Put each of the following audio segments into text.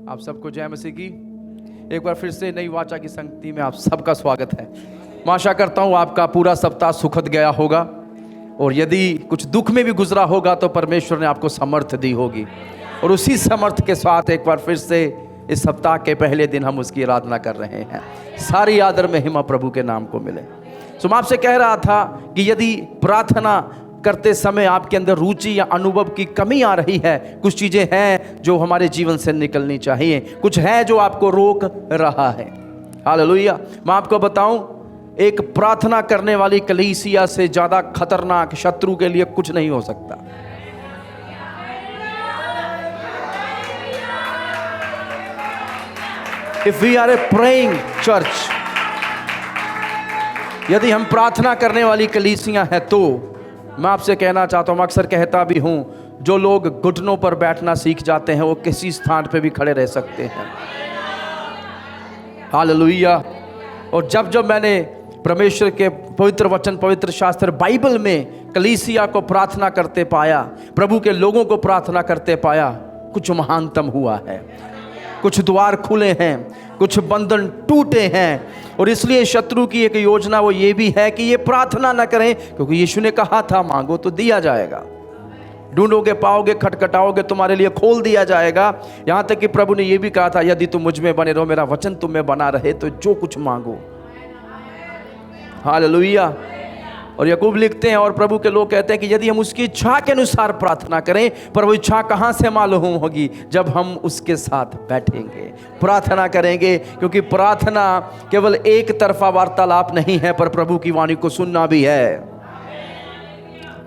आप सबको जय मसीह की। एक बार फिर से नई वाचा की संगति में आप सबका स्वागत है। मैं आशा करता हूँ आपका पूरा सप्ताह सुखद गया होगा, और यदि कुछ दुख में भी गुजरा होगा तो परमेश्वर ने आपको समर्थ दी होगी, और उसी समर्थ के साथ एक बार फिर से इस सप्ताह के पहले दिन हम उसकी आराधना कर रहे हैं। सारी आदर महिमा प्रभु के नाम को मिले। तो मैं आपसे कह रहा था कि यदि प्रार्थना करते समय आपके अंदर रुचि या अनुभव की कमी आ रही है, कुछ चीज़ें हैं जो हमारे जीवन से निकलनी चाहिए, कुछ है जो आपको रोक रहा है। हालेलुया। मैं आपको बताऊं, एक प्रार्थना करने वाली कलीसिया से ज़्यादा खतरनाक शत्रु के लिए कुछ नहीं हो सकता। If we are a praying church, यदि हम प्रार्थना करने वाली कलीसिया है, तो मैं आपसे कहना चाहता हूँ, मैं अक्सर कहता भी हूँ, जो लोग घुटनों पर बैठना सीख जाते हैं वो किसी स्थान पे भी खड़े रह सकते हैं। हालेलुया। और जब जब मैंने परमेश्वर के पवित्र वचन, पवित्र शास्त्र बाइबल में कलीसिया को प्रार्थना करते पाया, प्रभु के लोगों को प्रार्थना करते पाया, कुछ महानतम हुआ है। कुछ द्वार खुले हैं, कुछ बंधन टूटे हैं। और इसलिए शत्रु की एक योजना वो ये भी है कि ये प्रार्थना ना करें, क्योंकि यीशु ने कहा था मांगो तो दिया जाएगा, ढूंढोगे पाओगे, खटखटाओगे तुम्हारे लिए खोल दिया जाएगा। यहाँ तक कि प्रभु ने ये भी कहा था, यदि तुम मुझ में बने रहो, मेरा वचन तुम में बना रहे, तो जो कुछ मांगो। हालेलुया। और याकूब लिखते हैं और प्रभु के लोग कहते हैं कि यदि हम उसकी इच्छा के अनुसार प्रार्थना करें, पर वो इच्छा कहाँ से मालूम होगी? जब हम उसके साथ बैठेंगे, प्रार्थना करेंगे। क्योंकि प्रार्थना केवल एक तरफा वार्तालाप नहीं है, पर प्रभु की वाणी को सुनना भी है।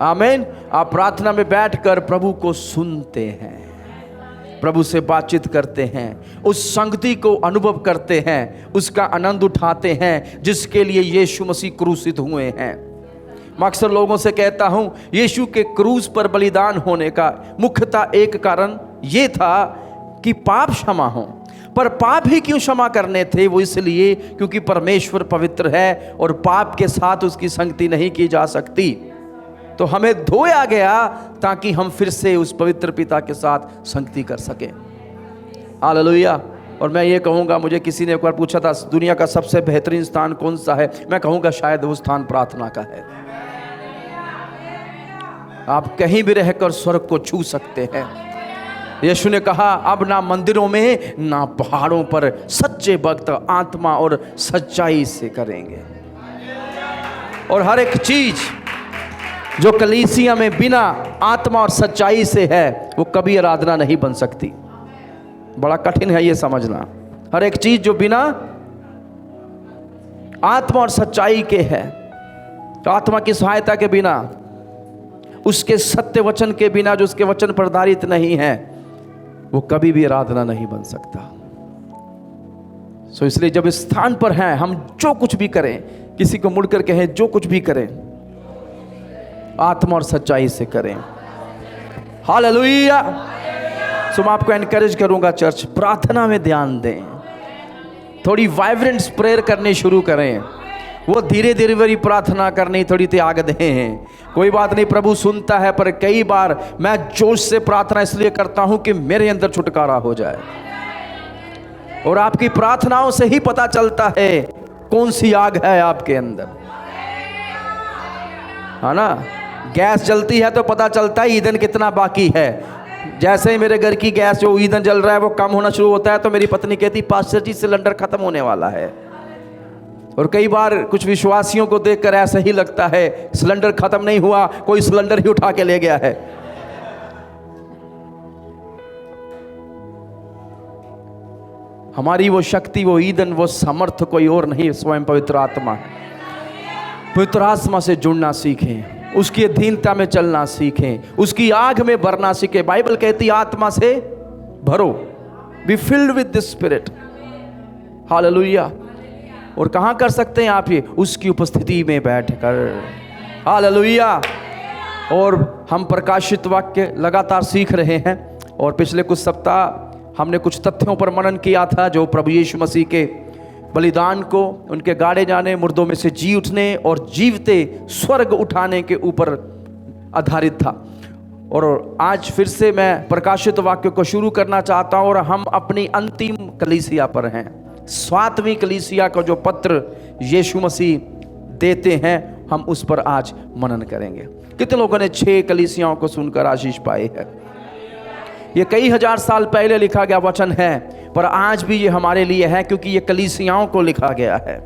आमीन। आप प्रार्थना में बैठकर प्रभु को सुनते हैं, प्रभु से बातचीत करते हैं, उस संगति को अनुभव करते हैं, उसका आनंद उठाते हैं जिसके लिए यीशु मसीह क्रूसित हुए हैं। मैं अक्सर लोगों से कहता हूं, यीशु के क्रूस पर बलिदान होने का मुख्यतः एक कारण यह था कि पाप क्षमा हो। पर पाप ही क्यों क्षमा करने थे? वो इसलिए क्योंकि परमेश्वर पवित्र है और पाप के साथ उसकी संगति नहीं की जा सकती। तो हमें धोया गया ताकि हम फिर से उस पवित्र पिता के साथ संगति कर सकें। हालेलुया। और मैं ये कहूँगा, मुझे किसी ने एक बार पूछा था दुनिया का सबसे बेहतरीन स्थान कौन सा है, मैं कहूँगा शायद वो स्थान प्रार्थना का है। आप कहीं भी रहकर स्वर्ग को छू सकते हैं। यीशु ने कहा, अब ना मंदिरों में ना पहाड़ों पर सच्चे भक्त आत्मा और सच्चाई से करेंगे। और हर एक चीज जो कलीसिया में बिना आत्मा और सच्चाई से है, वो कभी आराधना नहीं बन सकती। बड़ा कठिन है ये समझना। हर एक चीज जो बिना आत्मा और सच्चाई के है, तो आत्मा की सहायता के बिना, उसके सत्य वचन के बिना, जो उसके वचन पर आधारित नहीं है, वो कभी भी आराधना नहीं बन सकता। सो इसलिए जब इस स्थान पर हैं, हम जो कुछ भी करें, किसी को मुड़कर कहें, जो कुछ भी करें आत्मा और सच्चाई से करें। हालेलुया। सो मैं आपको एनकरेज करूंगा, चर्च प्रार्थना में ध्यान दें, थोड़ी वाइब्रेंट प्रेयर करनी शुरू करें। वो धीरे धीरे मेरी प्रार्थना करनी थोड़ी त्याग दें। कोई बात नहीं, प्रभु सुनता है, पर कई बार मैं जोश से प्रार्थना इसलिए करता हूं कि मेरे अंदर छुटकारा हो जाए। और आपकी प्रार्थनाओं से ही पता चलता है कौन सी आग है आपके अंदर, है ना। गैस जलती है तो पता चलता है ईंधन कितना बाकी है। जैसे ही मेरे घर की गैस जो ईंधन जल रहा है वो कम होना शुरू होता है, तो मेरी पत्नी कहती, पास्टर जी सिलेंडर खत्म होने वाला है। और कई बार कुछ विश्वासियों को देखकर ऐसा ही लगता है सिलेंडर खत्म नहीं हुआ, कोई सिलेंडर ही उठा के ले गया है। हमारी वो शक्ति, वो ईंधन, वो समर्थ कोई और नहीं, स्वयं पवित्र आत्मा है। पवित्र आत्मा से जुड़ना सीखें, उसकी अधीनता में चलना सीखें, उसकी आग में भरना सीखें। बाइबल कहती है आत्मा से भरो, be filled with the spirit. Hallelujah. और कहाँ कर सकते हैं आप ये? उसकी उपस्थिति में बैठकर। हालेलुया। और हम प्रकाशित वाक्य लगातार सीख रहे हैं, और पिछले कुछ सप्ताह हमने कुछ तथ्यों पर मनन किया था जो प्रभु यीशु मसीह के बलिदान को, उनके गाड़े जाने, मुर्दों में से जी उठने और जीवते स्वर्ग उठाने के ऊपर आधारित था। और आज फिर से मैं प्रकाशित वाक्य को शुरू करना चाहता हूं और हम अपनी अंतिम कलीसिया पर हैं। 7वीं कलीसिया का जो पत्र यीशु मसीह देते हैं, हम उस पर आज मनन करेंगे। कितने लोगों ने 6 कलीसियाओं को सुनकर आशीष पाई है? ये कई हजार साल पहले लिखा गया वचन है, पर आज भी ये हमारे लिए है क्योंकि ये कलीसियाओं को लिखा गया है।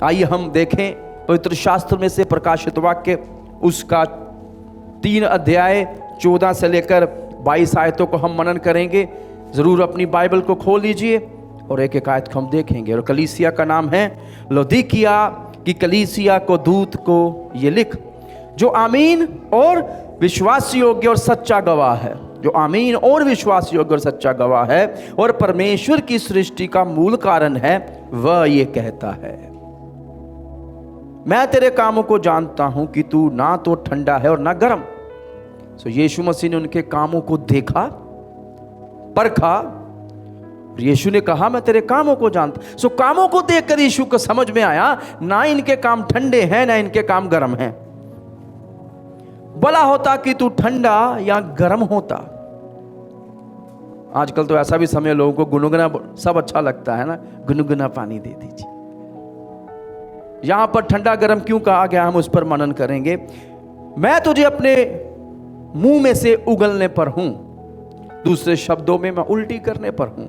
आइए हम देखें पवित्र शास्त्र में से प्रकाशित वाक्य, उसका 3 अध्याय 14 से लेकर 22 आयतों को हम मनन करेंगे। ज़रूर अपनी बाइबल को खोल लीजिए और एक एक आयत को हम देखेंगे। और कलीसिया का नाम है लौदीकिया की कलीसिया को दूत को ये लिख, जो आमीन और विश्वास योग्य और सच्चा गवाह है, जो आमीन और विश्वास योग्य और सच्चा गवाह है और परमेश्वर की सृष्टि का मूल कारण है, वह ये कहता है, मैं तेरे कामों को जानता हूं कि तू ना तो ठंडा है और ना गर्म। सो यीशु मसीह ने उनके कामों को देखा, परखा, और यीशु ने कहा मैं तेरे कामों को जानता। सो कामों को देखकर यीशु को समझ में आया ना इनके काम ठंडे हैं ना इनके काम गर्म हैं। भला होता कि तू ठंडा या गर्म होता। आजकल तो ऐसा भी समय लोगों को गुनगुना सब अच्छा लगता है ना, गुनगुना पानी दे दीजिए। यहां पर ठंडा गर्म क्यों कहा गया, हम उस पर मनन करेंगे। मैं तुझे अपने मुंह में से उगलने पर हूं, दूसरे शब्दों में मैं उल्टी करने पर हूं।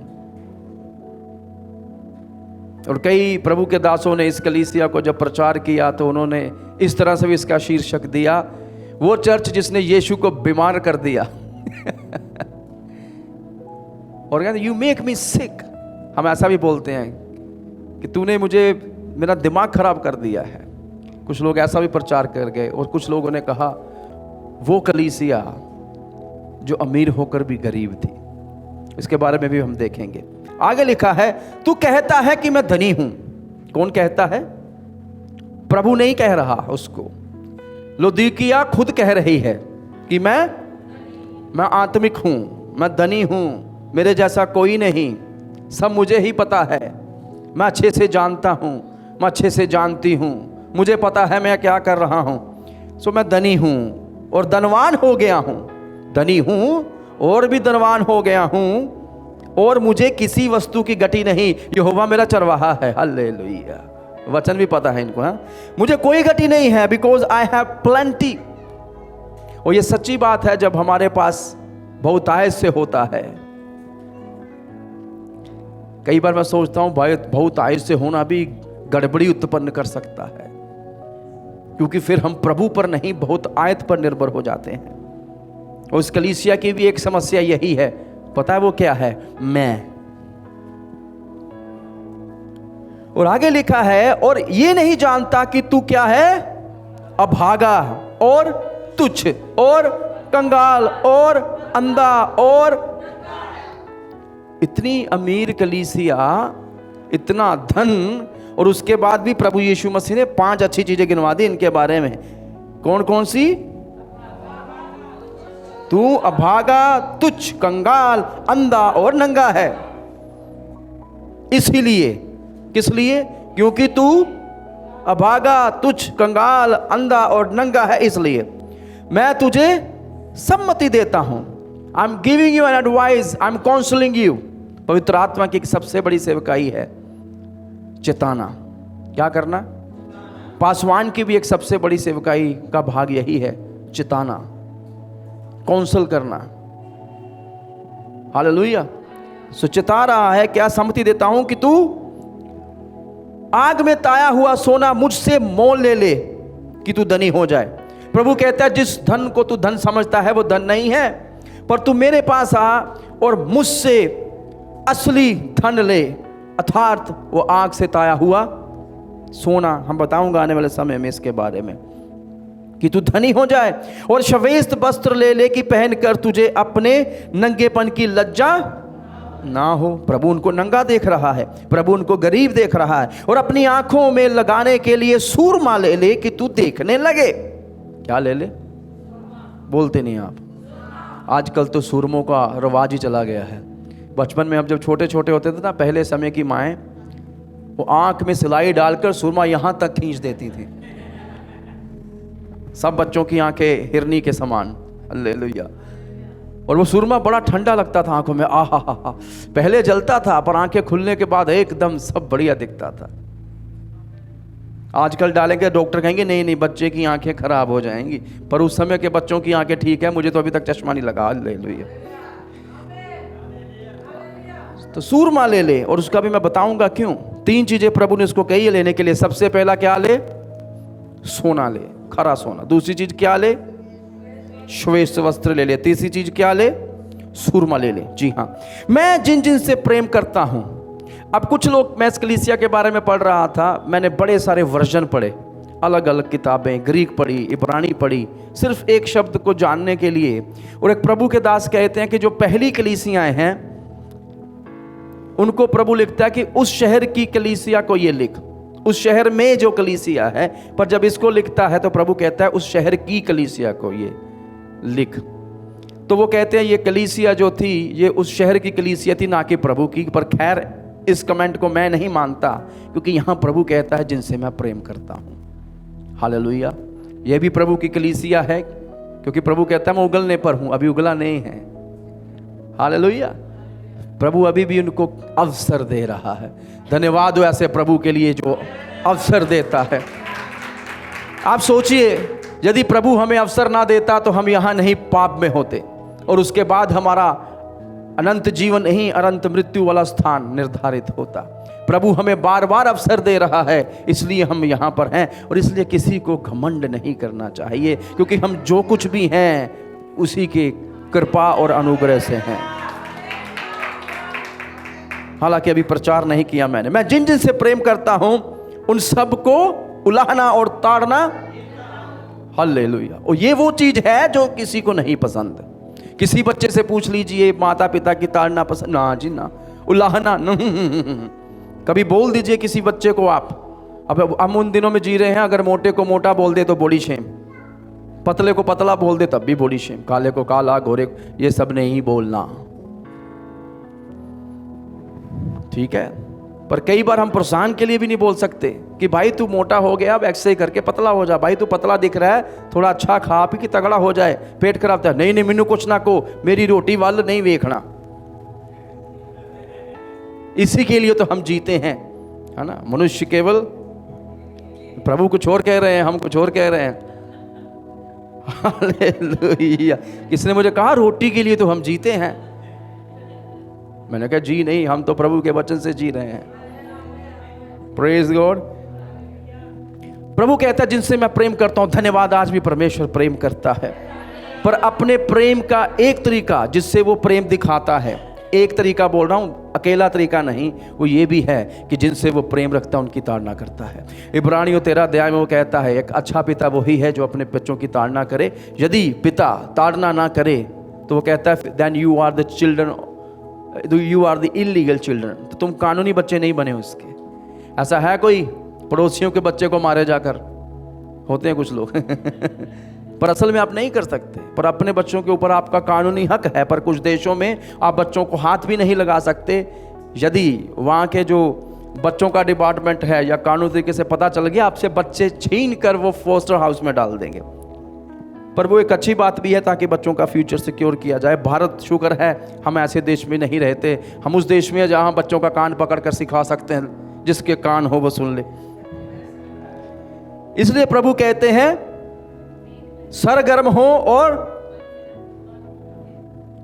और कई प्रभु के दासों ने इस कलीसिया को जब प्रचार किया तो उन्होंने इस तरह से भी इसका शीर्षक दिया, वो चर्च जिसने यीशु को बीमार कर दिया। और कहते यू मेक मी सिक। हम ऐसा भी बोलते हैं कि तूने मुझे मेरा दिमाग खराब कर दिया है। कुछ लोग ऐसा भी प्रचार कर गए। और कुछ लोगों ने कहा वो कलीसिया जो अमीर होकर भी गरीब थी। इसके बारे में भी हम देखेंगे। आगे लिखा है, तू कहता है कि मैं धनी हूं। कौन कहता है? प्रभु नहीं कह रहा उसको, लौदीकिया खुद कह रही है कि मैं आत्मिक हूं, मैं धनी हूं, मेरे जैसा कोई नहीं, सब मुझे ही पता है, मैं अच्छे से जानता हूं, मैं अच्छे से जानती हूं, मुझे पता है मैं क्या कर रहा हूं। सो मैं धनी हूं और धनवान हो गया हूं, धनी हूं और भी धनवान हो गया हूं, और मुझे किसी वस्तु की घटी नहीं। यहोवा मेरा चरवाहा है। हालेलुया। वचन भी पता है इनको। मुझे कोई घटी नहीं है, बिकॉज आई हैव प्लेंटी। और ये सच्ची बात है जब हमारे पास बहुतायत से होता है। कई बार मैं सोचता हूं भाई बहुतायत से होना भी गड़बड़ी उत्पन्न कर सकता है, क्योंकि फिर हम प्रभु पर नहीं बहुत आयत पर निर्भर हो जाते हैं। और उस कलीसिया की भी एक समस्या यही है। पता है वो क्या है? मैं। और आगे लिखा है, और ये नहीं जानता कि तू क्या है? अभागा और तुच्छ और कंगाल और अंधा। और इतनी अमीर कलीसिया, इतना धन, और उसके बाद भी प्रभु यीशु मसीह ने 5 अच्छी चीजें गिनवा दी इनके बारे में। कौन कौन सी? तू अभागा, तुच्छ, कंगाल, अंधा और नंगा है। इसीलिए, किस लिए? क्योंकि तू अभागा, तुच्छ, कंगाल, अंधा और नंगा है, इसलिए मैं तुझे सम्मति देता हूं। I am giving you an advice, I am counselling you. पवित्र आत्मा की सबसे बड़ी सेवकाई है चेताना। क्या करना? पासवान की भी एक सबसे बड़ी सेवकाई का भाग यही है, चेताना, काउंसल करना। हालेलुया। सो चिता रहा है, क्या सम्मति देता हूं कि तू आग में ताया हुआ सोना मुझसे मोल ले कि तू धनी हो जाए। प्रभु कहता है जिस धन को तू धन समझता है वो धन नहीं है, पर तू मेरे पास आ और मुझसे असली धन ले, अर्थात वो आग से ताया हुआ सोना। हम बताऊंगा आने वाले समय में इसके बारे में, कि तू धनी हो जाए। और श्वेत वस्त्र ले कि पहनकर तुझे अपने नंगेपन की लज्जा ना हो। प्रभु उनको नंगा देख रहा है, प्रभु उनको गरीब देख रहा है। और अपनी आंखों में लगाने के लिए सूरमा ले कि तू देखने लगे। क्या ले? बोलते नहीं आप। आजकल तो सूरमों का रवाज ही चला गया है। बचपन में हम जब छोटे छोटे होते थे ना, पहले समय की माएँ वो आंख में सिलाई डालकर सूरमा यहां तक खींच देती थी। सब बच्चों की आंखें हिरनी के समान, हालेलुया। और वो सुरमा बड़ा ठंडा लगता था आंखों में, आहा हा हा। पहले जलता था पर आंखें खुलने के बाद एकदम सब बढ़िया दिखता था। आजकल डालेंगे डॉक्टर कहेंगे नहीं नहीं बच्चे की आंखें खराब हो जाएंगी, पर उस समय के बच्चों की आंखें ठीक है। मुझे तो अभी तक चश्मा नहीं लगा। हालेलुया। तो सूरमा ले ले, और उसका भी मैं बताऊंगा क्यों। 3 चीजें प्रभु ने उसको कही है लेने के लिए। सबसे पहला क्या ले? सोना ले, खरा सोना। दूसरी चीज क्या ले? श्वेत वस्त्र ले ले। तीसरी चीज क्या ले? सूरमा ले ले। जी हाँ, मैं जिन जिन से प्रेम करता हूं। अब कुछ लोग, मैं इस कलीसिया के बारे में पढ़ रहा था, मैंने बड़े सारे वर्जन पढ़े, अलग अलग किताबें, ग्रीक पढ़ी, इब्रानी पढ़ी, सिर्फ एक शब्द को जानने के लिए। और एक प्रभु के दास कहते हैं कि जो पहली कलीसियाएं हैं उनको प्रभु लिखता है कि उस शहर की कलीसिया को ये लिख, उस शहर में जो कलीसिया है। पर जब इसको लिखता है तो प्रभु कहता है उस शहर की कलीसिया को ये लिख। तो वो कहते हैं ये कलीसिया जो थी ये उस शहर की कलीसिया थी, ना कि प्रभु की। पर खैर इस कमेंट को मैं नहीं मानता, क्योंकि यहां प्रभु कहता है जिनसे मैं प्रेम करता हूं। हालेलुया। यह भी प्रभु की कलीसिया है, क्योंकि प्रभु कहता है मैं उगलने पर हूं, अभी उगला नहीं है। हालेलुया। प्रभु अभी भी उनको अवसर दे रहा है। धन्यवाद हो ऐसे प्रभु के लिए जो अवसर देता है। आप सोचिए, यदि प्रभु हमें अवसर ना देता तो हम यहां नहीं पाप में होते, और उसके बाद हमारा अनंत जीवन नहीं अनंत मृत्यु वाला स्थान निर्धारित होता। प्रभु हमें बार बार अवसर दे रहा है, इसलिए हम यहां पर हैं। और इसलिए किसी को घमंड नहीं करना चाहिए, क्योंकि हम जो कुछ भी हैं उसी की कृपा और अनुग्रह से हैं। हालांकि अभी प्रचार नहीं किया मैंने। मैं जिन जिन से प्रेम करता हूं उन सबको उलाहना और ताड़ना। हालेलुया। और ये वो चीज है जो किसी को नहीं पसंद। किसी बच्चे से पूछ लीजिए माता पिता की ताड़ना पसंद? ना जी ना। उलाहना कभी बोल दीजिए किसी बच्चे को आप। अब हम उन दिनों में जी रहे हैं, अगर मोटे को मोटा बोल दे तो बॉडी शेम, पतले को पतला बोल दे तब भी बॉडी शेम, काले को काला, गोरे ये सब नहीं बोलना, ठीक है। पर कई बार हम प्रोत्साहन के लिए भी नहीं बोल सकते कि भाई तू मोटा हो गया, अब एक्सरसाइज करके पतला हो जा। भाई तू पतला दिख रहा है, थोड़ा अच्छा खा पी के तगड़ा हो जाए, पेट खराब था। नहीं नहीं मैनू कुछ ना को, मेरी रोटी वाल नहीं देखना। इसी के लिए तो हम जीते हैं, है ना। मनुष्य केवल, प्रभु कुछ और कह रहे हैं, हम कुछ और कह रहे हैं। हालेलुया। किसने मुझे कहा रोटी के लिए तो हम जीते हैं। मैंने कहा जी नहीं, हम तो प्रभु के वचन से जी रहे हैं। Praise God. प्रभु कहता है जिनसे मैं प्रेम करता हूं। धन्यवाद, आज भी परमेश्वर प्रेम करता है, पर अपने प्रेम का एक तरीका जिससे वो प्रेम दिखाता है, एक तरीका बोल रहा हूं, अकेला तरीका नहीं, वो ये भी है कि जिनसे वो प्रेम रखता है उनकी ताड़ना करता है। इब्रानियों 13 अध्याय में वो कहता है एक अच्छा पिता वही है जो अपने बच्चों की ताड़ना करे। यदि पिता ताड़ना ना करे तो वो कहता है then you are the children, you are the illegal children, तो तुम कानूनी बच्चे नहीं बने उसके। ऐसा है कोई पड़ोसियों के बच्चे को मारे जाकर? होते हैं कुछ लोग पर असल में आप नहीं कर सकते। पर अपने बच्चों के ऊपर आपका कानूनी हक है। पर कुछ देशों में आप बच्चों को हाथ भी नहीं लगा सकते। यदि वहाँ के जो बच्चों का डिपार्टमेंट है या कानूनी तरीके से पता चल गया, आपसे बच्चे छीन कर वो फोस्टर हाउस में डाल देंगे। पर वो एक अच्छी बात भी है ताकि बच्चों का फ्यूचर सिक्योर किया जाए। भारत शुक्र है हम ऐसे देश में नहीं रहते। हम उस देश में जहाँ बच्चों का कान पकड़ कर सिखा सकते हैं, जिसके कान हो वो सुन ले। इसलिए प्रभु कहते हैं सरगर्म हो, और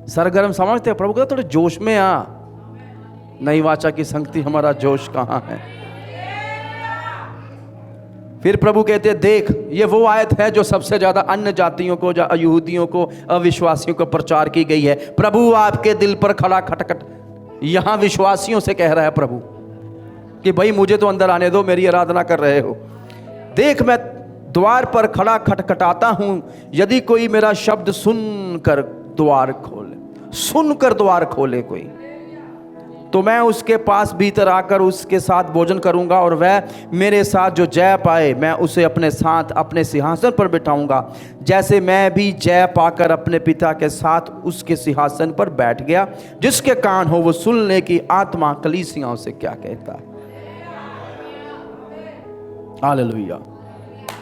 सरगर्म समझते हैं। प्रभु कहते थोड़े जोश में आ। नई वाचा की संगति, हमारा जोश कहाँ है? फिर प्रभु कहते हैं देख, ये वो आयत है जो सबसे ज्यादा अन्य जातियों को, यहूदियों को, अविश्वासियों को प्रचार की गई है। प्रभु आपके दिल पर खड़ा खटखट, यहां विश्वासियों से कह रहा है प्रभु कि भाई मुझे तो अंदर आने दो, मेरी आराधना कर रहे हो। देख मैं द्वार पर खड़ा खटखटाता हूं, यदि कोई मेरा शब्द सुनकर द्वार खोले, सुनकर द्वार खोले कोई, तो मैं उसके पास भीतर आकर उसके साथ भोजन करूंगा, और वह मेरे साथ जो जय पाए मैं उसे अपने साथ अपने सिंहासन पर बिठाऊंगा, जैसे मैं भी जय पाकर अपने पिता के साथ उसके सिंहासन पर बैठ गया। जिसके कान हो वो सुन ले कि आत्मा कलीसियाओं से क्या कहता है। हालेलुया।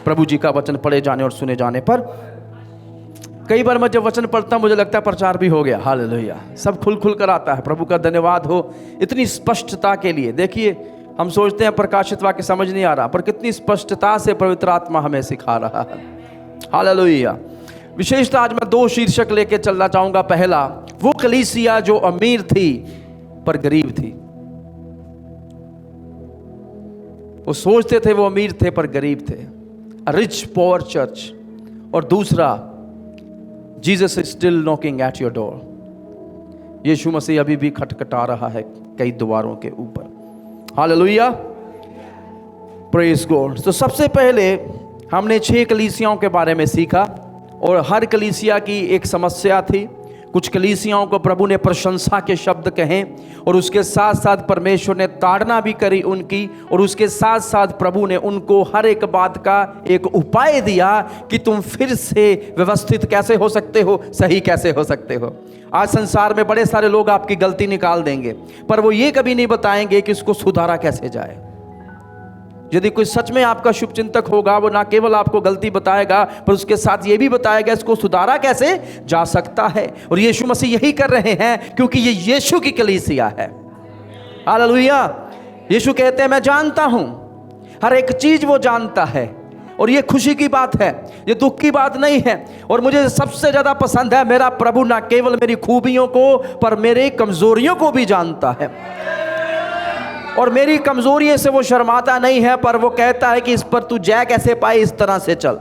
प्रभु जी का वचन पढ़े जाने और सुने जाने पर कई बार मैं जब वचन पढ़ता हूं मुझे लगता है प्रचार भी हो गया, हालेलुया, सब खुल खुल कर आता है। प्रभु का धन्यवाद हो इतनी स्पष्टता के लिए। देखिए हम सोचते हैं प्रकाशित वाक्य समझ नहीं आ रहा, पर कितनी स्पष्टता से पवित्र आत्मा हमें सिखा रहा है, हालेलुया। विशेषता आज मैं 2 शीर्षक लेके चलना चाहूंगा। पहला, वो कलीसिया जो अमीर थी पर गरीब थी। वो सोचते थे वो अमीर थे पर गरीब थे, रिच पुअर चर्च। और दूसरा, Jesus is still knocking at your door. Yeshu Masih अभी भी खटखटा रहा है कई द्वारों के ऊपर, हालेलुया, प्रेज गॉड। तो सबसे पहले हमने 6 कलीसियाओं के बारे में सीखा और हर कलीसिया की एक समस्या थी। कुछ कलीसियाओं को प्रभु ने प्रशंसा के शब्द कहे और उसके साथ साथ परमेश्वर ने ताड़ना भी करी उनकी, और उसके साथ साथ प्रभु ने उनको हर एक बात का एक उपाय दिया कि तुम फिर से व्यवस्थित कैसे हो सकते हो, सही कैसे हो सकते हो। आज संसार में बड़े सारे लोग आपकी गलती निकाल देंगे, पर वो ये कभी नहीं बताएंगे कि इसको सुधारा कैसे जाए। यदि कोई सच में आपका शुभ चिंतक होगा, वो ना केवल आपको गलती बताएगा पर उसके साथ ये भी बताएगा इसको सुधारा कैसे जा सकता है। और यीशु मसीह यही कर रहे हैं, क्योंकि ये यीशु की कलीसिया है, हालेलुया। यीशु कहते हैं मैं जानता हूं, हर एक चीज वो जानता है। और ये खुशी की बात है, ये दुख की बात नहीं है। और मुझे सबसे ज्यादा पसंद है, मेरा प्रभु ना केवल मेरी खूबियों को पर मेरी कमजोरियों को भी जानता है। और मेरी कमजोरियों से वो शर्माता नहीं है, पर वो कहता है कि इस पर तू जय कैसे पाए, इस तरह से चल,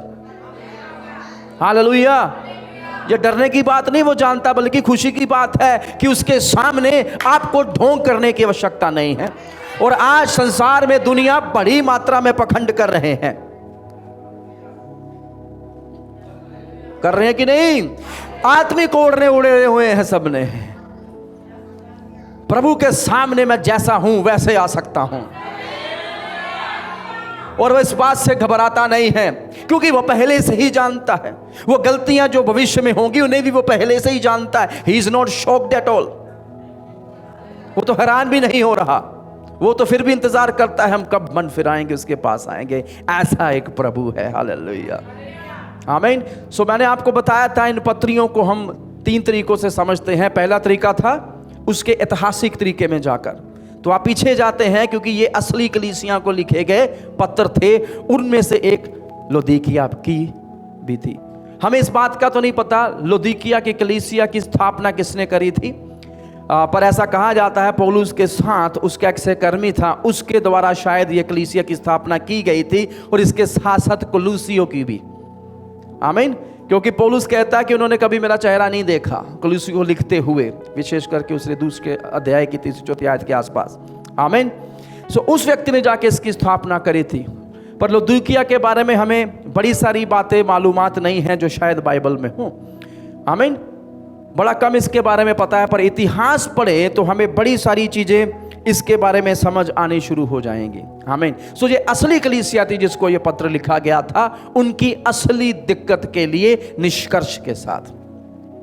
हालेलुया। ये डरने की बात नहीं वो जानता, बल्कि खुशी की बात है कि उसके सामने आपको ढोंग करने की आवश्यकता नहीं है। और आज संसार में दुनिया बड़ी मात्रा में पखंड कर रहे हैं, कर रहे हैं कि नहीं? आत्मिक ओढ़ने उड़े हुए हैं सबने। प्रभु के सामने मैं जैसा हूं वैसे आ सकता हूं, और वह इस बात से घबराता नहीं है, क्योंकि वो पहले से ही जानता है वो गलतियां जो भविष्य में होंगी उन्हें भी वो पहले से ही जानता है। He is not shocked eight all. वो तो हैरान भी नहीं हो रहा, वो तो फिर भी इंतजार करता है हम कब मन फिराएंगे, उसके पास आएंगे। ऐसा एक प्रभु है, हालेलुया, आमीन। सो मैंने आपको बताया था इन पत्रियों को हम 3 तरीकों से समझते हैं। पहला तरीका था उसके ऐतिहासिक तरीके में जाकर, तो आप पीछे जाते हैं क्योंकि ये असली कलीसिया को लिखे गए पत्र थे। उनमें से एक लौदीकिया की भी थी। हमें इस बात का तो नहीं पता लौदीकिया की कलीसिया की स्थापना किसने करी थी, पर ऐसा कहा जाता है पौलुस के साथ उसका एक सहकर्मी था, उसके द्वारा शायद ये कलीसिया की स्थापना की गई थी, और इसके साथ साथ कुलूसियों की भी, आमीन। क्योंकि पौलुस कहता है कि उन्होंने कभी मेरा चेहरा नहीं देखा, कुलूसियों को लिखते हुए, विशेष करके उसने दूसरे अध्याय की 3-4 आयत के आसपास, आमीन। सो उस व्यक्ति ने जाके इसकी स्थापना करी थी। पर लौदीकिया के बारे में हमें बड़ी सारी बातें मालूमात नहीं हैं जो शायद बाइबल में हो, आमीन। बड़ा कम इसके बारे में पता है, पर इतिहास पढ़े तो हमें बड़ी सारी चीज़ें इसके बारे में समझ आनी शुरू हो जाएंगी, आमीन। सो ये असली कलीसिया थी जिसको ये पत्र लिखा गया था, उनकी असली दिक्कत के लिए निष्कर्ष के साथ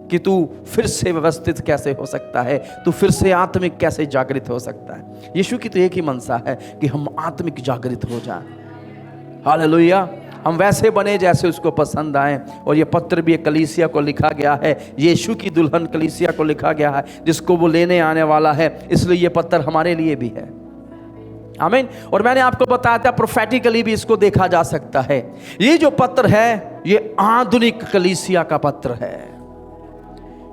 कि तू फिर से व्यवस्थित कैसे हो सकता है, तू फिर से आत्मिक कैसे जागृत हो सकता है। यीशु की तो एक ही मनसा है कि हम आत्मिक जागृत हो जाएं, हालेलुया। हम वैसे बने जैसे उसको पसंद आए। और ये पत्र भी एक कलीसिया को लिखा गया है, यीशु की दुल्हन कलीसिया को लिखा गया है जिसको वो लेने आने वाला है, इसलिए ये पत्र हमारे लिए भी है, आमीन। और मैंने आपको बताया था प्रोफेटिकली भी इसको देखा जा सकता है। ये जो पत्र है ये आधुनिक कलीसिया का पत्र है।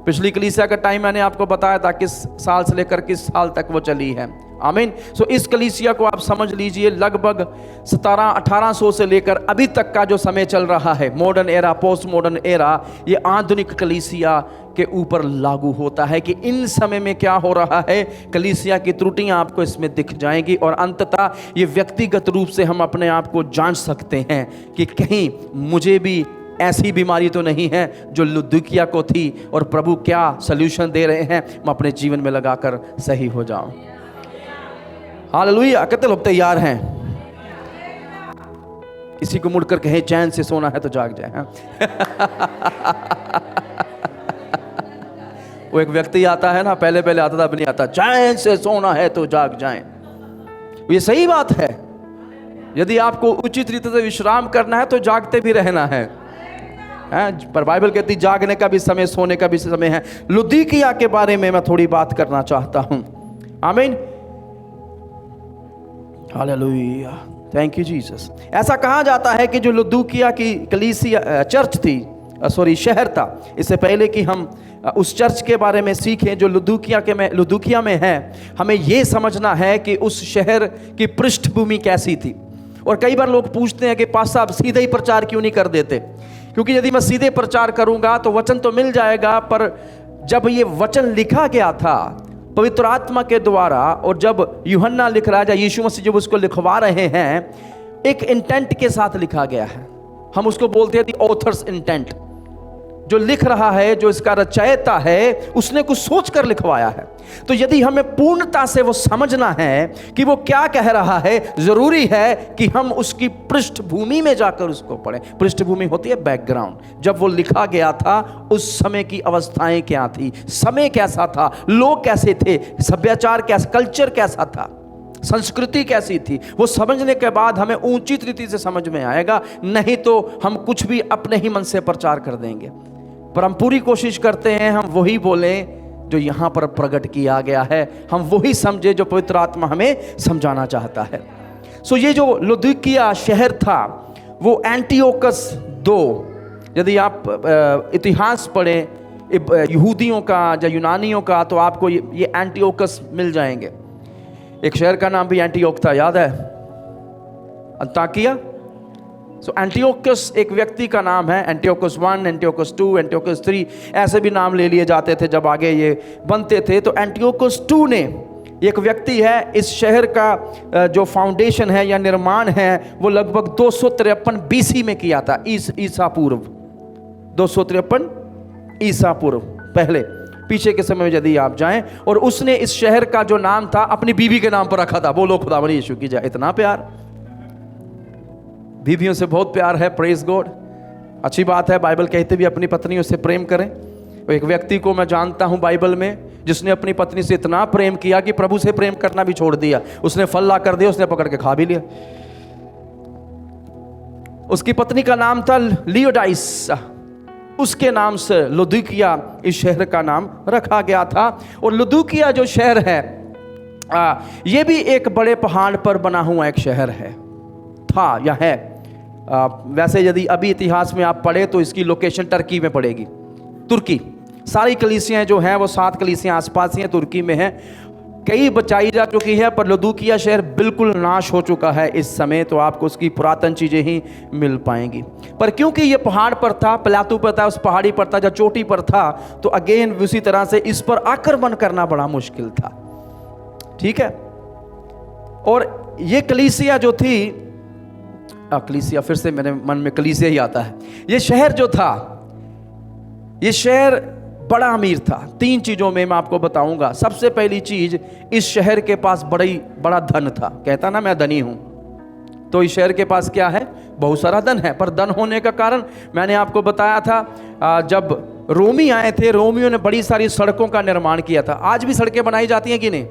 पिछली कलीसिया का टाइम मैंने आपको बताया था किस साल से लेकर किस साल तक वो चली है, आमीन। सो इस कलीसिया को आप समझ लीजिए लगभग 1700-1800 से लेकर अभी तक का जो समय चल रहा है, modern era, post modern era, ये आधुनिक कलीसिया के ऊपर लागू होता है कि इन समय में क्या हो रहा है। कलीसिया की त्रुटियां आपको इसमें दिख जाएंगी, और अंततः ये व्यक्तिगत रूप से हम अपने आप को जांच सकते हैं कि कहीं मुझे भी ऐसी बीमारी तो नहीं है जो लौदीकिया को थी, और प्रभु क्या सल्यूशन दे रहे हैं, मैं अपने जीवन में लगाकर सही हो जाऊं, हालेलुया। कितने लोग तैयार हैं? किसी को मुड़कर कहे चैन से सोना है तो जाग जाए। वो एक व्यक्ति आता है ना, पहले पहले आता था, अब नहीं आता, चैन से सोना है तो जाग जाएं। ये सही बात है। यदि आपको उचित रीति से विश्राम करना है तो जागते भी रहना है, हैं, पर बाइबल कहती जागने का भी समय, सोने का भी समय है। लुदीकिया के बारे में मैं थोड़ी बात करना चाहता हूं। आमीन, हालेलुया, थैंक यू जीसस। ऐसा कहा जाता है कि जो लुदीकिया की कलीसिया चर्च थी, शहर था, इससे पहले कि हम उस चर्च के बारे में सीखें जो लुदीकिया में है, हमें यह समझना है कि उस शहर की पृष्ठभूमि कैसी थी। और कई बार लोग पूछते हैं कि पास साहब सीधे ही प्रचार क्यों नहीं कर देते? क्योंकि यदि मैं सीधे प्रचार करूंगा तो वचन तो मिल जाएगा, पर जब ये वचन लिखा गया था पवित्र आत्मा के द्वारा, और जब यूहन्ना लिख रहा है, यीशु मसीह जब उसको लिखवा रहे हैं, एक इंटेंट के साथ लिखा गया है। हम उसको बोलते हैं द ऑथर्स इंटेंट। जो लिख रहा है, जो इसका रचयिता है, उसने कुछ सोच कर लिखवाया है। तो यदि हमें पूर्णता से वो समझना है कि वो क्या कह रहा है, जरूरी है कि हम उसकी पृष्ठभूमि में जाकर उसको पढ़ें। पृष्ठभूमि होती है बैकग्राउंड। जब वो लिखा गया था उस समय की अवस्थाएं क्या थी, समय कैसा था, लोग कैसे थे, सभ्याचार कैसा, कल्चर कैसा था, संस्कृति कैसी थी, वो समझने के बाद हमें ऊंची रीति से समझ में आएगा। नहीं तो हम कुछ भी अपने ही मन से प्रचार कर देंगे। पर हम पूरी कोशिश करते हैं हम वही बोलें जो यहाँ पर प्रकट किया गया है, हम वही समझे जो पवित्र आत्मा हमें समझाना चाहता है। ये जो लुदीकिया शहर था वो एंटियोकस II, यदि आप इतिहास पढ़ें यहूदियों का या यूनानियों का, तो आपको ये एंटियोकस मिल जाएंगे। एक शहर का नाम भी एंटियोक था, याद है, अंताकिया। एंटियोकस एक व्यक्ति का नाम है। Antiochus I, Antiochus II, Antiochus III, ऐसे भी नाम ले लिए जाते थे जब आगे ये बनते थे। तो एंटियोकस II ने, एक व्यक्ति है, इस शहर का जो फाउंडेशन है या निर्माण है वो लगभग 253 BC में किया था, ईसा पूर्व 253 ईसा पूर्व, पहले पीछे के समय में यदि आप जाएं। और उसने इस शहर का जो नाम था अपनी बीवी के नाम पर रखा था। बोलो खुदावंद यीशु की जय। इतना प्यार, बीवियों से बहुत प्यार है, प्रेज गॉड, अच्छी बात है। बाइबल कहते भी अपनी पत्नियों से प्रेम करें। एक व्यक्ति को मैं जानता हूं बाइबल में जिसने अपनी पत्नी से इतना प्रेम किया कि प्रभु से प्रेम करना भी छोड़ दिया। उसने फल ला कर दिया, उसने पकड़ के खा भी लिया। उसकी पत्नी का नाम था लियोडाइस, उसके नाम से लुदीकिया इस शहर का नाम रखा गया था। और लुदीकिया जो शहर है ये भी एक बड़े पहाड़ पर बना हुआ एक शहर है, था या है। वैसे यदि अभी इतिहास में आप पढ़े तो इसकी लोकेशन टर्की में पड़ेगी, तुर्की। सारी कलीसियाँ जो हैं वो 7 कलीसियाँ आसपास ही हैं, तुर्की में हैं। कई बचाई जा चुकी है, पर लुदीकिया शहर बिल्कुल नाश हो चुका है इस समय। तो आपको उसकी पुरातन चीज़ें ही मिल पाएंगी। पर क्योंकि ये पहाड़ पर था, प्लातू पर था, उस पहाड़ी पर था, जब चोटी पर था, तो अगेन उसी तरह से इस पर आक्रमण करना बड़ा मुश्किल था। ठीक है। और ये कलीसिया जो थी, कलीसिया, फिर से मेरे मन में कलीसिया ही आता है। ये शहर जो था, ये शहर बड़ा अमीर था। 3 चीज़ों में मैं आपको बताऊंगा। सबसे पहली चीज, इस शहर के पास बड़ा धन था। कहता ना मैं धनी हूं, तो इस शहर के पास क्या है? बहुत सारा धन है। पर धन होने का कारण मैंने आपको बताया था, जब रोमी आए थे, रोमियों ने बड़ी सारी सड़कों का निर्माण किया था। आज भी सड़कें बनाई जाती हैं कि नहीं?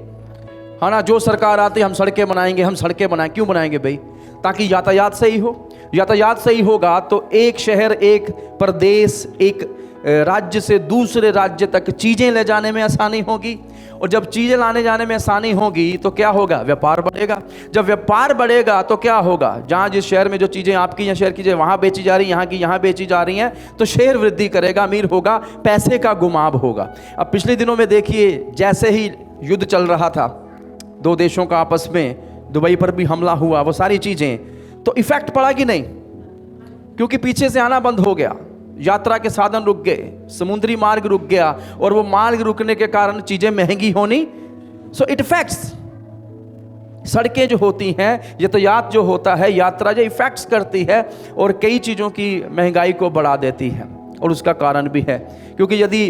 हाँ ना, जो सरकार आती है हम सड़कें बनाएंगे, हम सड़कें बनाएं। क्यों बनाएंगे भाई? ताकि यातायात सही हो। यातायात सही होगा तो एक शहर, एक प्रदेश, एक राज्य से दूसरे राज्य तक चीज़ें ले जाने में आसानी होगी। और जब चीज़ें लाने जाने में आसानी होगी तो क्या होगा? व्यापार बढ़ेगा। जब व्यापार बढ़ेगा तो क्या होगा? जहाँ जिस शहर में जो चीज़ें आपकी या शहर की चीज़ें वहाँ बेची जा रही, यहाँ की यहाँ बेची जा रही हैं, तो शहर वृद्धि करेगा, अमीर होगा, पैसे का घुमाव होगा। अब पिछले दिनों में देखिए, जैसे ही युद्ध चल रहा था 2 देशों का आपस में, दुबई पर भी हमला हुआ, वो सारी चीज़ें, तो इफेक्ट पड़ा कि नहीं? क्योंकि पीछे से आना बंद हो गया, यात्रा के साधन रुक गए, समुद्री मार्ग रुक गया, और वो मार्ग रुकने के कारण चीज़ें महंगी होनी। सो इट इफेक्ट्स, सड़कें जो होती हैं, यातायात जो होता है, यात्रा जो इफेक्ट्स करती है और कई चीज़ों की महंगाई को बढ़ा देती है। और उसका कारण भी है, क्योंकि यदि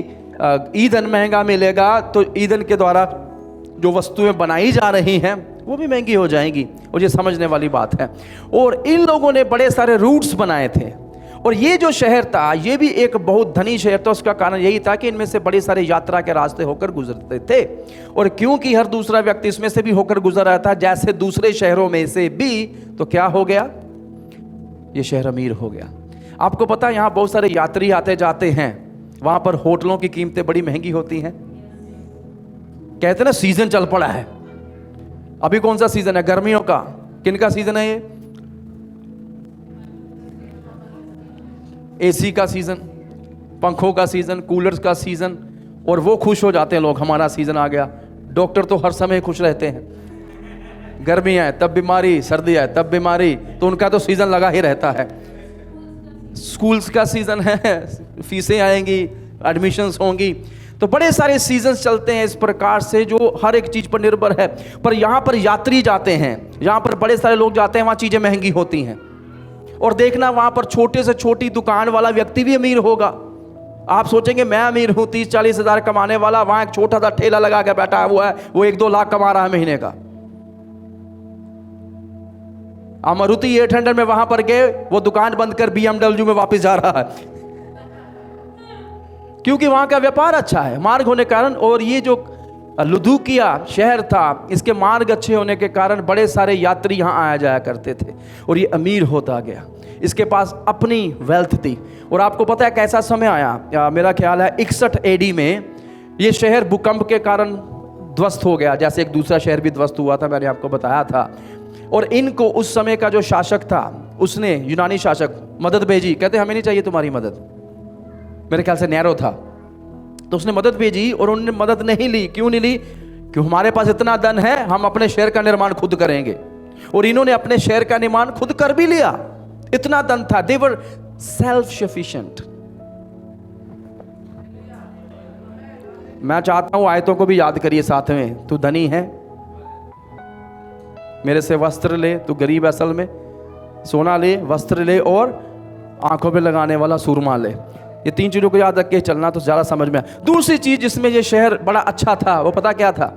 ईंधन महंगा मिलेगा तो ईंधन के द्वारा जो वस्तुएं बनाई जा रही हैं वो भी महंगी हो जाएंगी। और ये समझने वाली बात है। और इन लोगों ने बड़े सारे रूट्स बनाए थे। और ये जो शहर था, ये भी एक बहुत धनी शहर था। उसका कारण यही था कि इनमें से बड़े सारे यात्रा के रास्ते होकर गुजरते थे। और क्योंकि हर दूसरा व्यक्ति इसमें से भी होकर गुजर रहा था, जैसे दूसरे शहरों में से भी, तो क्या हो गया? ये शहर अमीर हो गया। आपको पता है यहाँ बहुत सारे यात्री आते जाते हैं, वहां पर होटलों की कीमतें बड़ी महंगी होती हैं। कहते हैं ना सीजन चल पड़ा है। अभी कौन सा सीजन है? गर्मियों का। किन का सीजन है ये? एसी का सीजन, पंखों का सीजन, कूलर्स का सीजन। और वो खुश हो जाते हैं लोग, हमारा सीजन आ गया। डॉक्टर तो हर समय खुश रहते हैं, गर्मी आए तब बीमारी, सर्दी आए तब बीमारी, तो उनका तो सीजन लगा ही रहता है। स्कूल्स का सीजन है, फीसें आएंगी, एडमिशन्स होंगी, तो बड़े सारे सीजन्स चलते हैं इस प्रकार से जो हर एक चीज पर निर्भर है। पर यहाँ पर यात्री जाते हैं, यहाँ पर बड़े सारे लोग जाते हैं, वहाँ चीजें महंगी होती हैं। और देखना वहाँ पर छोटे से छोटी दुकान वाला व्यक्ति भी अमीर होगा। आप सोचेंगे मैं अमीर हूँ, 30-40 हज़ार कमाने वाला, वहाँ एक छोटा सा ठेला लगा के बैठा हुआ है, वो 1-2 लाख कमा रहा है महीने का। मारुति 800 में वहां पर गए, वो दुकान बंद कर BMW में वापस जा रहा है, क्योंकि वहां का व्यापार अच्छा है, मार्ग होने के कारण। और ये जो लुधुकिया शहर था, इसके मार्ग अच्छे होने के कारण बड़े सारे यात्री यहाँ आया जाया करते थे और ये अमीर होता गया। इसके पास अपनी वेल्थ थी। और आपको पता है कैसा समय आया, मेरा ख्याल है 61 AD में ये शहर भूकंप के कारण ध्वस्त हो गया, जैसे एक दूसरा शहर भी ध्वस्त हुआ था, मैंने आपको बताया था। और इनको उस समय का जो शासक था, उसने, यूनानी शासक, मदद भेजी। कहते हमें नहीं चाहिए तुम्हारी मदद, मेरे ख्याल से नैरो था, तो उसने मदद भेजी और उन्होंने मदद नहीं ली। क्यों नहीं ली? कि हमारे पास इतना धन है, हम अपने शहर का निर्माण खुद करेंगे। और इन्होंने अपने शहर का निर्माण खुद कर भी लिया, इतना धन था। दे वर सेल्फ सफिशिएंट। मैं चाहता हूं आयतों को भी याद करिए साथ में। तू धनी है, मेरे से वस्त्र ले, तू गरीब असल में, सोना ले, वस्त्र ले और आंखों पे लगाने वाला सूरमा ले। ये 3 चीजों को याद रख के चलना तो ज्यादा समझ में आए। दूसरी चीज जिसमें ये शहर बड़ा अच्छा था, वो पता क्या था?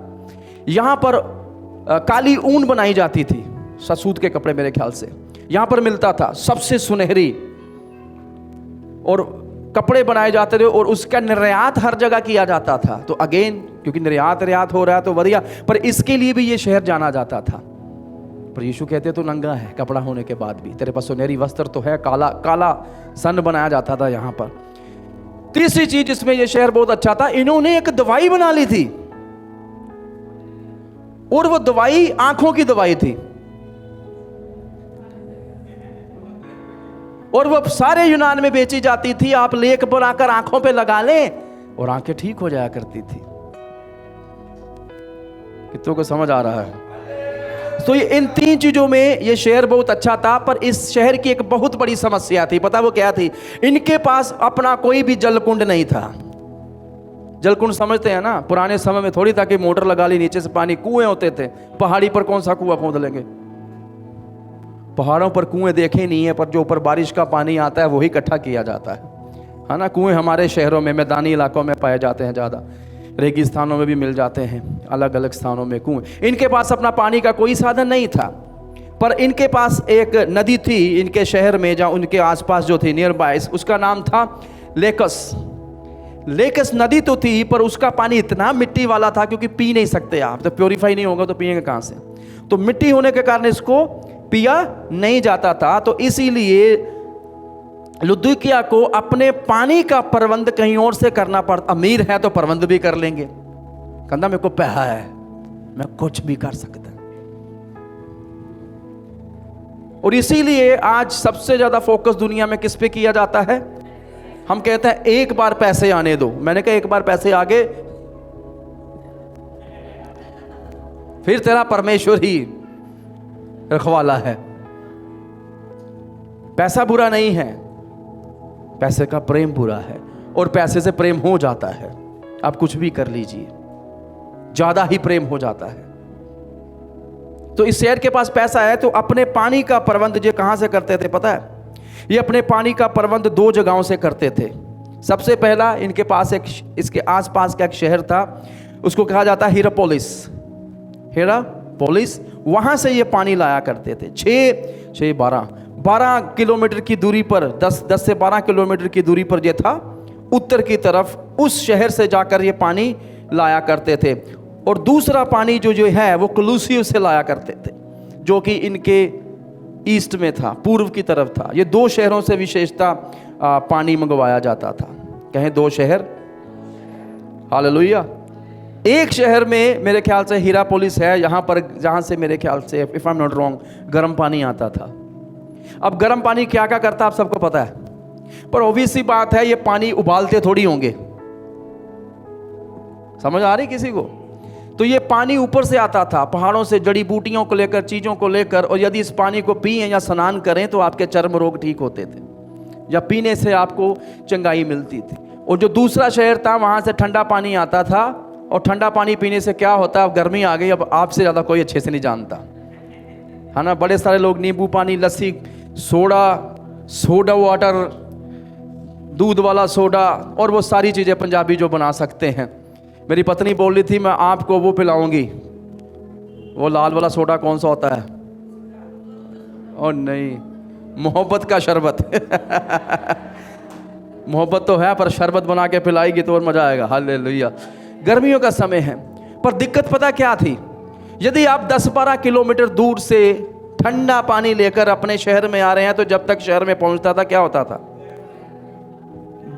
यहां पर काली ऊन बनाई जाती थी, सूत के कपड़े मेरे ख्याल से यहां पर मिलता था, सबसे सुनहरी, और कपड़े बनाए जाते थे और उसका निर्यात हर जगह किया जाता था। तो अगेन, क्योंकि निर्यात हो रहा है तो बढ़िया, पर इसके लिए भी ये शहर जाना जाता था। पर यीशु कहते तो नंगा है कपड़ा होने के बाद भी, तेरे पास सुनहरी वस्त्र तो है, काला काला सन बनाया जाता था यहाँ पर। तीसरी चीज जिसमें यह शहर बहुत अच्छा था, इन्होंने एक दवाई बना ली थी, और वो दवाई आंखों की दवाई थी, और वो सारे यूनान में बेची जाती थी। आप लेक पर आकर आंखों पे लगा लें और आंखें ठीक हो जाया करती थी। कितनों को समझ आ रहा है? तो ये इन 3 चीजों में ये शहर बहुत अच्छा था। पर इस शहर की एक बहुत बड़ी समस्या थी, पता वो क्या थी? इनके पास अपना कोई भी जलकुंड नहीं था। जलकुंड समझते हैं ना, पुराने समय में थोड़ी था कि मोटर लगा ली, नीचे से पानी, कुएं होते थे। पहाड़ी पर कौन सा कुआं खोद लेंगे? पहाड़ों पर कुएं देखे नहीं है, पर जो ऊपर बारिश का पानी आता है वही इकट्ठा किया जाता है ना। कुएं हमारे शहरों में मैदानी इलाकों में पाए जाते हैं ज़्यादा, रेगिस्तानों में भी मिल जाते हैं, अलग अलग स्थानों में कुएं। इनके पास अपना पानी का कोई साधन नहीं था, पर इनके पास एक नदी थी इनके शहर में, जहाँ उनके आसपास जो थी नियर बाय, उसका नाम था लेकस। लेकस नदी तो थी, पर उसका पानी इतना मिट्टी वाला था, क्योंकि पी नहीं सकते आप, तो प्योरीफाई नहीं होगा तो पिएंगे कहाँ से? तो मिट्टी होने के कारण इसको पिया नहीं जाता था। तो इसीलिए लुधुकिया को अपने पानी का प्रबंध कहीं और से करना पड़ता। अमीर है तो प्रबंध भी कर लेंगे, कहता मेरे को पैसा है, मैं कुछ भी कर सकता। और इसीलिए आज सबसे ज्यादा फोकस दुनिया में किस पे किया जाता है? हम कहते हैं एक बार पैसे आने दो। मैंने कहा एक बार पैसे आ गए फिर तेरा परमेश्वर ही रखवाला है। पैसा बुरा नहीं है, पैसे का प्रेम बुरा है, और पैसे से प्रेम हो जाता है। आप कुछ भी कर लीजिए, ज्यादा ही प्रेम हो जाता है। तो इस शहर के पास पैसा है, तो अपने पानी का प्रबंध ये कहां से करते थे पता है? ये अपने पानी का प्रबंध 2 जगहों से करते थे। सबसे पहला, इनके पास एक, इसके आसपास का एक शहर था, उसको कहा जाता है हीरापोलिस। हीरापोलिस, वहां से ये पानी लाया करते थे। 12 किलोमीटर की दूरी पर, 10 से 12 किलोमीटर की दूरी पर ये था, उत्तर की तरफ। उस शहर से जाकर ये पानी लाया करते थे। और दूसरा पानी जो है वो कलुसियो से लाया करते थे, जो कि इनके ईस्ट में था, पूर्व की तरफ था। ये 2 शहरों से विशेषता पानी मंगवाया जाता था। कहें 2 शहर, हालेलुया। एक शहर में मेरे ख्याल से हीरापोलिस है, यहाँ पर जहाँ से मेरे ख्याल से if I am not wrong गर्म पानी आता था। अब गर्म पानी क्या क्या करता आप सबको पता है, पर ऑब्वियस सी बात है ये पानी उबालते थोड़ी होंगे, समझ आ रही किसी को? तो ये पानी ऊपर से आता था, पहाड़ों से, जड़ी बूटियों को लेकर, चीज़ों को लेकर, और यदि इस पानी को पिए या स्नान करें तो आपके चर्म रोग ठीक होते थे, या पीने से आपको चंगाई मिलती थी। और जो दूसरा शहर था वहाँ से ठंडा पानी आता था, और ठंडा पानी पीने से क्या होता, अब गर्मी आ गई, अब आपसे ज़्यादा कोई अच्छे से नहीं जानता है ना। बड़े सारे लोग नींबू पानी, लस्सी, सोडा वाटर, दूध वाला सोडा, और वो सारी चीज़ें पंजाबी जो बना सकते हैं। मेरी पत्नी बोल रही थी मैं आपको वो पिलाऊंगी, वो लाल वाला सोडा कौन सा होता है, और नहीं, मोहब्बत का शरबत मोहब्बत तो है, पर शरबत बना के पिलाएगी तो और मजा आएगा। हालेलुया। गर्मियों का समय है, पर दिक्कत पता क्या थी? यदि आप 10-12 किलोमीटर दूर से ठंडा पानी लेकर अपने शहर में आ रहे हैं, तो जब तक शहर में पहुंचता था क्या होता था?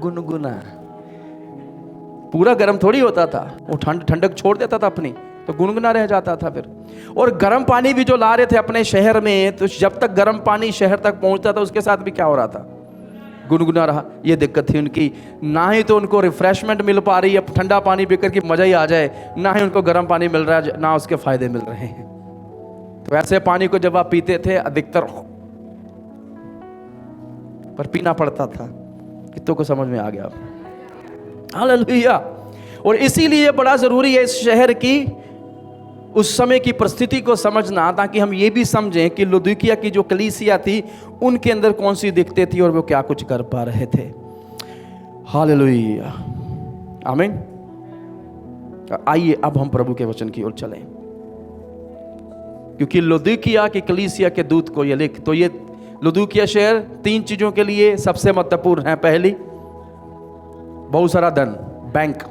गुनगुना। पूरा गर्म थोड़ी होता था, वो ठंडक छोड़ देता था अपनी, तो गुनगुना रह जाता था फिर। और गर्म पानी भी जो ला रहे थे अपने शहर में, तो जब तक गर्म पानी शहर तक पहुंचता था उसके साथ भी क्या हो रहा था? गुनगुना रहा। ये दिक्कत थी उनकी, ना ही तो उनको रिफ्रेशमेंट मिल पा रही है, ठंडा पानी पीकर के मजा ही आ जाए, ना ही उनको गर्म पानी मिल रहा है, ना उसके फायदे मिल रहे हैं। तो ऐसे पानी को जब आप पीते थे अधिकतर, पर पीना पड़ता था। कितनों को समझ में आ गया? हालेलुया। और इसीलिए बड़ा जरूरी है इस शहर की, उस समय की परिस्थिति को समझना, ताकि हम ये भी समझें कि लुदीकिया की जो कलीसिया थी उनके अंदर कौन सी दिक्कतें थी और वो क्या कुछ कर पा रहे थे। हालेलुया, आमीन। आइए अब हम प्रभु के वचन की ओर चलें, क्योंकि लुदीकिया की कलीसिया के दूत को ये लिख, तो ये लुदीकिया शहर 3 चीजों के लिए सबसे महत्वपूर्ण है। पहली, बहुत सारा धन, बैंक,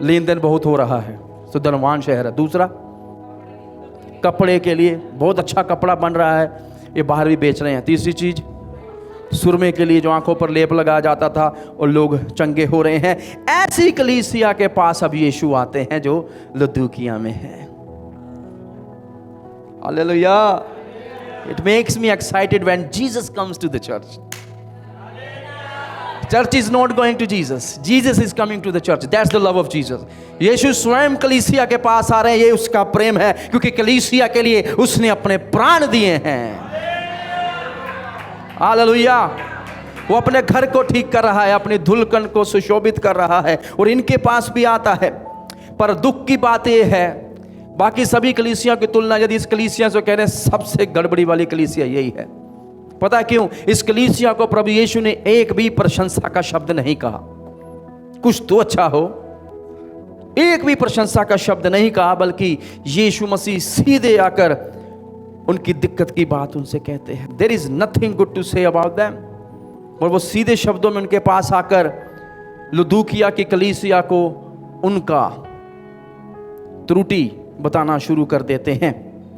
लेन देन बहुत हो रहा है, तो धनवान शहर है। दूसरा, कपड़े के लिए बहुत अच्छा कपड़ा बन रहा है, ये बाहर भी बेच रहे हैं। तीसरी चीज, सुरमे के लिए जो आंखों पर लेप लगाया जाता था और लोग चंगे हो रहे हैं। ऐसी कलीसिया के पास अब यीशु आते हैं जो लुदीकिया में है। Hallelujah. It makes me excited when Jesus comes to the church. Church is not going to Jesus. Jesus is coming to the church. That's the love of Jesus. यीशु स्वयं कलीसिया के पास आ रहे हैं, ये उसका प्रेम है, क्योंकि कलीसिया के लिए उसने अपने प्राण दिए हैं। हालेलुया। वो अपने घर को ठीक कर रहा है, अपनी धुलकन को सुशोभित कर रहा है, और इनके पास भी आता है। पर दुख की बात यह है, बाकी सभी कलीसिया की तुलना यदि इस कलीसिया से कह रहे हैं, सबसे गड़बड़ी वाली कलीसिया यही है। पता क्यों? इस कलीसिया को प्रभु यीशु ने एक भी प्रशंसा का शब्द नहीं कहा। कुछ तो अच्छा हो, एक भी प्रशंसा का शब्द नहीं कहा, बल्कि यीशु मसीह सीधे आकर उनकी दिक्कत की बात उनसे कहते हैं। There is nothing good to say about them. और वो सीधे शब्दों में उनके पास आकर लुदीकिया की कलीसिया को उनका त्रुटि बताना शुरू कर देते हैं।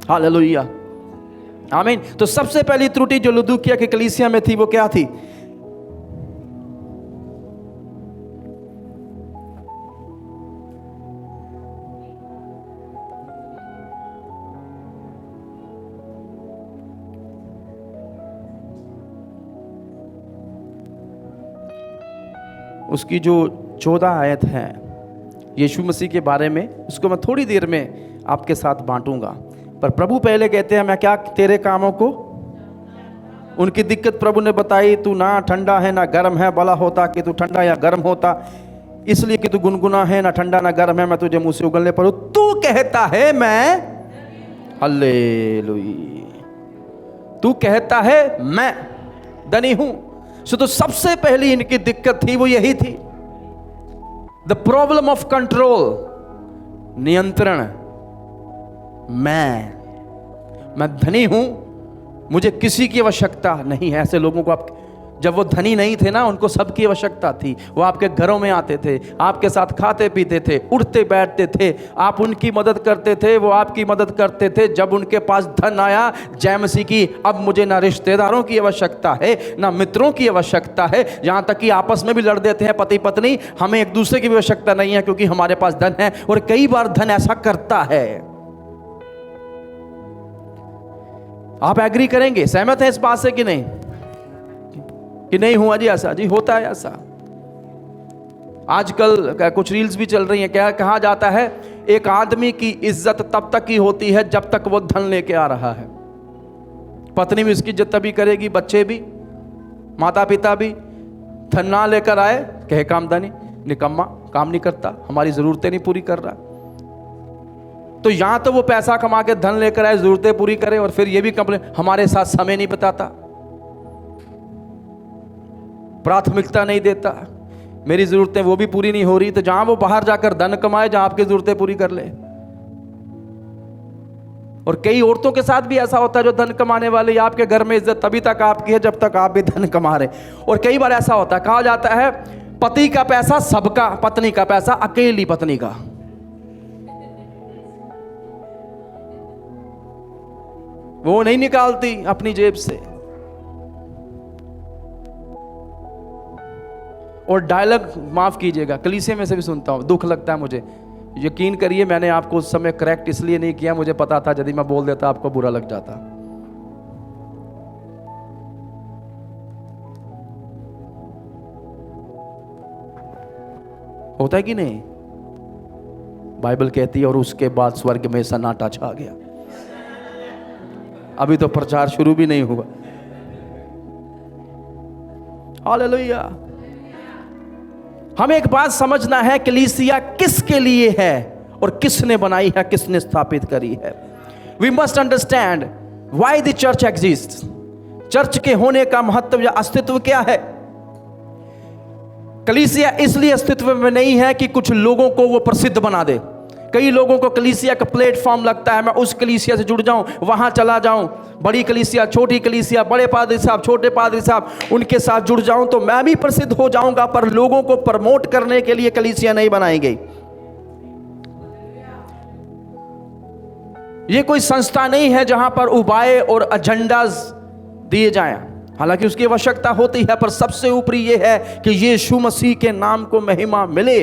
हालेलुया, आमीन। तो सबसे पहली त्रुटि जो लुदीकिया की कलीसिया में थी वो क्या थी? उसकी जो 14 आयत है यीशु मसीह के बारे में, उसको मैं थोड़ी देर में आपके साथ बांटूंगा। पर प्रभु पहले कहते हैं, मैं क्या तेरे कामों को, उनकी दिक्कत प्रभु ने बताई, तू ना ठंडा है ना गर्म है, भला होता कि तू ठंडा या गर्म होता, इसलिए कि तू गुनगुना है, ना ठंडा ना गर्म है, मैं तुझे मुंह से उगलने पर हूं। तू कहता है मैं, हालेलुया, तू कहता है मैं धनी हूं। तो सबसे पहली इनकी दिक्कत थी वो यही थी, द प्रॉब्लम ऑफ कंट्रोल, नियंत्रण। मैं धनी हूं, मुझे किसी की आवश्यकता नहीं है। ऐसे लोगों को आप जब वो धनी नहीं थे ना, उनको सबकी आवश्यकता थी। वो आपके घरों में आते थे, आपके साथ खाते पीते थे, उठते बैठते थे, आप उनकी मदद करते थे, वो आपकी मदद करते थे। जब उनके पास धन आया, जय मसीह की, अब मुझे ना रिश्तेदारों की आवश्यकता है, ना मित्रों की आवश्यकता है, यहाँ तक कि आपस में भी लड़ देते हैं पति पत्नी, हमें एक दूसरे की भी आवश्यकता नहीं है, क्योंकि हमारे पास धन है। और कई बार धन ऐसा करता है, आप एग्री करेंगे, सहमत हैं इस बात से कि नहीं? कि नहीं हुआ जी ऐसा? जी होता है ऐसा। आजकल कुछ रील्स भी चल रही हैं, क्या कहा जाता है, एक आदमी की इज्जत तब तक ही होती है जब तक वो धन लेके आ रहा है। पत्नी भी उसकी इज्जत तभी करेगी, बच्चे भी, माता पिता भी। धन ना लेकर आए, कहे कामदानी, निकम्मा, काम नहीं करता, हमारी जरूरतें नहीं पूरी कर रहा। तो यहां तो वो पैसा कमा के धन लेकर आए, जरूरतें पूरी करे, और फिर ये भी कंप्लेन, हमारे साथ समय नहीं बिताता, प्राथमिकता नहीं देता, मेरी जरूरतें वो भी पूरी नहीं हो रही। तो जहां वो बाहर जाकर धन कमाए, जहां आपकी जरूरतें पूरी कर ले। और कई औरतों के साथ भी ऐसा होता है, जो धन कमाने वाले, आपके घर में इज्जत तभी तक आपकी है जब तक आप भी धन कमा रहे। और कई बार ऐसा होता है, कहा जाता है पति का पैसा सबका, पत्नी का पैसा अकेली पत्नी का। वो नहीं निकालती अपनी जेब से। और डायलॉग माफ कीजिएगा, कलीसिया में से भी सुनता हूं, दुख लगता है मुझे। यकीन करिए, मैंने आपको उस समय करेक्ट इसलिए नहीं किया, मुझे पता था यदि मैं बोल देता आपको बुरा लग जाता। होता है कि नहीं? बाइबल कहती है, और उसके बाद स्वर्ग में सन्नाटा छा गया। अभी तो प्रचार शुरू भी नहीं हुआ। हालेलुया। हमें एक बात समझना है, कलीसिया किसके लिए है और किसने बनाई है, किसने स्थापित करी है। We must understand why the church exist. Church के होने का महत्व या अस्तित्व क्या है। कलीसिया इसलिए अस्तित्व में नहीं है कि कुछ लोगों को वो प्रसिद्ध बना दे। कई लोगों को कलीसिया का प्लेटफॉर्म लगता है, मैं उस कलीसिया से जुड़ जाऊं, वहां चला जाऊं, बड़ी कलीसिया, छोटी कलीसिया, बड़े पादरी साहब, छोटे पादरी साहब, उनके साथ जुड़ जाऊं तो मैं भी प्रसिद्ध हो जाऊंगा। पर लोगों को प्रमोट करने के लिए कलीसिया नहीं बनाई गई। ये कोई संस्था नहीं है जहां पर उपाय और एजेंडाज दिए जाएं। हालांकि उसकी आवश्यकता होती है, पर सबसे ऊपरी ये है कि यीशु मसीह के नाम को महिमा मिले।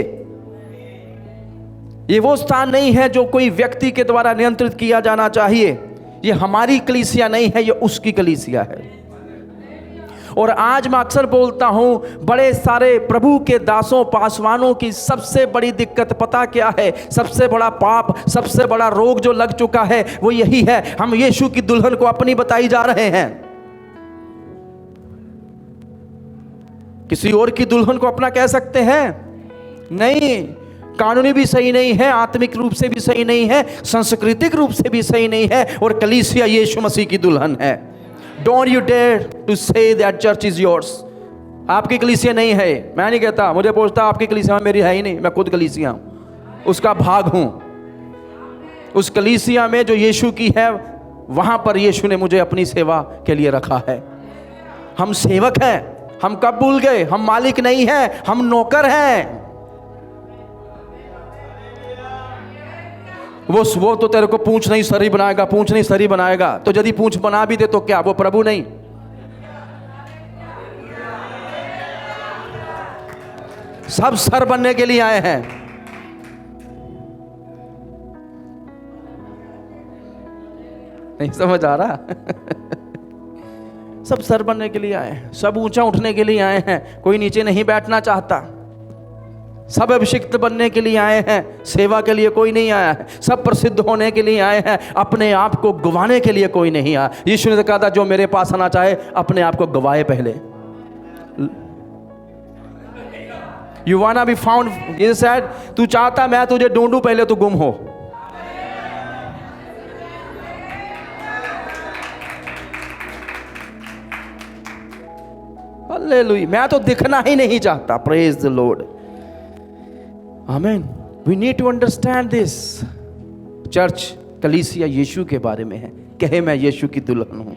ये वो स्थान नहीं है जो कोई व्यक्ति के द्वारा नियंत्रित किया जाना चाहिए। ये हमारी कलीसिया नहीं है, ये उसकी कलीसिया है। और आज मैं अक्सर बोलता हूं, बड़े सारे प्रभु के दासों, पासवानों की सबसे बड़ी दिक्कत पता क्या है? सबसे बड़ा पाप, सबसे बड़ा रोग जो लग चुका है वो यही है, हम यीशु की दुल्हन को अपनी बताई जा रहे हैं, किसी और की दुल्हन को अपना कह सकते हैं? नहीं। कानूनी भी सही नहीं है, आत्मिक रूप से भी सही नहीं है, सांस्कृतिक रूप से भी सही नहीं है। और कलीसिया यीशु मसीह की दुल्हन है। Don't you dare to say that church is yours. आपकी कलीसिया नहीं है, मैं नहीं कहता, मुझे पूछता आपकी कलीसिया मेरी है ही नहीं, मैं खुद कलीसिया हूं, उसका भाग हूं। उस कलीसिया में जो यीशु की है, वहां पर यीशु ने मुझे अपनी सेवा के लिए रखा है। हम सेवक हैं। हम कब भूल गए? हम मालिक नहीं हैं, हम नौकर हैं। वो तो तेरे को पूंछ नहीं सरी बनाएगा, पूंछ नहीं सरी बनाएगा। तो यदि पूंछ बना भी दे तो क्या वो प्रभु नहीं? सब सर बनने के लिए आए हैं। नहीं समझ आ रहा? सब सर बनने के लिए आए हैं, सब ऊंचा उठने के लिए आए हैं, कोई नीचे नहीं बैठना चाहता। सब अभिषिक्त बनने के लिए आए हैं, सेवा के लिए कोई नहीं आया है। सब प्रसिद्ध होने के लिए आए हैं, अपने आप को गवाने के लिए कोई नहीं आया। यीशु ने कहा था, जो मेरे पास आना चाहे अपने आप को गवाए पहले। यू वाना बी फाउंड, ये सेड, तू चाहता मैं तुझे ढूंढूं, पहले तू गुम हो। हालेलुया। मैं तो दिखना ही नहीं चाहता। Praise the Lord. Amen. We need to understand this. Church, कलीसिया यीशु के बारे में है। कहे मैं यीशु की दुल्हन हूं।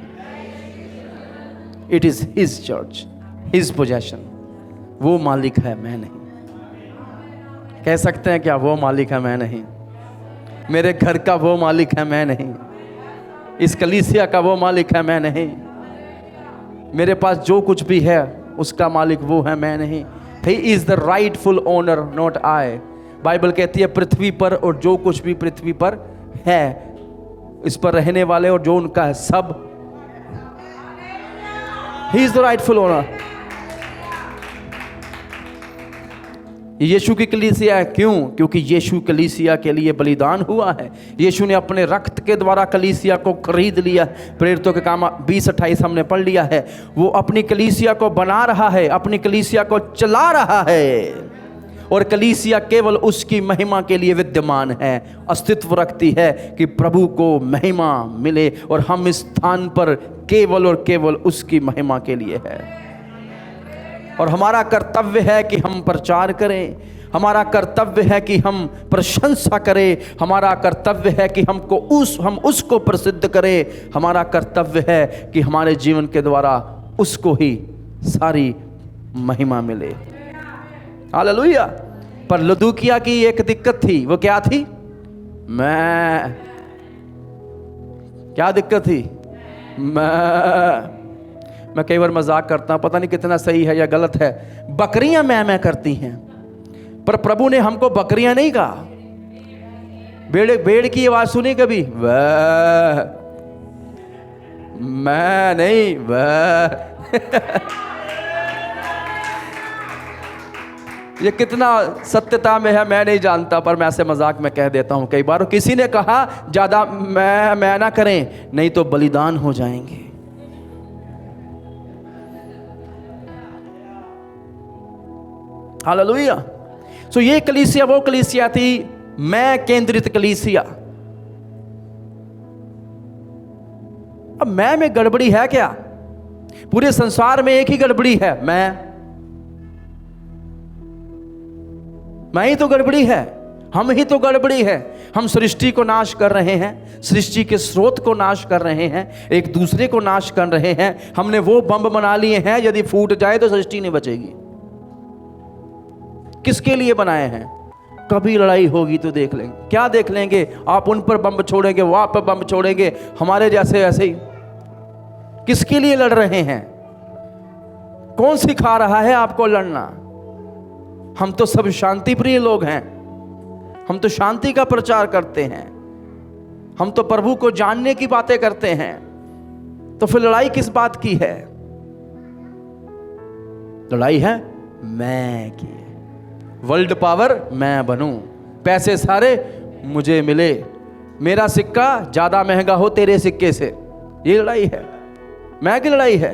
It is his church. His possession. वो मालिक है, मैं नहीं। कह सकते हैं क्या, वो मालिक है, मैं नहीं। मेरे घर का वो मालिक है, मैं नहीं। इस कलीसिया का वो मालिक है, मैं नहीं। मेरे पास जो कुछ भी है उसका मालिक वो है, मैं नहीं। ही is the rightful owner, not I. Bible कहती है पृथ्वी पर और जो कुछ भी पृथ्वी पर है, इस पर रहने वाले और जो उनका है, सब he is the rightful owner. Yeshu की कलीसिया है, क्यों? क्योंकि यीशु कलीसिया के लिए बलिदान हुआ है। यीशु ने अपने रक्त के द्वारा कलीसिया को खरीद लिया। प्रेरितों के काम 20-28 हमने पढ़ लिया है। वो अपनी कलीसिया को बना रहा है, अपनी कलीसिया को चला रहा है, और कलीसिया केवल उसकी महिमा के लिए विद्यमान है, अस्तित्व रखती है कि प्रभु को महिमा मिले, और हम इस स्थान पर केवल और केवल उसकी महिमा के लिए है। और हमारा कर्तव्य है कि हम प्रचार करें, हमारा कर्तव्य है कि हम प्रशंसा करें, हमारा कर्तव्य है कि हम उसको प्रसिद्ध करें, हमारा कर्तव्य है कि हमारे जीवन के द्वारा उसको ही सारी महिमा मिले। हालेलुया। पर लदूकिया की एक दिक्कत थी, वो क्या थी? क्या दिक्कत थी? मैं कई बार मजाक करता हूं, पता नहीं कितना सही है या गलत है। बकरियां मैं करती हैं, पर प्रभु ने हमको बकरियां नहीं कहा। भेड़ की आवाज सुनी कभी? वह मैं नहीं, वह ये कितना सत्यता में है मैं नहीं जानता, पर मैं ऐसे मजाक में कह देता हूं कई बार। किसी ने कहा ज्यादा मैं ना करें, नहीं तो बलिदान हो जाएंगे। हालेलुया। सो ये कलीसिया वो कलीसिया थी, मैं केंद्रित कलीसिया। अब मैं में गड़बड़ी है क्या? पूरे संसार में एक ही गड़बड़ी है, मैं ही तो गड़बड़ी है, हम ही तो गड़बड़ी है। हम सृष्टि को नाश कर रहे हैं, सृष्टि के स्रोत को नाश कर रहे हैं, एक दूसरे को नाश कर रहे हैं। हमने वो बम बना लिए हैं, यदि फूट जाए तो सृष्टि नहीं बचेगी। किसके लिए बनाए हैं? कभी लड़ाई होगी तो देख लेंगे। क्या देख लेंगे? आप उन पर बम छोड़ेंगे, वो आप पर बम छोड़ेंगे, हमारे जैसे ऐसे ही। किसके लिए लड़ रहे हैं? कौन सिखा रहा है आपको लड़ना? हम तो सब शांति प्रिय लोग हैं, हम तो शांति का प्रचार करते हैं, हम तो प्रभु को जानने की बातें करते हैं। तो फिर लड़ाई किस बात की है? लड़ाई है मैं की। वर्ल्ड पावर मैं बनूं, पैसे सारे मुझे मिले, मेरा सिक्का ज्यादा महंगा हो तेरे सिक्के से। ये लड़ाई है, मैं की लड़ाई है।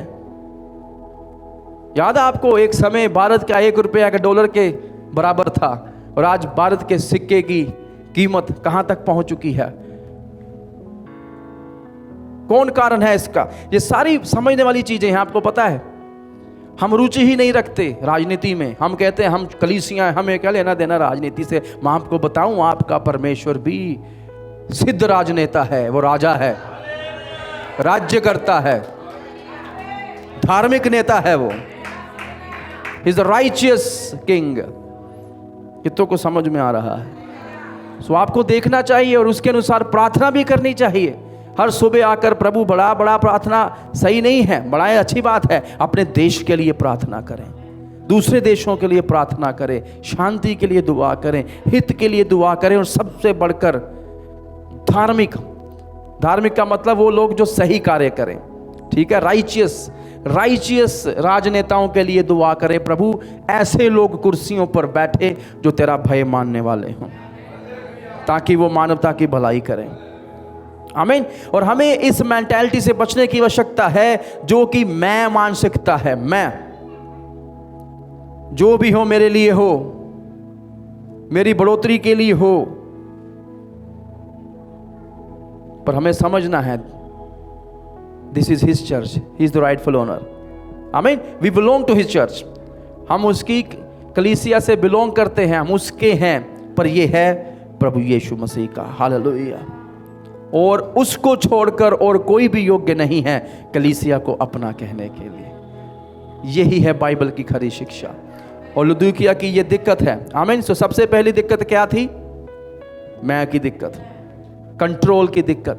याद है आपको, एक समय भारत का 1 रुपया का $1 के बराबर था, और आज भारत के सिक्के की कीमत कहां तक पहुंच चुकी है? कौन कारण है इसका? ये सारी समझने वाली चीजें हैं। आपको पता है, हम रुचि ही नहीं रखते राजनीति में। हम कहते हैं हम कलीसियां हैं, हमें क्या लेना देना राजनीति से। मैं आपको बताऊं, आपका परमेश्वर भी सिद्ध राजनेता है, वो राजा है, राज्य करता है, धार्मिक नेता है वो। He is the righteous king। कितनों को समझ में आ रहा है? सो आपको देखना चाहिए और उसके अनुसार प्रार्थना भी करनी चाहिए। हर सुबह आकर प्रभु बड़ा प्रार्थना सही नहीं है, बड़ा अच्छी बात है। अपने देश के लिए प्रार्थना करें, दूसरे देशों के लिए प्रार्थना करें, शांति के लिए दुआ करें, हित के लिए दुआ करें, और सबसे बढ़कर धार्मिक का मतलब वो लोग जो सही कार्य करें, ठीक है, राइचियस राजनेताओं के लिए दुआ करें। प्रभु ऐसे लोग कुर्सियों पर बैठे जो तेरा भय मानने वाले हों, ताकि वो मानवता की भलाई करें। आमीन। और हमें इस मेंटालिटी से बचने की आवश्यकता है जो कि मैं मानसिकता है। मैं जो भी हो मेरे लिए हो, मेरी बढ़ोतरी के लिए हो, पर हमें समझना है this is his church, he is the rightful owner. Amen. We belong to his church. हम उसकी कलीसिया से बिलोंग करते हैं, हम उसके हैं, पर यह है प्रभु यीशु मसीह का। हालेलुया। और उसको छोड़कर और कोई भी योग्य नहीं है कलीसिया को अपना कहने के लिए। यही है बाइबल की खरी शिक्षा। और लुदुकिया की ये दिक्कत है। आमीन। सो सबसे पहली दिक्कत क्या थी? मैं की दिक्कत, कंट्रोल की दिक्कत,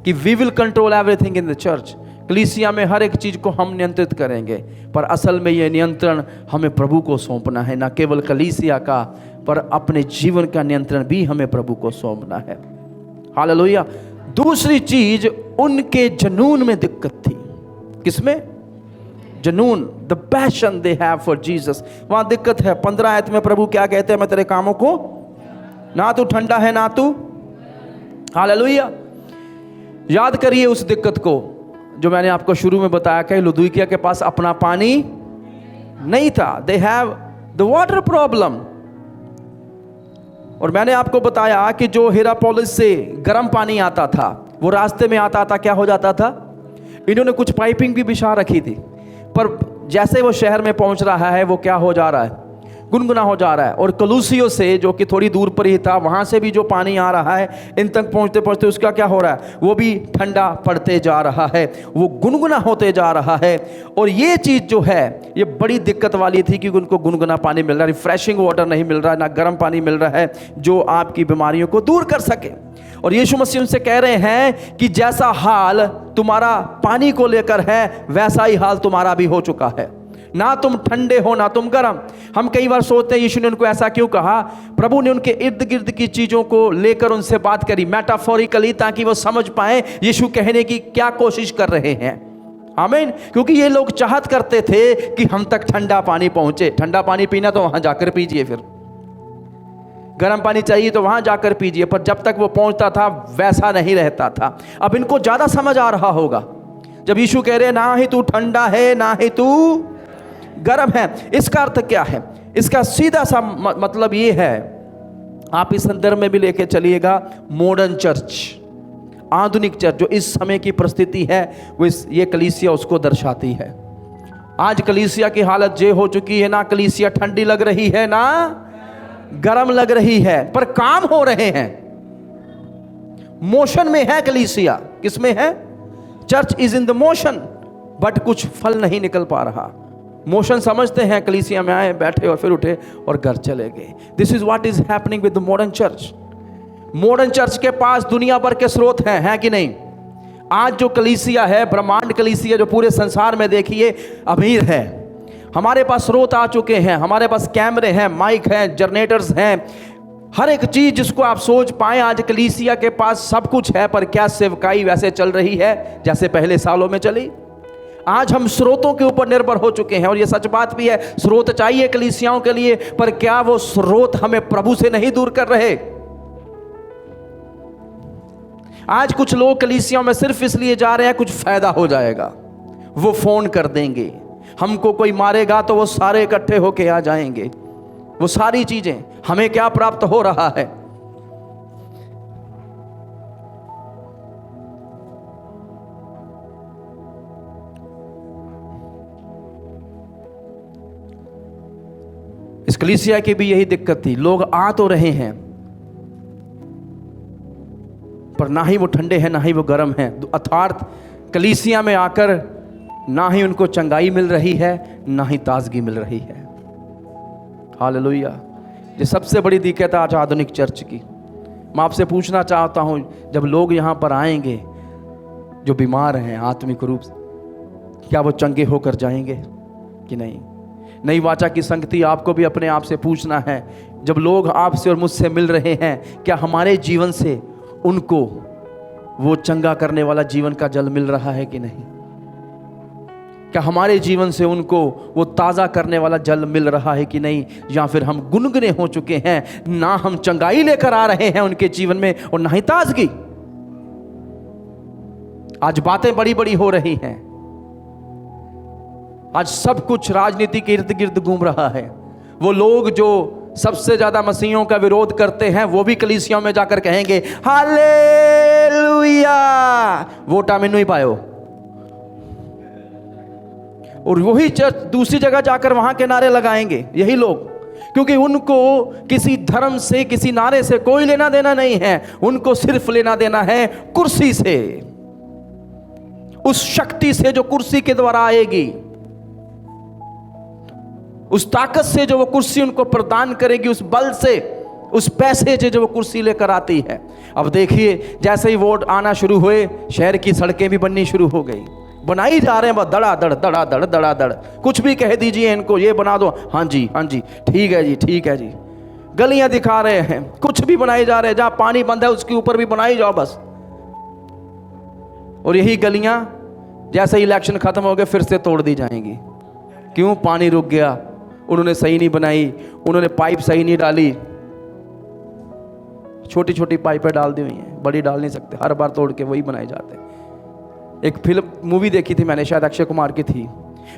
कि we will control everything in the church. कलीसिया में हर एक चीज को हम नियंत्रित करेंगे, पर असल में ये नियंत्रण हमें प्रभु को सौंपना है। ना केवल कलीसिया का, पर अपने जीवन का नियंत्रण भी हमें प्रभु को सौंपना है। हालेलुया। दूसरी चीज, उनके जुनून में दिक्कत थी। किसमें? जुनून, the passion they have for Jesus. वहां दिक्कत है। 15 आयत में प्रभु क्या कहते हैं? मैं तेरे कामों को, ना तू ठंडा है ना तू। हालेलुया। याद करिए उस दिक्कत को जो मैंने आपको शुरू में बताया कि लुदुकिया के पास अपना पानी नहीं था। They have the water problem. और मैंने आपको बताया कि जो हिरापोलिस से गर्म पानी आता था, वो रास्ते में आता था क्या हो जाता था? इन्होंने कुछ पाइपिंग भी बिछा रखी थी, पर जैसे वो शहर में पहुंच रहा है, वो क्या हो जा रहा है? गुनगुना हो जा रहा है। और कलूसियो से, जो कि थोड़ी दूर पर ही था, वहां से भी जो पानी आ रहा है, इन तक पहुंचते पहुंचते उसका क्या हो रहा है? वो भी ठंडा पड़ते जा रहा है, वो गुनगुना होते जा रहा है। और ये चीज जो है, ये बड़ी दिक्कत वाली थी, क्योंकि उनको गुनगुना पानी मिल रहा है, रिफ्रेशिंग वाटर नहीं मिल रहा है, ना गर्म पानी मिल रहा है जो आपकी बीमारियों को दूर कर सके। और यीशु मसीह उनसे कह रहे हैं कि जैसा हाल तुम्हारा पानी को लेकर है, वैसा ही हाल तुम्हारा भी हो चुका है। ना तुम ठंडे हो ना तुम गर्म। हम कई बार सोचते हैं यीशु ने उनको ऐसा क्यों कहा? प्रभु ने उनके इर्द गिर्द की चीजों को लेकर उनसे बात करी मेटाफोरिकली, ताकि वो समझ पाए यीशु कहने की क्या कोशिश कर रहे हैं। आमीन। क्योंकि ये लोग चाहत करते थे कि हम तक ठंडा पानी पहुंचे। ठंडा पानी पीना तो वहां जाकर पीजिए, फिर गर्म पानी चाहिए तो वहां जाकर पीजिए, पर जब तक वो पहुंचता था वैसा नहीं रहता था। अब इनको ज्यादा समझ आ रहा होगा जब यीशु कह रहे ना ही तू ठंडा है ना ही तू गर्म है। इसका अर्थ क्या है? इसका सीधा सा मतलब ये है, आप इस संदर्भ में भी लेके चलिएगा, मॉडर्न चर्च, आधुनिक चर्च जो इस समय की परिस्थिति है, वो ये कलीसिया उसको दर्शाती है। आज कलीसिया की हालत ये हो चुकी है, ना कलीसिया ठंडी लग रही है ना गर्म लग रही है, पर काम हो रहे हैं। मोशन में है कलीसिया। किसमें है? Church is in the motion, but कुछ फल नहीं निकल पा रहा। मोशन समझते हैं, कलीसिया में आए, बैठे और फिर उठे और घर चले गए। This is what is happening with the modern church. Modern church के पास दुनिया भर के स्रोत हैं कि नहीं? आज जो कलीसिया है, ब्रह्मांड कलीसिया जो पूरे संसार में देखिए अमीर है। हमारे पास स्रोत आ चुके हैं, हमारे पास कैमरे हैं, माइक हैं, जनरेटर्स हैं, हर एक चीज जिसको आप सोच पाए आज कलीसिया के पास सब कुछ है। पर क्या सेवकाई वैसे चल रही है जैसे पहले सालों में चली? आज हम स्रोतों के ऊपर निर्भर हो चुके हैं। और ये सच बात भी है, स्रोत चाहिए कलीसियाओं के लिए, पर क्या वो स्रोत हमें प्रभु से नहीं दूर कर रहे? आज कुछ लोग कलीसियाओं में सिर्फ इसलिए जा रहे हैं कुछ फायदा हो जाएगा, वो फोन कर देंगे, हमको कोई मारेगा तो वो सारे इकट्ठे होके आ जाएंगे। वो सारी चीजें, हमें क्या प्राप्त हो रहा है? इस कलीसिया की भी यही दिक्कत थी। लोग आ तो रहे हैं, पर ना ही वो ठंडे हैं ना ही वो गर्म हैं। अर्थात कलीसिया में आकर ना ही उनको चंगाई मिल रही है ना ही ताजगी मिल रही है। हालेलुया। ये सबसे बड़ी दिक्कत है आज आधुनिक चर्च की। मैं आपसे पूछना चाहता हूं, जब लोग यहां पर आएंगे जो बीमार हैं आत्मिक रूप से, क्या वो चंगे होकर जाएंगे कि नहीं? नई वाचा की संगति आपको भी अपने आप से पूछना है, जब लोग आपसे और मुझसे मिल रहे हैं, क्या हमारे जीवन से उनको वो चंगा करने वाला जीवन का जल मिल रहा है कि नहीं? क्या हमारे जीवन से उनको वो ताज़ा करने वाला जल मिल रहा है कि नहीं? या फिर हम गुनगुने हो चुके हैं, ना हम चंगाई लेकर आ रहे हैं उनके जीवन में और ना ही ताजगी। आज बातें बड़ी बड़ी हो रही हैं, आज सब कुछ राजनीति के इर्द गिर्द घूम रहा है। वो लोग जो सबसे ज्यादा मसीहियों का विरोध करते हैं, वो भी कलीसियाओं में जाकर कहेंगे हालेलुया, वोटा में नहीं पायो। और वही चर्च दूसरी जगह जाकर वहां के नारे लगाएंगे यही लोग, क्योंकि उनको किसी धर्म से, किसी नारे से कोई लेना देना नहीं है। उनको सिर्फ लेना देना है कुर्सी से, उस शक्ति से जो कुर्सी के द्वारा आएगी। उस ताकत से जो वो कुर्सी उनको प्रदान करेगी, उस बल से, उस पैसे से जो वो कुर्सी लेकर आती है। अब देखिए जैसे ही वोट आना शुरू हुए, शहर की सड़कें भी बननी शुरू हो गई, बनाई जा रहे हैं बस धड़ाधड़ धड़ाधड़ धड़ाधड़। कुछ भी कह दीजिए इनको, ये बना दो, हाँ जी हाँ जी ठीक है जी ठीक है जी। गलियां दिखा रहे हैं, कुछ भी बनाए जा रहे हैं, जहां पानी बंद है उसके ऊपर भी बनाई जाओ बस। और यही गलियां जैसे ही इलेक्शन खत्म हो गए फिर से तोड़ दी जाएंगी। क्यों? पानी रुक गया, उन्होंने सही नहीं बनाई, उन्होंने पाइप सही नहीं डाली, छोटी छोटी पाइपें डाल दी हुई हैं, बड़ी डाल नहीं सकते, हर बार तोड़ के वही बनाए जाते हैं। एक फिल्म मूवी देखी थी मैंने, शायद अक्षय कुमार की थी।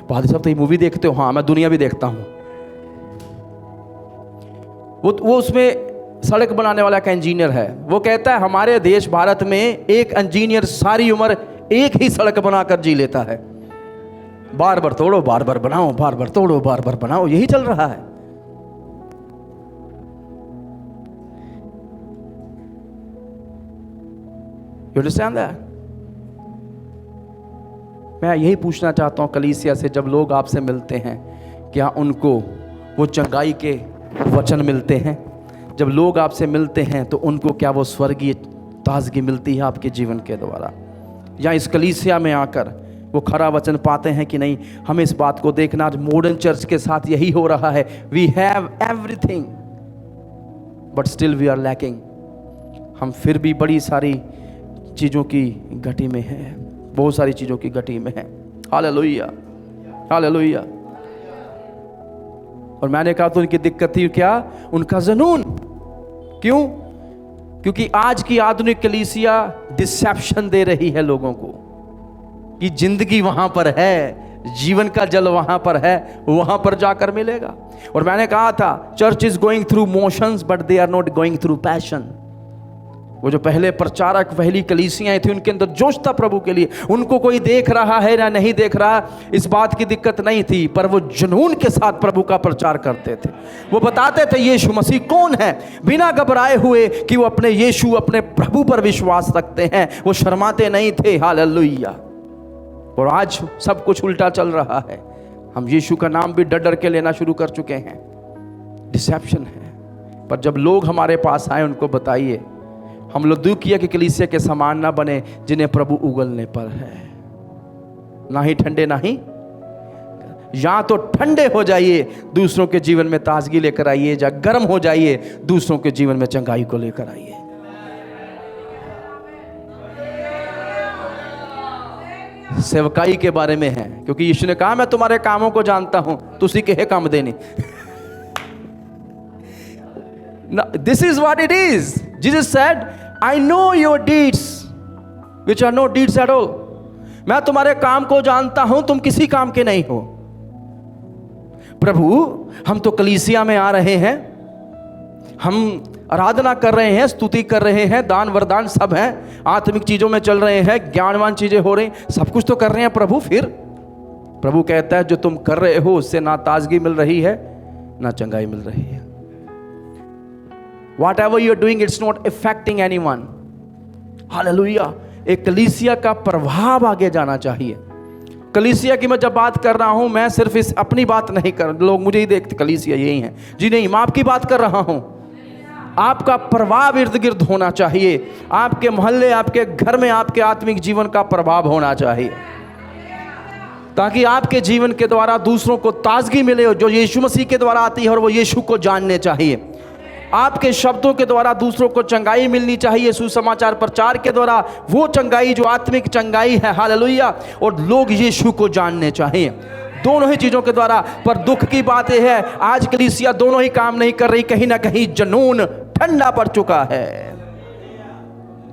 बहादुर साहब तो ये मूवी देखते हो? हाँ, मैं दुनिया भी देखता हूँ। वो उसमें सड़क बनाने वाला एक इंजीनियर है, वो कहता है हमारे देश भारत में एक इंजीनियर सारी उम्र एक ही सड़क बनाकर जी लेता है, बार बार तोड़ो बार बार बनाओ, बार बार तोड़ो बार बार बनाओ, यही चल रहा है। You understand that? मैं यही पूछना चाहता हूं कलीसिया से, जब लोग आपसे मिलते हैं क्या उनको वो चंगाई के वचन मिलते हैं? जब लोग आपसे मिलते हैं तो उनको क्या वो स्वर्गीय ताजगी मिलती है आपके जीवन के द्वारा? या इस कलीसिया में आकर वो खरा वचन पाते हैं कि नहीं? हमें इस बात को देखना, आज मॉडर्न चर्च के साथ यही हो रहा है। We have everything but still we are lacking. हम फिर भी बड़ी सारी चीज़ों की घटी में हैं, बहुत सारी चीज़ों की घटी में हैं। Hallelujah hallelujah. और मैंने कहा तो उनकी दिक्कत थी क्या? उनका जुनून। क्यों? क्योंकि आज की आधुनिक कलीसिया डिसेप्शन दे रही है लोगों को कि जिंदगी वहां पर है, जीवन का जल वहां पर है, वहां पर जाकर मिलेगा। और मैंने कहा था church is going through motions but they are not going through passion. वो जो पहले प्रचारक, पहली कलीसियां थी, उनके अंदर जोश था प्रभु के लिए। उनको कोई देख रहा है या नहीं देख रहा, इस बात की दिक्कत नहीं थी, पर वो जुनून के साथ प्रभु का प्रचार करते थे। वो बताते थे यीशु मसीह कौन है, बिना घबराए हुए कि वो अपने यीशु, अपने प्रभु पर विश्वास रखते हैं। वो शर्माते नहीं थे। हालेलुया। और आज सब कुछ उल्टा चल रहा है। हम यीशु का नाम भी डर डर के लेना शुरू कर चुके हैं। डिसेप्शन है। पर जब लोग हमारे पास आए, उनको बताइए, हम लोग दुख किया कि कलीसिया के समान ना बने जिन्हें प्रभु उगलने पर है। ना ही ठंडे ना ही, या तो ठंडे हो जाइए, दूसरों के जीवन में ताजगी लेकर आइए, या गर्म हो जाइए, दूसरों के जीवन में चंगाई को लेकर आइए। सेवकाई के बारे में है, क्योंकि यीशु ने कहा मैं तुम्हारे कामों को जानता हूं, तुसी के काम देनी। This is what it is. Jesus said, I know your deeds, which are no deeds at all. मैं तुम्हारे काम को जानता हूं, तुम किसी काम के नहीं हो। प्रभु, हम तो कलीसिया में आ रहे हैं, हम आराधना कर रहे हैं, स्तुति कर रहे हैं, दान वरदान सब है, आत्मिक चीजों में चल रहे हैं, ज्ञानवान चीजें हो रही, सब कुछ तो कर रहे हैं प्रभु। फिर प्रभु कहता है जो तुम कर रहे हो उससे ना ताजगी मिल रही है, ना चंगाई मिल रही है। Whatever you are doing, it's not affecting anyone. Hallelujah. एक कलीसिया का प्रभाव आगे जाना चाहिए। कलीसिया की मैं जब बात कर रहा हूं, मैं सिर्फ इस अपनी बात नहीं कर, लोग मुझे ही देखते कलीसिया यही है जी, नहीं, मैं आपकी बात कर रहा हूं। आपका प्रभाव इर्द गिर्द होना चाहिए, आपके मोहल्ले, आपके घर में आपके आत्मिक जीवन का प्रभाव होना चाहिए, ताकि आपके जीवन के द्वारा दूसरों को ताजगी मिले जो यीशु मसीह के द्वारा आती है, और वो यीशु को जानने चाहिए। आपके शब्दों के द्वारा दूसरों को चंगाई मिलनी चाहिए, सुसमाचार प्रचार के द्वारा वो चंगाई जो आत्मिक चंगाई है। हालेलुया। और लोग यीशु को जानने चाहिए, दोनों ही चीज़ों के द्वारा। पर दुख की बात यह है, आज कलीसिया दोनों ही काम नहीं कर रही, कहीं ना कहीं जुनून ठंडा पड़ चुका है।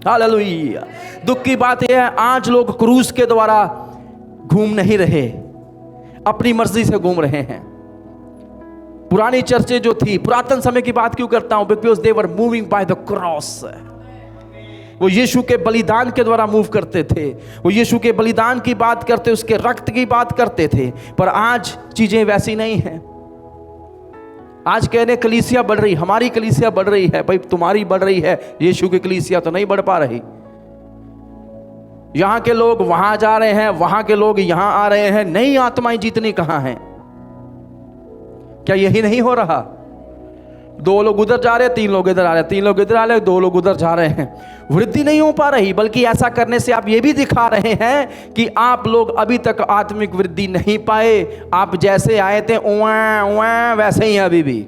हालेलुया। दुख की बात यह है, आज लोग क्रूस के द्वारा घूम नहीं रहे, अपनी मर्जी से घूम रहे हैं। पुरानी चर्चें जो थी, पुरातन समय की बात क्यों करता हूं? Because they were moving by the cross. वो यीशु के बलिदान के द्वारा मूव करते थे, वो यीशु के बलिदान की बात करते, उसके रक्त की बात करते थे। पर आज चीजें वैसी नहीं हैं। आज कहने कलीसिया बढ़ रही, हमारी कलीसिया बढ़ रही है। भाई तुम्हारी बढ़ रही है, यीशु की कलीसिया तो नहीं बढ़ पा रही। यहां के लोग वहां जा रहे हैं, वहां के लोग यहां आ रहे हैं, नई आत्माएं जीतनी कहां हैं? क्या यही नहीं हो रहा? 2 लोग उधर जा रहे हैं, 3 लोग इधर आ रहे हैं, 3 लोग इधर आ रहे हैं, 2 लोग उधर जा रहे हैं। वृद्धि नहीं हो पा रही, बल्कि ऐसा करने से आप ये भी दिखा रहे हैं कि आप लोग अभी तक आत्मिक वृद्धि नहीं पाए। आप जैसे आए थे उआ वैसे ही अभी भी।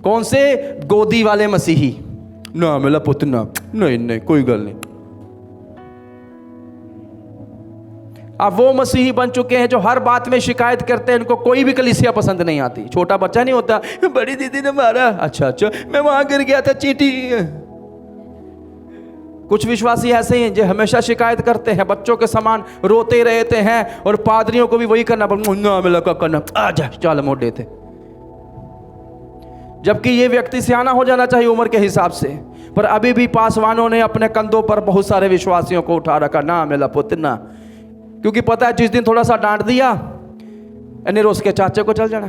कौन से? गोदी वाले मसीही। ना मिला पुत्र ना, नहीं कोई गल नहीं। आप वो मसीही बन चुके हैं जो हर बात में शिकायत करते हैं, इनको कोई भी कलीसिया पसंद नहीं आती। छोटा बच्चा नहीं होता, बड़ी दीदी ने मारा, अच्छा मैं वहां गिर गया था, चींटी। कुछ विश्वासी ऐसे ही हैं जो हमेशा शिकायत करते हैं, बच्चों के समान रोते रहते हैं, और पादरियों को भी वही करना करना, आजा चल मोटे थे। जबकि ये व्यक्ति सियाना हो जाना चाहिए उम्र के हिसाब से, पर अभी भी पासवानों ने अपने कंधों पर बहुत सारे विश्वासियों को उठा रखा। ना मेरा पुत्र ना, क्योंकि पता है जिस दिन थोड़ा सा डांट दिया, रोज के चाचे को चल जाना।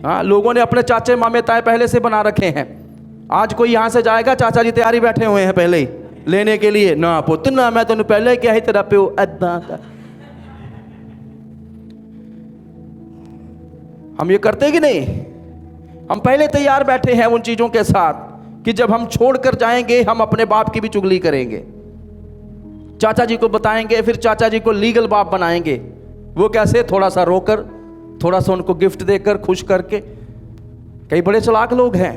हाँ, लोगों ने अपने चाचे मामे ताए पहले से बना रखे हैं। आज कोई यहां से जाएगा, चाचा जी तैयारी बैठे हुए हैं पहले ही लेने के लिए। ना पुत्र ना, मैं तो पहले ही क्या ही तेरा प्यो अद्दा। हम ये करते कि नहीं? हम पहले तैयार बैठे हैं उन चीजों के साथ कि जब हम छोड़कर जाएंगे, हम अपने बाप की भी चुगली करेंगे, चाचा जी को बताएंगे, फिर चाचा जी को लीगल बाप बनाएंगे। वो कैसे? थोड़ा सा रोकर, थोड़ा सा उनको गिफ्ट देकर, खुश करके। कई बड़े चालाक लोग हैं,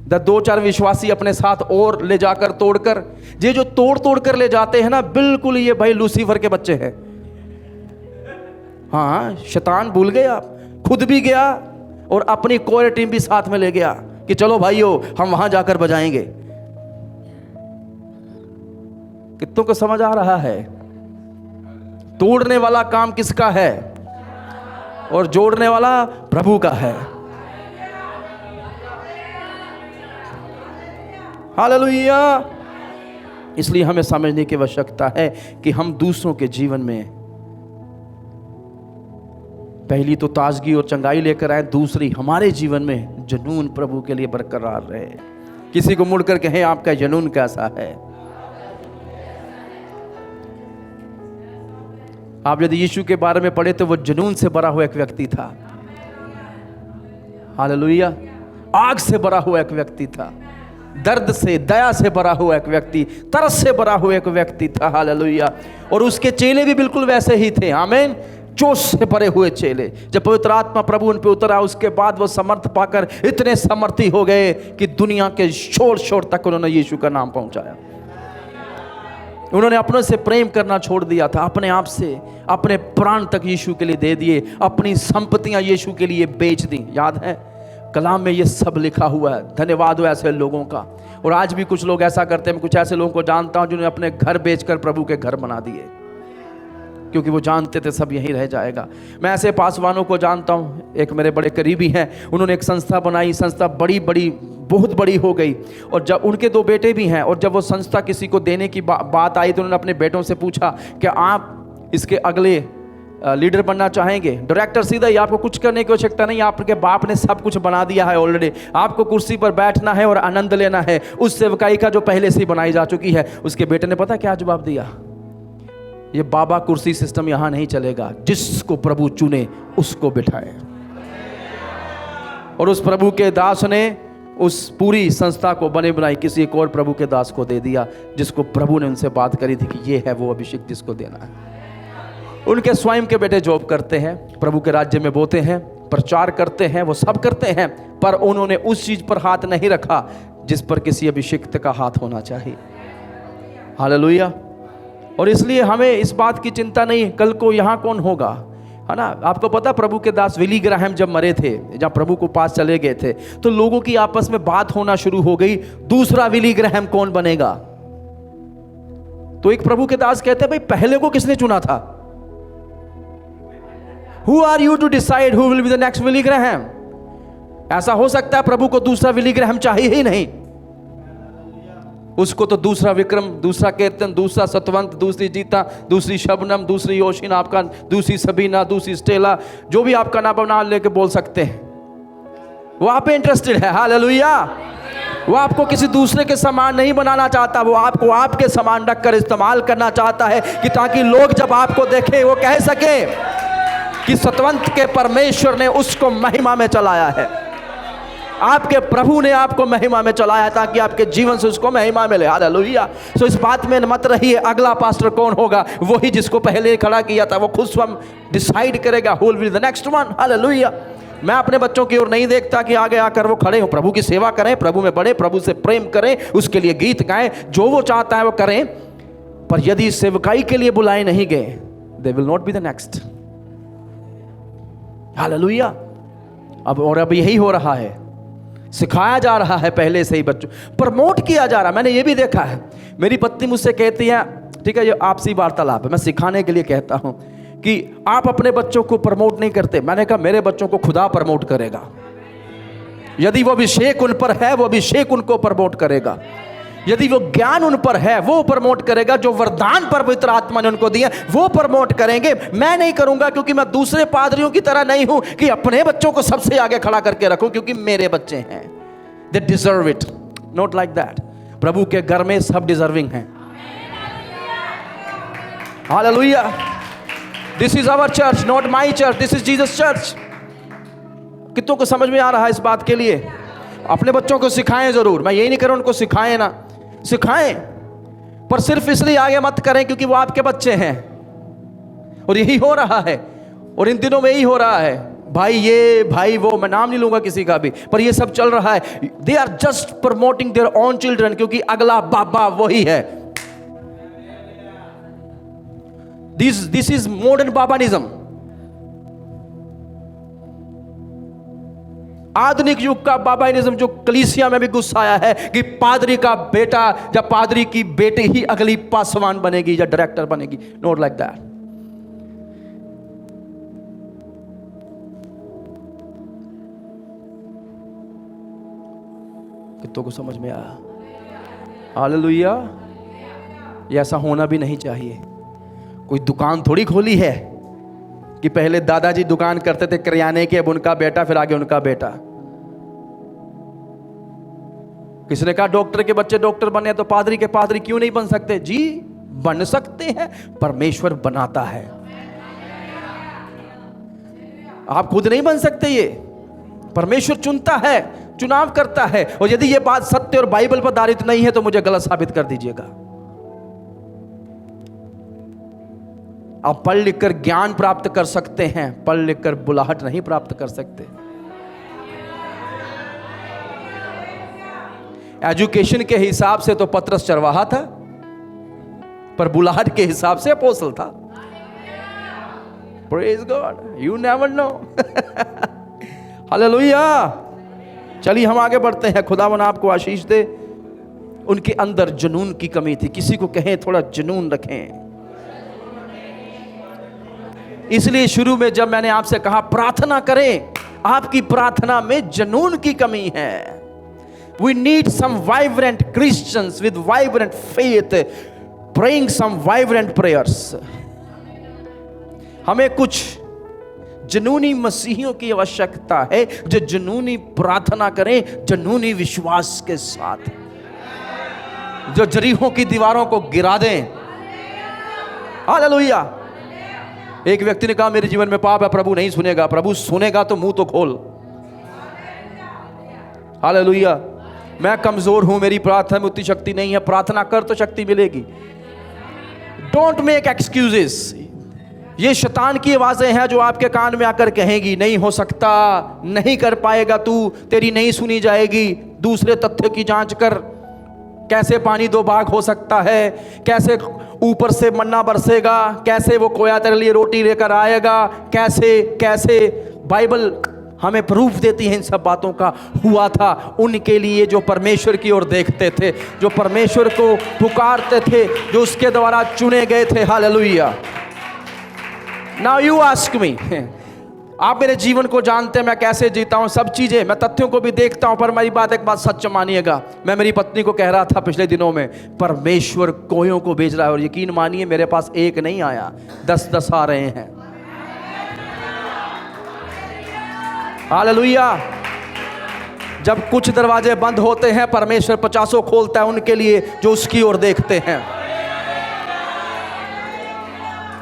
2-4 विश्वासी अपने साथ और ले जाकर तोड़कर, ये जो तोड़ कर ले जाते हैं ना, बिल्कुल ये भाई लूसीफर के बच्चे हैं। हाँ, शैतान भूल गए, आप खुद भी गया और अपनी कोर टीम भी साथ में ले गया कि चलो भाइयों हम वहां जाकर बजाएंगे। कितनों को समझ आ रहा है? तोड़ने वाला काम किसका है और जोड़ने वाला प्रभु का है। हालेलुया। इसलिए हमें समझने की आवश्यकता है कि हम दूसरों के जीवन में पहली तो ताजगी और चंगाई लेकर आए, दूसरी हमारे जीवन में जुनून प्रभु के लिए बरकरार रहे। किसी को मुड़कर कहें आपका जुनून कैसा है। आप यदि यीशु के बारे में पढ़े तो वो जुनून से भरा हुआ एक व्यक्ति था। हालेलुया। आग से भरा हुआ एक व्यक्ति था, दर्द से, दया से भरा हुआ एक व्यक्ति, तरस से भरा हुआ एक व्यक्ति था। हालेलुया। और उसके चेले भी बिल्कुल वैसे ही थे। आमीन। जोश से भरे हुए चेले। जब पवित्र आत्मा प्रभु उन पे उतरा, उसके बाद वो समर्थ पाकर इतने समर्थी हो गए कि दुनिया के शोर तक उन्होंने यीशु का नाम पहुंचाया। उन्होंने अपनों से प्रेम करना छोड़ दिया था, अपने आप से अपने प्राण तक यीशु के लिए दे दिए, अपनी संपत्तियां यीशु के लिए बेच दी। याद है कलाम में ये सब लिखा हुआ है। धन्यवाद हो ऐसे लोगों का। और आज भी कुछ लोग ऐसा करते हैं। मैं कुछ ऐसे लोगों को जानता हूं जिन्होंने अपने घर बेचकर प्रभु के घर बना दिए, क्योंकि वो जानते थे सब यहीं रह जाएगा। मैं ऐसे पासवानों को जानता हूँ, एक मेरे बड़े करीबी हैं, उन्होंने एक संस्था बनाई। संस्था बड़ी बहुत बड़ी हो गई, और जब उनके 2 बेटे भी हैं, और जब वो संस्था किसी को देने की बात आई तो उन्होंने अपने बेटों से पूछा कि आप इसके अगले लीडर बनना चाहेंगे? डायरेक्टर सीधा ही, आपको कुछ करने की आवश्यकता नहीं, आपके बाप ने सब कुछ बना दिया है ऑलरेडी, आपको कुर्सी पर बैठना है और आनंद लेना है उस सेवकाई का जो पहले से ही बनाई जा चुकी है। उसके बेटे ने पता क्या जवाब दिया? ये बाबा कुर्सी सिस्टम यहां नहीं चलेगा, जिसको प्रभु चुने उसको बिठाए। और उस प्रभु के दास ने उस पूरी संस्था को बने बनाई किसी एक और प्रभु के दास को दे दिया, जिसको प्रभु ने उनसे बात करी थी कि ये है वो अभिषेक जिसको देना है। उनके स्वयं के बेटे जॉब करते हैं, प्रभु के राज्य में बोते हैं, प्रचार करते हैं, वो सब करते हैं, पर उन्होंने उस चीज पर हाथ नहीं रखा जिस पर किसी अभिषिक्त का हाथ होना चाहिए। हालेलुया। और इसलिए हमें इस बात की चिंता नहीं कल को यहाँ कौन होगा, है ना। आपको पता प्रभु के दास विली ग्राहम जब मरे थे, जब प्रभु को पास चले गए थे, तो लोगों की आपस में बात होना शुरू हो गई, दूसरा विली ग्राहम कौन बनेगा। तो एक प्रभु के दास कहते हैं, भाई पहले को किसने चुना था? Who are you to decide who will be the next Billy Graham? ऐसा हो सकता है प्रभु को दूसरा विली ग्राहम चाहिए ही नहीं, उसको तो दूसरा विक्रम, दूसरा कीर्तन, दूसरा सतवंत, दूसरी जीता, दूसरी शबनम, दूसरी योशिन, आपका दूसरी सबीना, दूसरी स्टेला, जो भी आपका नाम बना लेके बोल सकते हैं, वो आप पे इंटरेस्टेड है। हालेलुया। वो आपको किसी दूसरे के समान नहीं बनाना चाहता, वो आपको आपके समान रखकर इस्तेमाल करना चाहता है कि ताकि लोग जब आपको देखें वो कह सके कि सतवंत के परमेश्वर ने उसको महिमा में चलाया है। आपके प्रभु ने आपको महिमा में चलाया है ताकि आपके जीवन से उसको महिमा मिले। हालेलुया। सो इस बात में मत रहिए अगला पास्टर कौन होगा, वही जिसको पहले खड़ा किया था वो खुद स्वयं डिसाइड करेगा who will be the next one. Hallelujah. मैं अपने बच्चों की ओर नहीं देखता कि आगे आकर वो खड़े हो, प्रभु की सेवा करें, प्रभु में बढ़े, प्रभु से प्रेम करें, उसके लिए गीत गाएं, जो वो चाहता है वो करें, पर यदि सेवकाई के लिए बुलाए नहीं गए, they will not be the next. Hallelujah. अब यही हो रहा है, सिखाया जा रहा है पहले से ही, बच्चों प्रमोट किया जा रहा है। मैंने ये भी देखा है, मेरी पत्नी मुझसे कहती है, ठीक है ये आपसी वार्तालाप है, मैं सिखाने के लिए कहता हूं कि आप अपने बच्चों को प्रमोट नहीं करते। मैंने कहा मेरे बच्चों को खुदा प्रमोट करेगा। यदि वो अभिषेक उन पर है, वो अभिषेक उनको प्रमोट करेगा। यदि वो ज्ञान उन पर है, वो प्रमोट करेगा। जो वरदान पर पवित्र आत्मा ने उनको दिया वो प्रमोट करेंगे। मैं नहीं करूंगा, क्योंकि मैं दूसरे पादरियों की तरह नहीं हूं कि अपने बच्चों को सबसे आगे खड़ा करके रखूं, क्योंकि मेरे बच्चे हैं, they deserve it. Not like that. प्रभु के घर में सब डिजर्विंग हैं। Hallelujah. This is our church, not my church, this is Jesus church. कितनों को समझ में आ रहा है इस बात के लिए? अपने बच्चों को सिखाएं जरूर, मैं यही नहीं कर रहा उनको सिखाएं ना, सिखाएं, पर सिर्फ इसलिए आगे मत करें क्योंकि वो आपके बच्चे हैं। और यही हो रहा है, और इन दिनों में यही हो रहा है, भाई ये भाई वो, मैं नाम नहीं लूंगा किसी का भी, पर ये सब चल रहा है। They are just promoting their own children, क्योंकि अगला बाबा वही है। This is modern babanism. आधुनिक युग का बाबानिज्म जो कलीसिया में भी गुस्सा आया है कि पादरी का बेटा या पादरी की बेटी ही अगली पासवान बनेगी या डायरेक्टर बनेगी। Not like that. कितनों को समझ में आया? हालेलुया। ये ऐसा होना भी नहीं चाहिए। कोई दुकान थोड़ी खोली है कि पहले दादाजी दुकान करते थे किराने की, अब उनका बेटा, फिर आगे उनका बेटा। किसने कहा डॉक्टर के बच्चे डॉक्टर बने तो पादरी के पादरी क्यों नहीं बन सकते? जी बन सकते हैं, परमेश्वर बनाता है, आप खुद नहीं बन सकते। ये परमेश्वर चुनता है, चुनाव करता है। और यदि ये बात सत्य और बाइबल पर आधारित नहीं है तो मुझे गलत साबित कर दीजिएगा। आप पढ़ लिख कर ज्ञान प्राप्त कर सकते हैं, पढ़ लिख कर बुलाहट नहीं प्राप्त कर सकते। एजुकेशन के हिसाब से तो पतरस चरवाहा था, पर बुलाहट के हिसाब से अपोस्तल था। Praise God, you never know. Hallelujah. चलिए हम आगे बढ़ते हैं। खुदावन आपको आशीष दे। उनके अंदर जुनून की कमी थी। किसी को कहें थोड़ा जुनून रखें। इसलिए शुरू में जब मैंने आपसे कहा प्रार्थना करें, आपकी प्रार्थना में जुनून की कमी है। We need some vibrant Christians with vibrant faith praying some vibrant prayers. हमें कुछ जुनूनी मसीहियों की आवश्यकता है जो जुनूनी प्रार्थना करें, जुनूनी विश्वास के साथ, जो जरीहों की दीवारों को गिरा दें। हालेलुया। एक व्यक्ति ने कहा मेरे जीवन में पाप है, प्रभु नहीं सुनेगा। प्रभु सुनेगा तो मुंह तो खोल। हालेलुया। मैं कमजोर हूं, मेरी प्रार्थना में उतनी शक्ति नहीं है। प्रार्थना कर तो शक्ति मिलेगी। Don't make excuses. ये शैतान की आवाजें हैं जो आपके कान में आकर कहेगी नहीं हो सकता, नहीं कर पाएगा तू, तेरी नहीं सुनी जाएगी। दूसरे तथ्य की जांच कर। कैसे पानी दो भाग हो सकता है? कैसे ऊपर से मन्ना बरसेगा? कैसे वो कोया तेरे लिए रोटी लेकर आएगा? कैसे कैसे? बाइबल हमें प्रूफ देती है इन सब बातों का। हुआ था उनके लिए जो परमेश्वर की ओर देखते थे, जो परमेश्वर को पुकारते थे, जो उसके द्वारा चुने गए थे। Hallelujah. Now you ask me, आप मेरे जीवन को जानते हैं, मैं कैसे जीता हूं, सब चीजें, मैं तथ्यों को भी देखता हूं। पर मेरी बात, एक बात सच मानिएगा, मैं मेरी पत्नी को कह रहा था पिछले दिनों में, परमेश्वर कोयों को भेज रहा है। और यकीन मानिए मेरे पास एक नहीं आया, 10 आ रहे हैं। हालेलुया। जब कुछ दरवाजे बंद होते हैं, परमेश्वर 50 खोलता है उनके लिए जो उसकी ओर देखते हैं।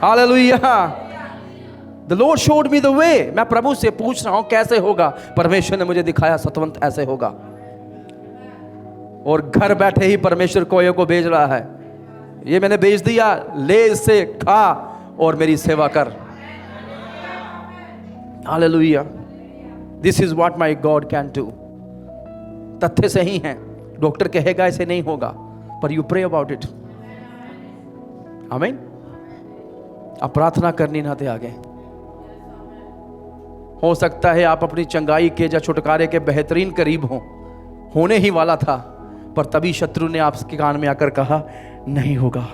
Hallelujah. The Lord showed me the way. मैं प्रभु से पूछ रहा हूं कैसे होगा, परमेश्वर ने मुझे दिखाया सतवंत ऐसे होगा। और घर बैठे ही परमेश्वर कोयों को भेज रहा है, ये मैंने भेज दिया, ले इससे खा और मेरी सेवा कर। Hallelujah, this is what my God can do. तथ्य सही हैं, डॉक्टर कहेगा ऐसे नहीं होगा, पर यू प्रे अबाउट इट। आमीन। अब प्रार्थना करनी ना दे आगे। हो सकता है आप अपनी चंगाई के या छुटकारे के बेहतरीन करीब हो, होने ही वाला था, पर तभी शत्रु ने आपके कान में आकर कहा नहीं होगा,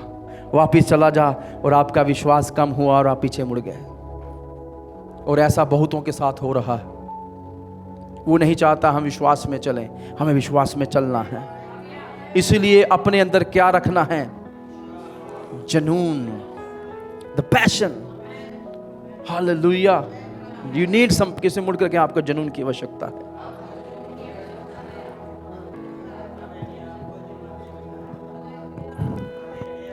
वापिस चला जा, और आपका विश्वास कम हुआ और आप पीछे मुड़ गए। और ऐसा बहुतों के साथ हो रहा है। वो नहीं चाहता हम विश्वास में चलें, हमें विश्वास में चलना है। इसलिए अपने अंदर क्या रखना है? जनून, the passion. Hallelujah. You need some, किसी मुड़ करके आपको जनून की आवश्यकता है।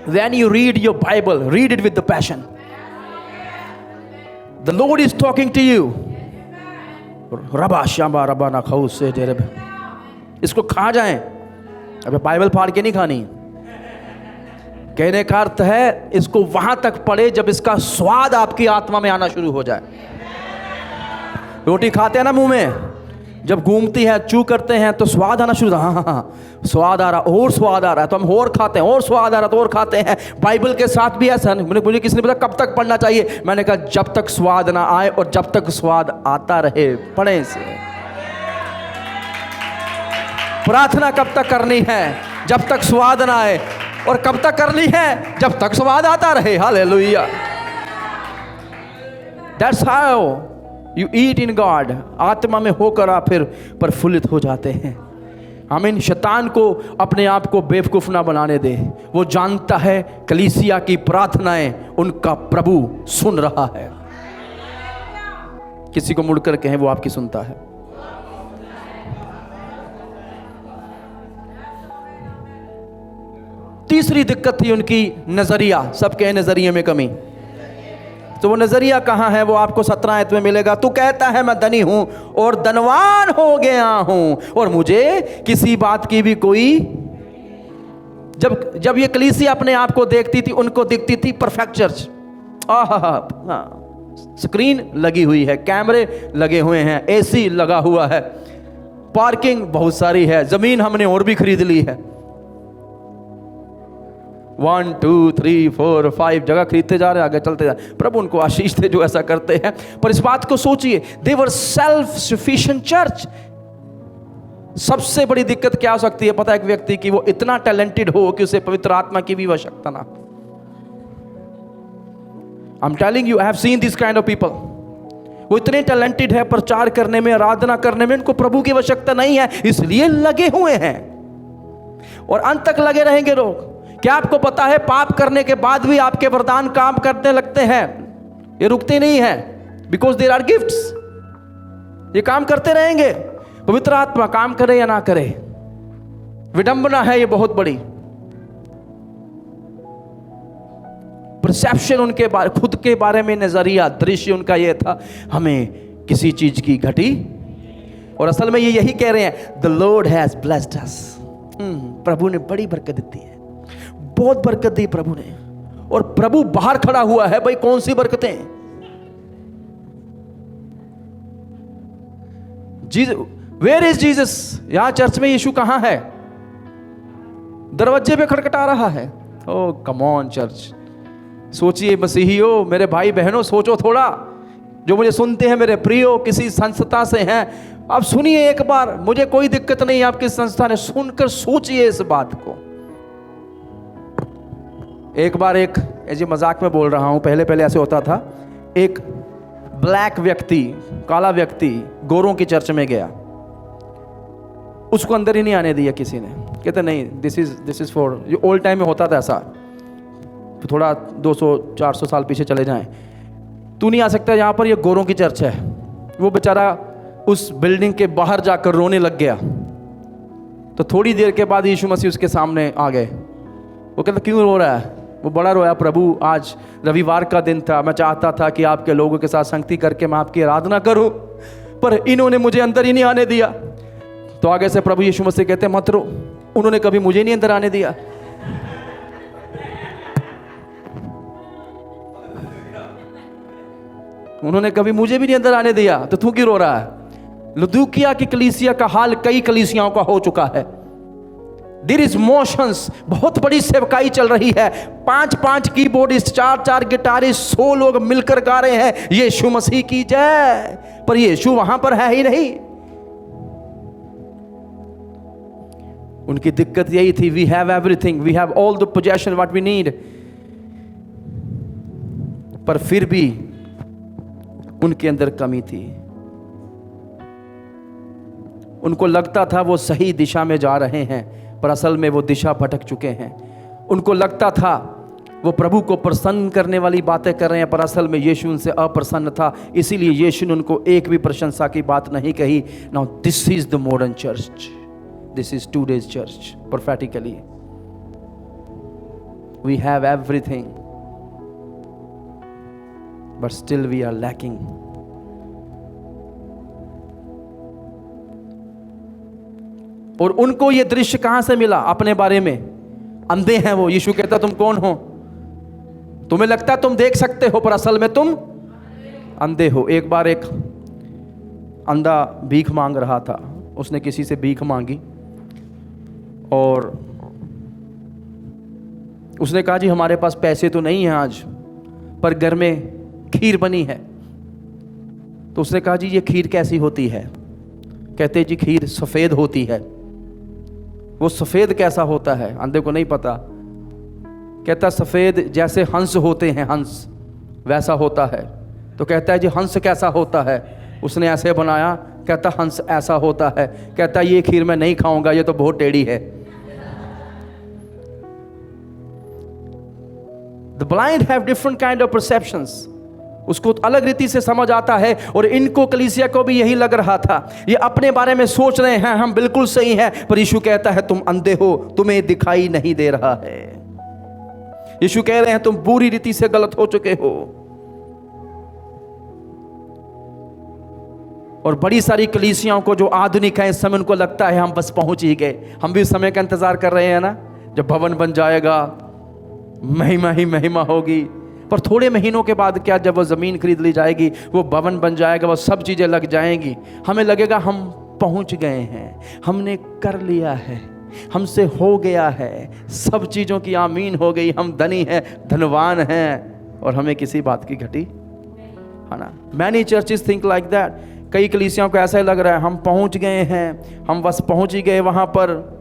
When you read your Bible, read it with the passion. The Lord is talking to you. रबा शाबा रबा ना खाओ से तेरे, इसको खा जाएं। अबे बाइबल फाड़ के नहीं खानी। कहने का अर्थ है इसको वहां तक पढ़े जब इसका स्वाद आपकी आत्मा में आना शुरू हो जाए। रोटी खाते हैं ना मुंह में, जब घूमती है, चू करते हैं तो स्वाद आना शुरू, हाँ हाँ हाँ स्वाद आ रहा, और स्वाद आ रहा है, तो हम और खाते हैं, और स्वाद आ रहा तो और खाते हैं। बाइबल के साथ भी ऐसा। मुझे किसी ने बताया कब तक पढ़ना चाहिए, मैंने कहा जब तक स्वाद ना आए और जब तक स्वाद आता रहे पढ़े इसे। प्रार्थना कब तक करनी है? जब तक स्वाद ना आए। और कब तक करनी है? जब तक स्वाद आता रहे। Hallelujah. That's how you eat in God. आत्मा में होकर आप फिर प्रफुल्लित हो जाते हैं। आमीन। शैतान को अपने आप को बेवकूफ ना बनाने दे। वो जानता है कलीसिया की प्रार्थनाएं उनका प्रभु सुन रहा है। किसी को मुड़कर कहें वो आपकी सुनता है। तीसरी दिक्कत थी उनकी नजरिया। सबके नजरिए में कमी। तो वो नजरिया कहाँ है? वो आपको 17 आयत में मिलेगा। तू कहता है मैं धनी हूं और धनवान हो गया हूं और मुझे किसी बात की भी कोई। जब ये कलीसिया अपने आप को देखती थी, उनको दिखती थी परफेक्ट चर्च। स्क्रीन लगी हुई है, कैमरे लगे हुए हैं, एसी लगा हुआ है, पार्किंग बहुत सारी है, जमीन हमने और भी खरीद ली है। 1 2 3 4 5 जगह खरीदते जा रहे हैं, आगे चलते जा रहे हैं। प्रभु उनको आशीष दे जो ऐसा करते हैं। पर इस बात को सोचिए, दे वर सेल्फ सफिशिएंट चर्च। सबसे बड़ी दिक्कत क्या हो सकती है पता है? एक व्यक्ति की वो इतना टैलेंटेड हो कि उसे पवित्र आत्मा की भी आवश्यकता ना। I am telling you, I have seen this kind of people. वो इतने टैलेंटेड है प्रचार करने में, आराधना करने में, उनको प्रभु की आवश्यकता नहीं है, इसलिए लगे हुए हैं और अंत तक लगे रहेंगे लोग। क्या आपको पता है पाप करने के बाद भी आपके वरदान काम करने लगते हैं? ये रुकते नहीं हैं, बिकॉज देयर आर गिफ्ट्स। ये काम करते रहेंगे, पवित्र आत्मा काम करे या ना करे। विडंबना है ये बहुत बड़ी। परसेप्शन उनके बारे, खुद के बारे में नजरिया, दृश्य उनका ये था, हमें किसी चीज की घटी। और असल में ये यही कह रहे हैं, the Lord has blessed us. प्रभु ने बड़ी बरकत दी है, बहुत बरकत दी प्रभु ने। और प्रभु बाहर खड़ा हुआ है। भाई कौन सी बरकतें? Where is Jesus? यहां चर्च में यीशु कहां है? दरवाजे पे खटखटा रहा है। Oh come on church. सोचिए मसीहियों, मेरे भाई बहनों, सोचो थोड़ा। जो मुझे सुनते हैं मेरे प्रियो, किसी संस्था से हैं, आप सुनिए एक बार। मुझे कोई दिक्कत नहीं आपकी संस्था ने, सुनकर सोचिए इस बात को। एक बार एक ऐसे मजाक में बोल रहा हूं, पहले ऐसे होता था। एक ब्लैक व्यक्ति, काला व्यक्ति गोरों की चर्च में गया, उसको अंदर ही नहीं आने दिया किसी ने। कहते नहीं, दिस इज फॉर, ये ओल्ड टाइम में होता था ऐसा, थोड़ा 200-400 साल पीछे चले जाएं, तू नहीं आ सकता यहाँ पर, ये गोरों की चर्च है। वो बेचारा उस बिल्डिंग के बाहर जाकर रोने लग गया। तो थोड़ी देर के बाद यीशु मसीह उसके सामने आ गए। वो कहता क्यों रो रहा है? वो बड़ा रोया, प्रभु आज रविवार का दिन था, मैं चाहता था कि आपके लोगों के साथ संगति करके मैं आपकी आराधना करूं, पर इन्होंने मुझे अंदर ही नहीं आने दिया। तो आगे से प्रभु यीशु मसीह कहते मत रो, उन्होंने कभी मुझे नहीं अंदर आने दिया। उन्होंने कभी मुझे भी नहीं अंदर आने दिया, तो तू क्यों रो रहा है? लुदूकिया की कलीसिया का हाल कई कलीसियाओं का हो चुका है। देयर इज मोशंस, बहुत बड़ी सेवकाई चल रही है, 5-5 कीबोर्डिस्ट, 4-4 गिटारिस्ट, 100 लोग मिलकर गा रहे हैं यीशु मसीह की जय, पर यीशु वहां पर है ही नहीं। उनकी दिक्कत यही थी, we have everything, we have all the possession what we need, पर फिर भी उनके अंदर कमी थी। उनको लगता था वो सही दिशा में जा रहे हैं, पर असल में वो दिशा भटक चुके हैं। उनको लगता था वो प्रभु को प्रसन्न करने वाली बातें कर रहे हैं, पर असल में यीशु उनसे अप्रसन्न था, इसीलिए यीशु ने उनको एक भी प्रशंसा की बात नहीं कही। Now this is the modern church, this is today's church prophetically. We have everything, but still we are lacking. और उनको ये दृश्य कहां से मिला? अपने बारे में अंधे हैं वो। यीशु कहता तुम कौन हो? तुम्हें लगता है तुम देख सकते हो, पर असल में तुम अंधे हो। एक बार एक अंधा भीख मांग रहा था, उसने किसी से भीख मांगी और उसने कहा जी हमारे पास पैसे तो नहीं हैं आज, पर घर में खीर बनी है। तो उसने कहा जी ये खीर कैसी होती है? कहते जी खीर सफ़ेद होती है। वो सफ़ेद कैसा होता है? अंधे को नहीं पता। कहता सफ़ेद जैसे हंस होते हैं, हंस वैसा होता है। तो कहता है जी हंस कैसा होता है? उसने ऐसे बनाया। कहता हंस ऐसा होता है। कहता ये खीर मैं नहीं खाऊंगा, ये तो बहुत टेढ़ी है। The blind have different kind of perceptions. उसको अलग रीति से समझ आता है, और इनको कलीसिया को भी यही लग रहा था। ये अपने बारे में सोच रहे हैं हम बिल्कुल सही हैं, पर यीशु कहता है तुम अंधे हो, तुम्हें दिखाई नहीं दे रहा है। यीशु कह रहे हैं तुम बुरी रीति से गलत हो चुके हो। और बड़ी सारी कलीसियाओं को जो आधुनिक है इस समय, उनको लगता है हम बस पहुंच ही गए। हम भी समय का इंतजार कर रहे हैं ना, जब भवन बन जाएगा, महिमा ही महिमा होगी। पर थोड़े महीनों के बाद क्या, जब वो ज़मीन खरीद ली जाएगी, वो भवन बन जाएगा, वो सब चीज़ें लग जाएंगी, हमें लगेगा हम पहुंच गए हैं, हमने कर लिया है, हमसे हो गया है, सब चीज़ों की आमीन हो गई, हम धनी हैं, धनवान हैं, और हमें किसी बात की घटी है ना। Many churches think like that. कई कलीसियाओं को ऐसा ही लग रहा है हम पहुंच गए हैं, हम बस पहुंच ही गए वहां पर।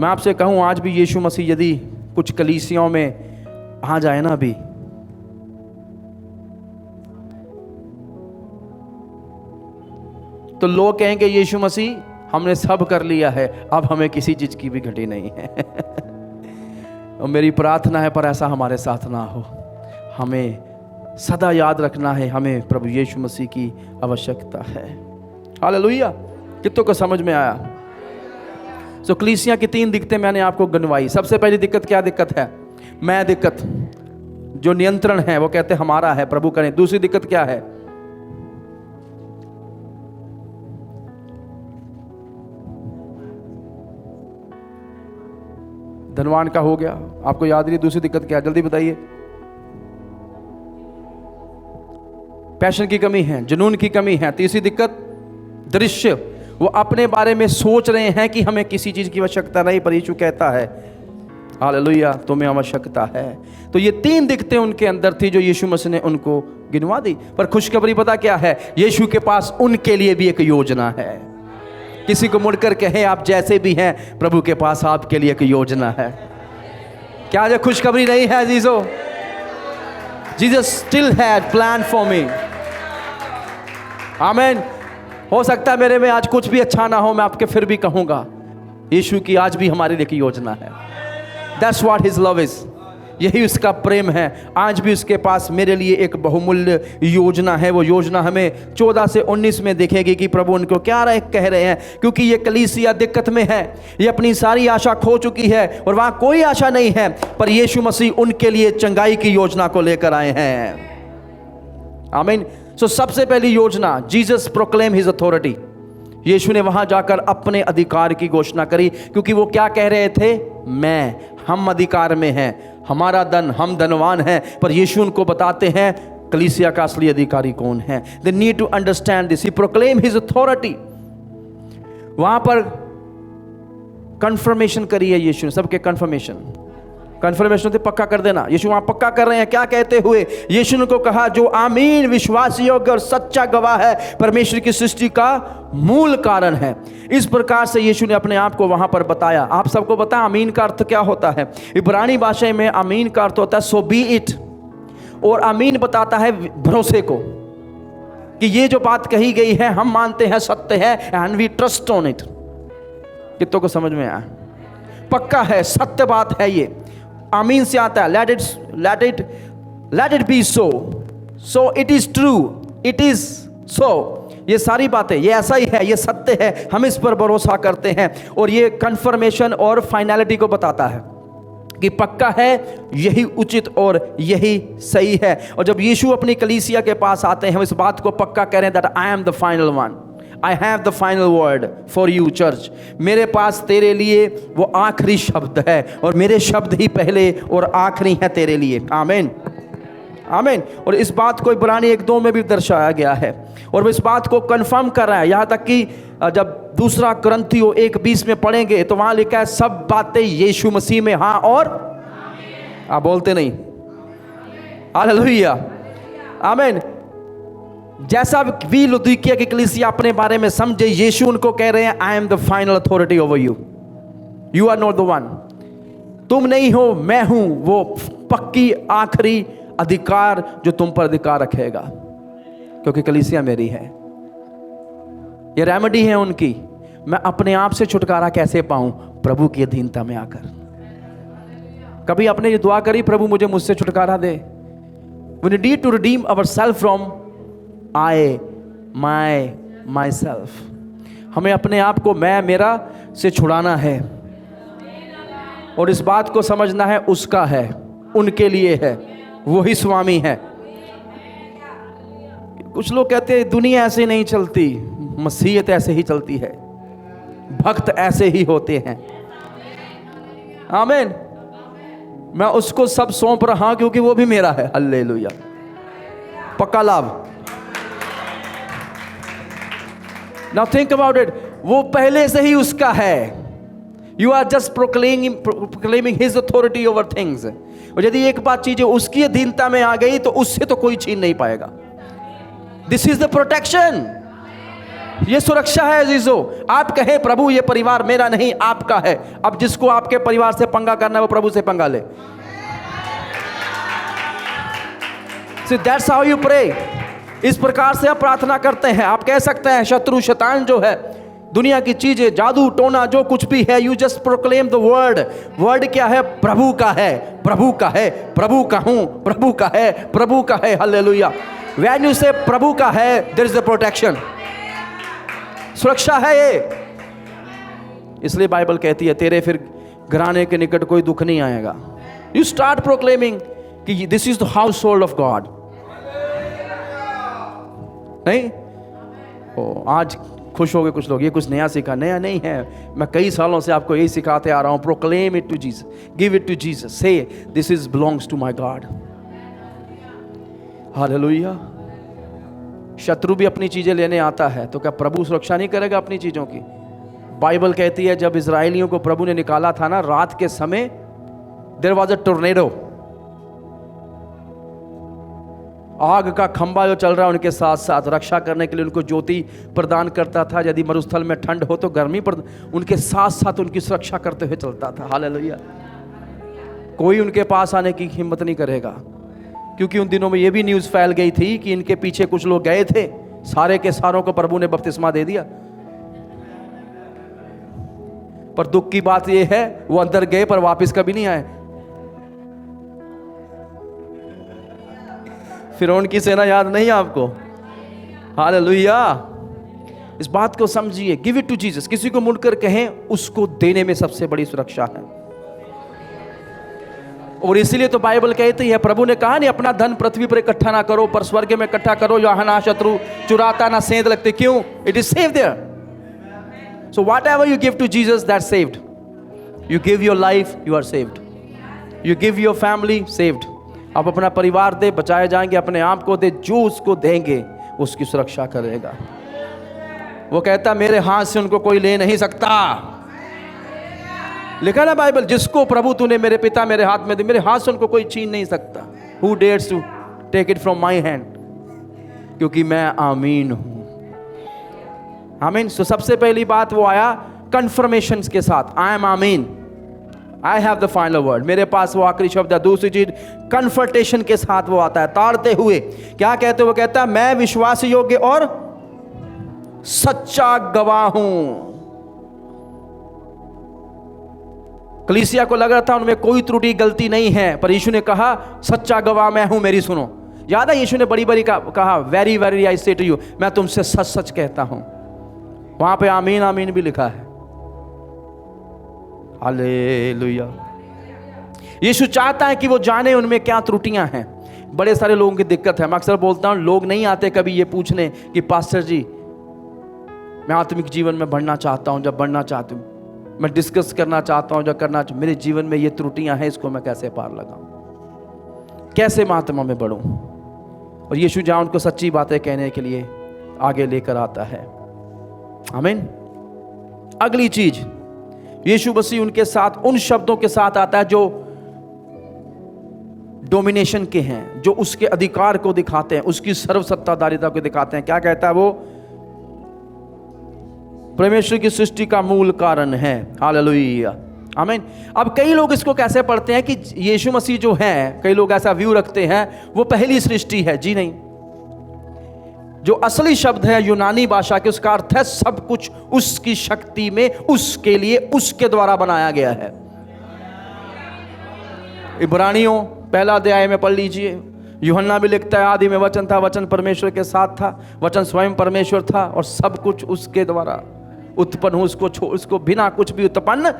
मैं आपसे कहूं आज भी यीशु मसीह यदि कुछ कलीसियाओं में आ जाए ना अभी, तो लोग कहेंगे यीशु मसीह हमने सब कर लिया है, अब हमें किसी चीज की भी घटी नहीं है। और मेरी प्रार्थना है पर ऐसा हमारे साथ ना हो। हमें सदा याद रखना है हमें प्रभु यीशु मसीह की आवश्यकता है। हालेलुया। कितनों को समझ में आया? सो कलीसिया की 3 दिक्कतें मैंने आपको गिनवाई। सबसे पहली दिक्कत क्या दिक्कत है? मैं दिक्कत, जो नियंत्रण है वो कहते हमारा है, प्रभु करें। दूसरी दिक्कत क्या है? धनवान का हो गया, आपको याद नहीं। दूसरी दिक्कत क्या है? जल्दी बताइए। पैशन की कमी है, जुनून की कमी है। तीसरी दिक्कत दृश्य, वो अपने बारे में सोच रहे हैं कि हमें किसी चीज की आवश्यकता नहीं, पर यीशु कहता है हालेलुया तुम्हें आवश्यकता है। तो ये 3 दिक्कतें उनके अंदर थी जो यीशु मसीह ने उनको गिनवा दी। पर खुशखबरी पता क्या है? यीशु के पास उनके लिए भी एक योजना है। किसी को मुड़कर कहे आप जैसे भी हैं, प्रभु के पास आपके लिए एक योजना है। क्या ये खुशखबरी नहीं है अजीजों? Jesus still had plan for me. Amen. हो सकता है मेरे में आज कुछ भी अच्छा ना हो, मैं आपके फिर भी कहूंगा यीशु की आज भी हमारे लिए एक योजना है। That's what his love is. यही उसका प्रेम है। आज भी उसके पास मेरे लिए एक बहुमूल्य योजना है। वो योजना हमें 14 से 19 में दिखेगी कि प्रभु उनको क्या कह रहे हैं, क्योंकि ये कलीसिया दिक्कत में है, ये अपनी सारी आशा खो चुकी है और वहाँ कोई आशा नहीं है, पर यीशु मसीह उनके लिए चंगाई की योजना को लेकर आए हैं। आमीन। सो सबसे पहली योजना, जीसस प्रोक्लेम हिज अथॉरिटी। यीशु ने वहां जाकर अपने अधिकार की घोषणा करी, क्योंकि वो क्या कह रहे थे, हम अधिकार में हैं, हमारा धन, हम धनवान हैं। पर यीशु उनको बताते हैं कलीसिया का असली अधिकारी कौन है। They need to understand this. He proclaim his authority. वहां पर कंफर्मेशन करी है यीशु ने, सबके कंफर्मेशन होते पक्का कर देना। यीशु वहां पक्का कर रहे हैं, क्या कहते हुए, यीशु ने को कहा, जो आमीन, विश्वास योग्य और सच्चा गवाह है, परमेश्वर की सृष्टि का मूल कारण है। इस प्रकार से यीशु ने अपने आप को वहां पर बताया। आप सबको पता है आमीन का अर्थ क्या होता है। इब्रानी भाषा में आमीन का अर्थ होता है सो बी इट, और आमीन बताता है भरोसे को, कि ये जो बात कही गई है हम मानते हैं सत्य है, and we trust on it. कितनों को समझ में आया? पक्का है, सत्य बात है। ये आमीन से आता है, let it be so it is true, it is so. ये सारी बातें, ये ऐसा ही है, ये सत्य है, हम इस पर भरोसा करते हैं। और ये कंफर्मेशन और फाइनलिटी को बताता है कि पक्का है, यही उचित और यही सही है। और जब यीशु अपनी कलीसिया के पास आते हैं, इस बात को पक्का कह रहे हैं, that I am the final one, I have the final word for you church. मेरे पास तेरे लिए वो आखिरी शब्द है, और मेरे शब्द ही पहले और आखिरी है तेरे लिए। आमीन, आमीन। और इस बात को इब्रानी 1:2 में भी दर्शाया गया है, और वो इस बात को कंफर्म कर रहा है। यहाँ तक कि जब दूसरा कुरिन्थियों 1:20 में पढ़ेंगे तो वहाँ लिखा है, सब बातें यीशु मसीह में हाँ और आप बोलते नहीं, हालेलुया, आमीन। जैसा भी लुदीकिया की कलीसिया अपने बारे में समझे, यीशु उनको कह रहे हैं, I am the final authority over you, you are not the one. तुम नहीं हो, मैं हूं वो पक्की आखिरी अधिकार जो तुम पर अधिकार रखेगा, क्योंकि कलीसिया मेरी है। ये रेमेडी है उनकी। मैं अपने आप से छुटकारा कैसे पाऊं? प्रभु की अधीनता में आकर। कभी आपने ये दुआ करी, प्रभु मुझे मुझसे छुटकारा दे? We need to redeem ourselves from I, my self। हमें अपने आप को मैं मेरा से छुड़ाना है, और इस बात को समझना है उसका है, उनके लिए है, वही स्वामी है। कुछ लोग कहते हैं दुनिया ऐसे नहीं चलती, मसीहत ऐसे ही चलती है, भक्त ऐसे ही होते हैं। आमीन। मैं उसको सब सौंप रहा क्योंकि वो भी मेरा है। हालेलुया, पक्का लाभ। Now think about it, वो पहले से ही उसका है। You are just proclaiming his authority over things। और यदि एक बात चीजें उसकी अधीनता में आ गई तो उससे तो कोई छीन नहीं पाएगा। This is the protection। ये सुरक्षा है अजीजों। आप कहें प्रभु ये परिवार मेरा नहीं आपका है, अब जिसको आपके परिवार से पंगा करना है वो प्रभु से पंगा ले। So that's how you pray। इस प्रकार से आप प्रार्थना करते हैं। आप कह सकते हैं शत्रु शैतान जो है, दुनिया की चीजें, जादू टोना जो कुछ भी है, you just proclaim the word. Word क्या है? प्रभु का है, प्रभु का है, प्रभु का हूं, प्रभु का है, प्रभु का है। हालेलुया। व्हेन यू से प्रभु का है, देयर इज द प्रोटेक्शन, सुरक्षा है ये। इसलिए बाइबल कहती है तेरे फिर घराने के निकट कोई दुख नहीं आएगा। यू स्टार्ट प्रोक्लेमिंग कि this is the house hold of God. नहीं आज खुश हो गए कुछ लोग, ये कुछ नया सीखा। नया नहीं है, मैं कई सालों से आपको यही सिखाते आ रहा हूं। Proclaim it to Jesus, give it to Jesus, say this is belongs to my God. Hallelujah. शत्रु भी अपनी चीजें लेने आता है, तो क्या प्रभु सुरक्षा नहीं करेगा अपनी चीजों की? बाइबल कहती है जब इजराइलियों को प्रभु ने निकाला था ना, रात के समय देयर वाज अ टोर्नेडो, आग का खंभा जो चल रहा है उनके साथ साथ रक्षा करने के लिए उनको ज्योति प्रदान करता था। यदि मरुस्थल में ठंड हो तो गर्मी पर उनके साथ साथ उनकी सुरक्षा करते हुए चलता था। हालेलुया। कोई उनके पास आने की हिम्मत नहीं करेगा, क्योंकि उन दिनों में ये भी न्यूज़ फैल गई थी कि इनके पीछे कुछ लोग गए थे, सारे के सारों को प्रभु ने बपतिस्मा दे दिया। पर दुख की बात यह है वो अंदर गए पर वापस कभी नहीं आए। फिरौन की सेना याद नहीं आपको? हालेलुया। इस बात को समझिए, गिव इट टू जीसस। किसी को मुड़कर कहें, उसको देने में सबसे बड़ी सुरक्षा है। और इसीलिए तो बाइबल कहती है, प्रभु ने कहा नहीं, अपना धन पृथ्वी पर इकट्ठा ना करो, पर स्वर्ग में इकट्ठा करो, जहां ना शत्रु चुराता ना सेंध लगते। क्यों? It is safe there. So whatever you give to Jesus, that saved. You give your life, you are saved. You give your family, saved. आप अपना परिवार दे, बचाए जाएंगे। अपने आप को दे, जो उसको देंगे उसकी सुरक्षा करेगा। वो कहता, मेरे हाथ से उनको कोई ले नहीं सकता। लिखा ना बाइबल, जिसको प्रभु तूने मेरे पिता मेरे हाथ में दे, मेरे हाथ से उनको कोई छीन नहीं सकता। Who dares to take it from my hand? क्योंकि मैं आमीन हूं। आमीन। तो सबसे पहली बात वो आया कंफर्मेशन के साथ, आई एम आमीन, I have the final word, मेरे पास वो आखिरी शब्द है। दूसरी चीज कन्फर्टेशन के साथ वो आता है, ताड़ते हुए। क्या कहते? वो कहता है, मैं विश्वास योग्य और सच्चा गवाह हूं। कलीसिया को लग रहा था उनमें कोई त्रुटि गलती नहीं है, पर यीशु ने कहा, सच्चा गवाह मैं हूं, मेरी सुनो। याद है यीशु ने बड़ी बड़ी कहा, वेरी वेरी आई से टू यू, मैं तुमसे सच सच कहता हूं। वहां पे आमीन आमीन भी लिखा है। हालेलुया। यीशु चाहता है कि वो जाने उनमें क्या त्रुटियां हैं। बड़े सारे लोगों की दिक्कत है। मैं अक्सर बोलता हूं, लोग नहीं आते कभी ये पूछने कि पास्टर जी, मैं आत्मिक जीवन में बढ़ना चाहता हूं, जब बढ़ना चाहती हूं, मैं डिस्कस करना चाहता हूं, जब करना मेरे जीवन में ये त्रुटियां हैं, इसको मैं कैसे पार लगाऊं, कैसे मैं आत्मा में बढ़ूं। और यीशु जहां उनको सच्ची बातें कहने के लिए आगे लेकर आता है। आमीन। अगली चीज, यीशु मसीह उनके साथ उन शब्दों के साथ आता है जो डोमिनेशन के हैं, जो उसके अधिकार को दिखाते हैं, उसकी सर्वसत्ताधारिता को दिखाते हैं। क्या कहता है वो? परमेश्वर की सृष्टि का मूल कारण है। हालेलुया। आमीन। अब कई लोग इसको कैसे पढ़ते हैं कि यीशु मसीह जो है, कई लोग ऐसा व्यू रखते हैं वो पहली सृष्टि है। जी नहीं, जो असली शब्द है यूनानी भाषा के, उसका अर्थ है सब कुछ उसकी शक्ति में, उसके लिए, उसके द्वारा बनाया गया है। इब्रानियों पहला अध्याय में पढ़ लीजिए, यूहन्ना भी लिखता है, आदि में वचन था, वचन परमेश्वर के साथ था, वचन स्वयं परमेश्वर था, और सब कुछ उसके द्वारा उत्पन्न हो, उसको बिना कुछ भी उत्पन्न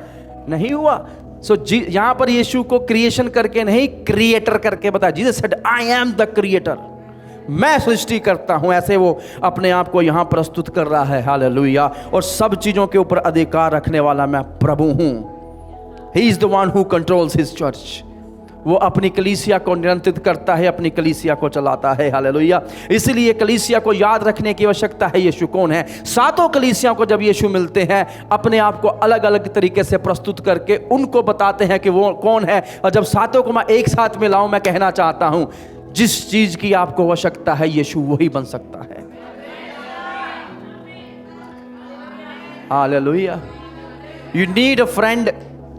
नहीं हुआ। यहां पर यीशु को क्रिएशन करके नहीं, क्रिएटर करके बताया। Jesus said, I am the creator, मैं सृष्टि करता हूं। ऐसे वो अपने आप को यहां प्रस्तुत कर रहा है। हालेलुया। और सब चीजों के ऊपर अधिकार रखने वाला मैं प्रभु हूं। ही is the one who controls his church. वो अपनी कलीसिया को नियंत्रित करता है, अपनी कलीसिया को चलाता है। हालेलुया। इसलिए कलीसिया को याद रखने की आवश्यकता है, यीशु कौन है। सातों कलीसियाओं को जब यीशु मिलते हैं, अपने आप को अलग अलग तरीके से प्रस्तुत करके उनको बताते हैं कि वो कौन है। और जब सातों को मैं एक साथ मिलाऊं, मैं कहना चाहता हूं, जिस चीज की आपको आवश्यकता है, यीशु वही बन सकता है। Hallelujah. You need a friend.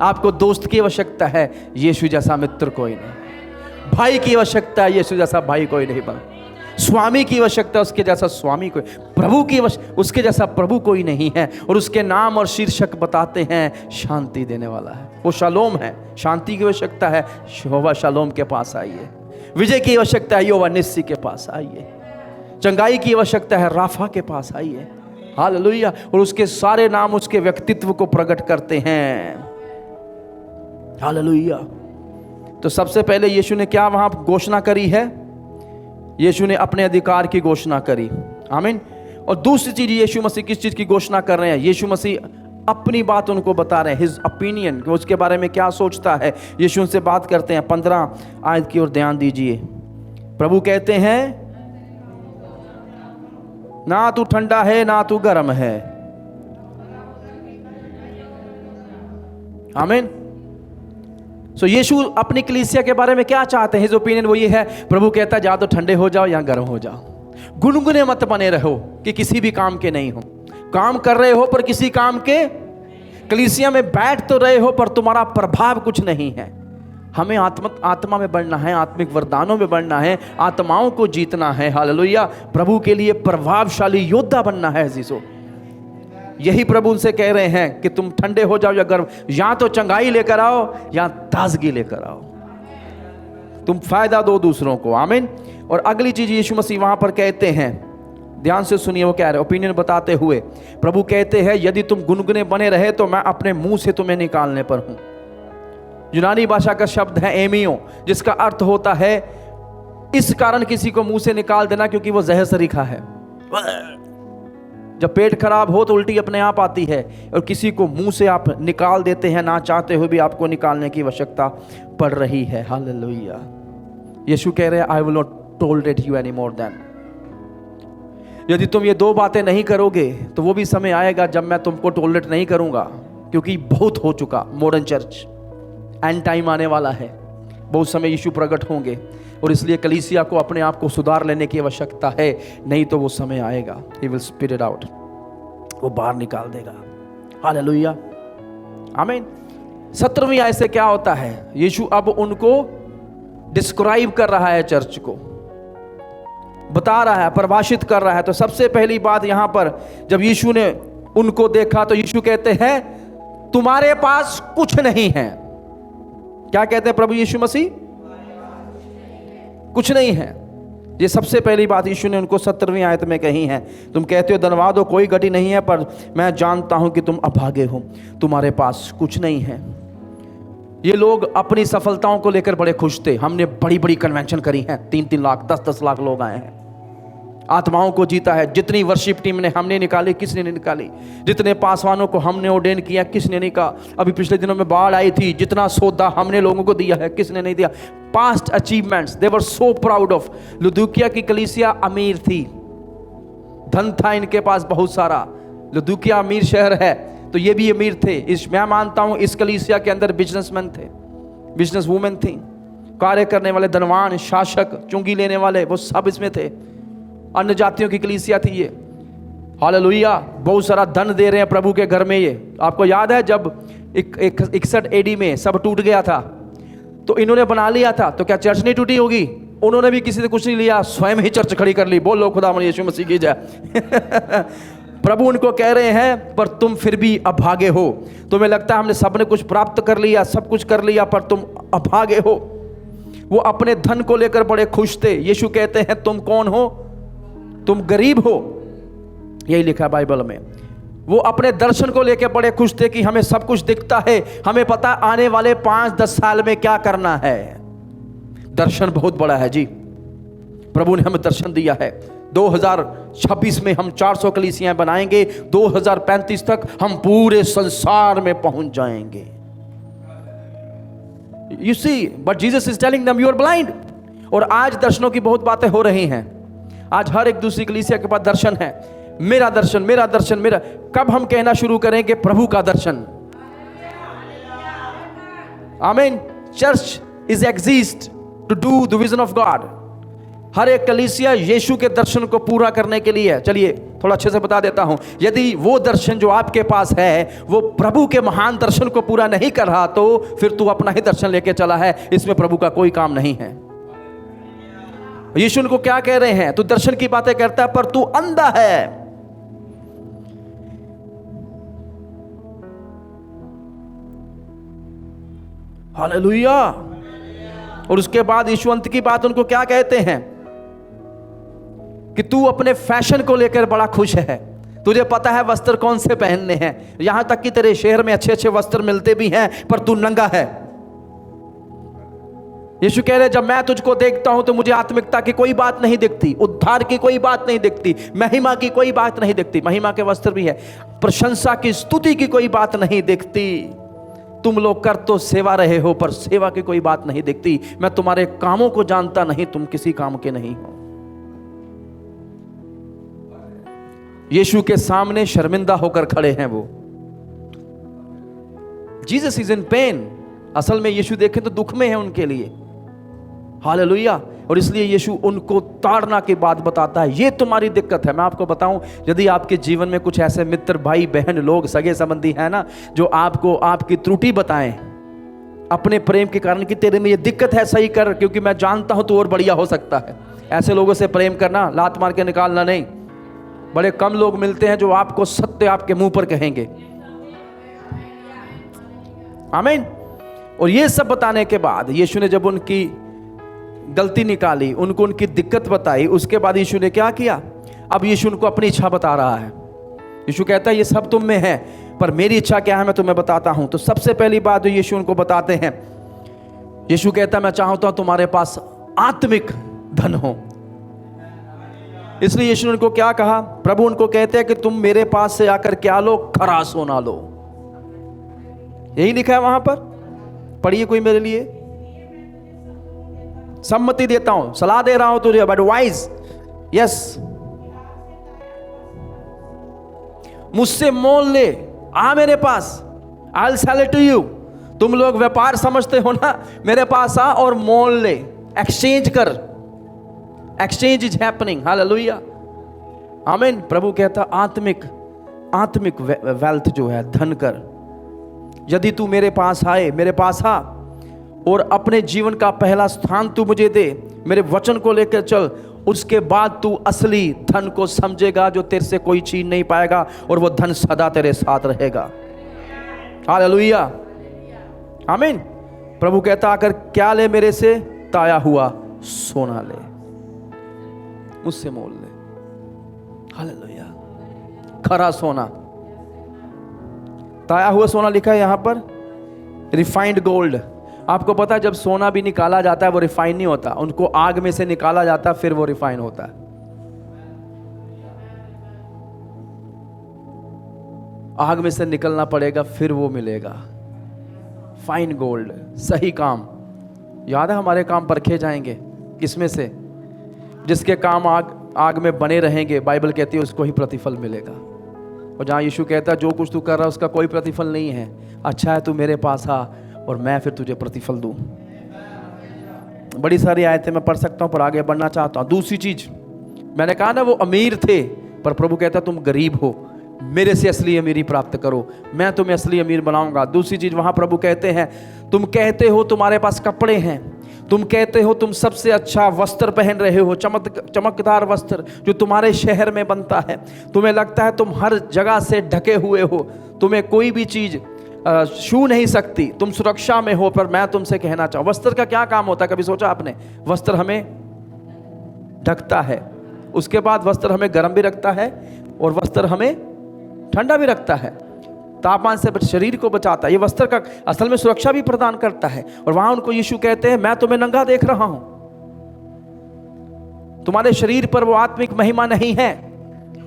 आपको दोस्त की आवश्यकता है, यीशु जैसा मित्र कोई नहीं। भाई की आवश्यकता है, यीशु जैसा भाई कोई नहीं बन। स्वामी की आवश्यकता, उसके जैसा स्वामी कोई। प्रभु की उसके जैसा प्रभु कोई नहीं है। और उसके नाम और शीर्षक बताते हैं, शांति देने वाला है, वो शालोम है। शांति की आवश्यकता है, यहोवा शालोम के पास आइए। विजय की आवश्यकता है, यहोवा निस्सी के पास आइए। चंगाई की आवश्यकता है, राफा के पास आइए। हालेलुया। और उसके सारे नाम उसके व्यक्तित्व को प्रकट करते हैं। हालेलुया। तो सबसे पहले यीशु ने क्या वहां घोषणा करी है? यीशु ने अपने अधिकार की घोषणा करी। आमीन। और दूसरी चीज, यीशु मसीह किस चीज की घोषणा कर रहे हैं? यीशु मसीह अपनी बात उनको बता रहे हैं, हिज ओपिनियन, उसके बारे में क्या सोचता है। यीशु उनसे बात करते हैं। 15 आयत की ओर ध्यान दीजिए। प्रभु कहते हैं, ना तू ठंडा है ना तू गर्म है। आमीन। सो यीशु अपनी कलीसिया के बारे में क्या चाहते हैं? हिज ओपिनियन वो ये है, प्रभु कहता है, या तो ठंडे हो जाओ या गर्म हो जाओ। गुनगुने मत बने रहो कि किसी भी काम के नहीं हो। काम कर रहे हो पर किसी काम के, कलीसिया में बैठ तो रहे हो पर तुम्हारा प्रभाव कुछ नहीं है। हमें आत्मा में बढ़ना है, आत्मिक वरदानों में बढ़ना है, आत्माओं को जीतना है। हालेलुया। प्रभु के लिए प्रभावशाली योद्धा बनना है। अजीजों, यही प्रभु उनसे कह रहे हैं कि तुम ठंडे हो जाओ या गर्म, या तो चंगाई लेकर आओ या ताजगी लेकर आओ। तुम फायदा दो दूसरों को। आमीन। और अगली चीज यीशु मसीह वहां पर कहते हैं, ध्यान से सुनिए वो क्या है, ओपिनियन बताते हुए प्रभु कहते हैं यदि तुम गुनगुने बने रहे तो मैं अपने मुंह से तुम्हें निकालने पर हूं। यूनानी भाषा का शब्द है एमियो, जिसका अर्थ होता है इस कारण किसी को मुंह से निकाल देना क्योंकि वो जहर सरीखा है। जब पेट खराब हो तो उल्टी अपने आप आती है, और किसी को मुंह से आप निकाल देते हैं, ना चाहते हुए भी आपको निकालने की आवश्यकता पड़ रही है। हालेलुया। यीशु कह रहे हैं I will not tolerate you any more than. यदि तुम ये दो बातें नहीं करोगे तो वो भी समय आएगा जब मैं तुमको टॉलरेट नहीं करूंगा, क्योंकि बहुत हो चुका मॉडर्न चर्च। एंड टाइम आने वाला है, बहुत समय यीशु प्रकट होंगे, और इसलिए कलीसिया को अपने आप को सुधार लेने की आवश्यकता है, नहीं तो वो समय आएगा he will spit it out, वो बाहर निकाल देगा। हालेलुया। आमीन। 17वीं आयत से क्या होता है, यीशु अब उनको डिस्क्राइब कर रहा है, चर्च को बता रहा है, परिभाषित कर रहा है। तो सबसे पहली बात यहां पर जब यीशु ने उनको देखा तो यीशु कहते हैं तुम्हारे पास कुछ नहीं है। क्या कहते हैं प्रभु यीशु मसीह? कुछ नहीं है। ये सबसे पहली बात यीशु ने उनको 17वीं आयत में कही है। तुम कहते हो धनवान हो, कोई घटी नहीं है, पर मैं जानता हूं कि तुम अभागे हो, तुम्हारे पास कुछ नहीं है। ये लोग अपनी सफलताओं को लेकर बड़े खुश थे। हमने बड़ी बड़ी कन्वेंशन करी हैं, 3-3 लाख 10-10 लाख लोग आए हैं, आत्माओं को जीता है। जितनी वर्शिप टीम ने हमने निकाली, किसने नहीं निकाली। जितने पासवानों को हमने ऑर्डेन किया, किसने नहीं कहा। अभी पिछले दिनों में बाढ़ आई थी, जितना सौदा हमने लोगों को दिया है, किसने नहीं दिया। Past achievements, they were so proud of. Laodicea की कलीसिया अमीर थी, धन था इनके पास बहुत सारा। लुदुकिया अमीर शहर है, तो ये भी अमीर थे। मैं मानता हूं इस कलीसिया के अंदर बिजनेसमैन थे, बिजनेस वूमेन थी, कार्य करने वाले, धनवान, शासक, चुंगी लेने वाले, वो सब इसमें थे। अन्य जातियों की कलीसिया थी ये। हालेलुया। बहुत सारा धन दे रहे हैं प्रभु के घर में। ये आपको याद है जब 61 एडी में सब टूट गया था तो इन्होंने बना लिया था, तो क्या चर्च नहीं टूटी होगी? उन्होंने भी किसी से कुछ नहीं लिया, स्वयं ही चर्च खड़ी कर ली। बोलो खुदावन यीशु मसीह की जय। प्रभु उनको कह रहे हैं पर तुम फिर भी अभागे हो। तुम्हें लगता है हमने सबने कुछ प्राप्त कर लिया, सब कुछ कर लिया, पर तुम अभागे हो। वो अपने धन को लेकर बड़े खुश थे। यीशु कहते हैं तुम कौन हो? तुम गरीब हो। यही लिखा है बाइबल में। वो अपने दर्शन को लेकर बड़े खुश थे कि हमें सब कुछ दिखता है, हमें पता आने वाले 5-10 साल में क्या करना है। दर्शन बहुत बड़ा है जी। प्रभु ने हमें दर्शन दिया है। 2026 में हम 400 कलीसियां बनाएंगे, 2035 तक हम पूरे संसार में पहुंच जाएंगे। You see, but Jesus is telling them you are blind। और आज दर्शनों की बहुत बातें हो रही हैं। आज हर एक दूसरी कलीसिया के पास दर्शन है, मेरा दर्शन, मेरा दर्शन, मेरा। कब हम कहना शुरू करेंगे प्रभु का दर्शन? Amen. Church is exist to do the vision of God. हर एक कलीसिया यीशु के दर्शन को पूरा करने के लिए है। चलिए थोड़ा अच्छे से बता देता हूं, यदि वो दर्शन जो आपके पास है वो प्रभु के महान दर्शन को पूरा नहीं कर रहा तो फिर तू अपना ही दर्शन लेके चला है, इसमें प्रभु का कोई काम नहीं है। यीशु उनको क्या कह रहे हैं? तू दर्शन की बातें करता है पर तू अंधा है। हालेलुया। और उसके बाद यीशु अंत की बात उनको क्या कहते हैं कि तू अपने फैशन को लेकर बड़ा खुश है, तुझे पता है वस्त्र कौन से पहनने हैं, यहां तक कि तेरे शहर में अच्छे अच्छे वस्त्र मिलते भी हैं, पर तू नंगा है। यीशु कह रहे जब मैं तुझको देखता हूं तो मुझे आत्मिकता की कोई बात नहीं दिखती, उद्धार की कोई बात नहीं दिखती, महिमा की कोई बात नहीं दिखती। महिमा के वस्त्र भी है, प्रशंसा की, स्तुति की कोई बात नहीं दिखती। तुम लोग कर तो सेवा रहे हो पर सेवा की कोई बात नहीं दिखती। मैं तुम्हारे कामों को जानता नहीं, तुम किसी काम के नहीं हो। यीशु के सामने शर्मिंदा होकर खड़े हैं वो। Jesus is in pen. असल में यीशु देखें तो दुख में है उनके लिए। हालेलुया। और इसलिए यीशु उनको ताड़ना की बात बताता है, ये तुम्हारी दिक्कत है। मैं आपको बताऊं, यदि आपके जीवन में कुछ ऐसे मित्र, भाई बहन, लोग, सगे संबंधी हैं ना, जो आपको आपकी त्रुटि बताएं अपने प्रेम के कारण कि तेरे में ये दिक्कत है, सही कर, क्योंकि मैं जानता हूं तो और बढ़िया हो सकता है। ऐसे लोगों से प्रेम करना, लात मार के निकालना नहीं। बड़े कम लोग मिलते हैं जो आपको सत्य आपके मुंह पर कहेंगे। आमीन। और ये सब बताने के बाद यीशु ने जब उनकी गलती निकाली, उनको उनकी दिक्कत बताई, उसके बाद यीशु ने क्या किया? अब यीशु उनको अपनी इच्छा बता रहा है। यीशु कहता है ये सब तुम में है, पर मेरी इच्छा क्या है मैं तुम्हें बताता हूं। तो सबसे पहली बात जो यीशु उनको बताते हैं, यीशु कहता है मैं चाहता हूं तुम्हारे पास आत्मिक धन हो। इसलिए यीशु ने उनको क्या कहा? प्रभु उनको कहते हैं कि तुम मेरे पास से आकर क्या लो? खरा सोना लो। यही लिखा है वहां पर, पढ़िए कोई मेरे लिए। सम्मति देता हूं, सलाह दे रहा हूं तुझे, बट वाइज, यस, मुझसे मोल ले, आ मेरे पास, I will sell it to you. तुम लोग व्यापार समझते हो ना, मेरे पास आ और मोल ले, एक्सचेंज कर। एक्सचेंज इज हैपनिंग, हालेलुया, आमीन। प्रभु कहता आत्मिक वेल्थ जो है, धन कर। यदि तू मेरे पास आए, मेरे पास आ और अपने जीवन का पहला स्थान तू मुझे दे, मेरे वचन को लेकर चल, उसके बाद तू असली धन को समझेगा जो तेरे से कोई छीन नहीं पाएगा, और वो धन सदा तेरे साथ रहेगा। हालेलुया, आमीन। प्रभु कहता आकर क्या ले मेरे से? ताया हुआ सोना ले, मुझसे मोल ले। हालेलुया, खरा सोना, ताया हुआ सोना लिखा है यहां पर, रिफाइंड गोल्ड। आपको पता है जब सोना भी निकाला जाता है वो रिफाइन नहीं होता, उनको आग में से निकाला जाता है फिर वो रिफाइन होता है। आग में से निकलना पड़ेगा फिर वो मिलेगा, फाइन गोल्ड। सही काम, याद है हमारे काम परखे जाएंगे किसमें से? जिसके काम आग में बने रहेंगे, बाइबल कहती है उसको ही प्रतिफल मिलेगा। और जहाँ यीशु कहता है जो कुछ तू कर रहा है उसका कोई प्रतिफल नहीं है, अच्छा है तू मेरे पास आ और मैं फिर तुझे प्रतिफल दूं। बड़ी सारी आयतें मैं पढ़ सकता हूं पर आगे बढ़ना चाहता हूं। दूसरी चीज मैंने कहा ना, वो अमीर थे पर प्रभु कहता तुम गरीब हो, मेरे से असली अमीरी प्राप्त करो, मैं तुम्हें असली अमीर बनाऊंगा। दूसरी चीज वहां प्रभु कहते हैं, तुम कहते हो तुम्हारे पास कपड़े हैं, तुम कहते हो तुम सबसे अच्छा वस्त्र पहन रहे हो, चमकदार वस्त्र जो तुम्हारे शहर में बनता है, तुम्हें लगता है तुम हर जगह से ढके हुए हो, तुम्हें कोई भी चीज छू नहीं सकती, तुम सुरक्षा में हो। पर मैं तुमसे कहना चाहूं, वस्त्र का क्या काम होता है? कभी सोचा आपने? वस्त्र हमें ढकता है, उसके बाद वस्त्र हमें गर्म भी रखता है और वस्त्र हमें ठंडा भी रखता है, तापमान से शरीर को बचाता है। ये वस्त्र का असल में सुरक्षा भी प्रदान करता है। और वहां उनको यीशु कहते हैं मैं तुम्हें नंगा देख रहा हूं, तुम्हारे शरीर पर वो आत्मिक महिमा नहीं है।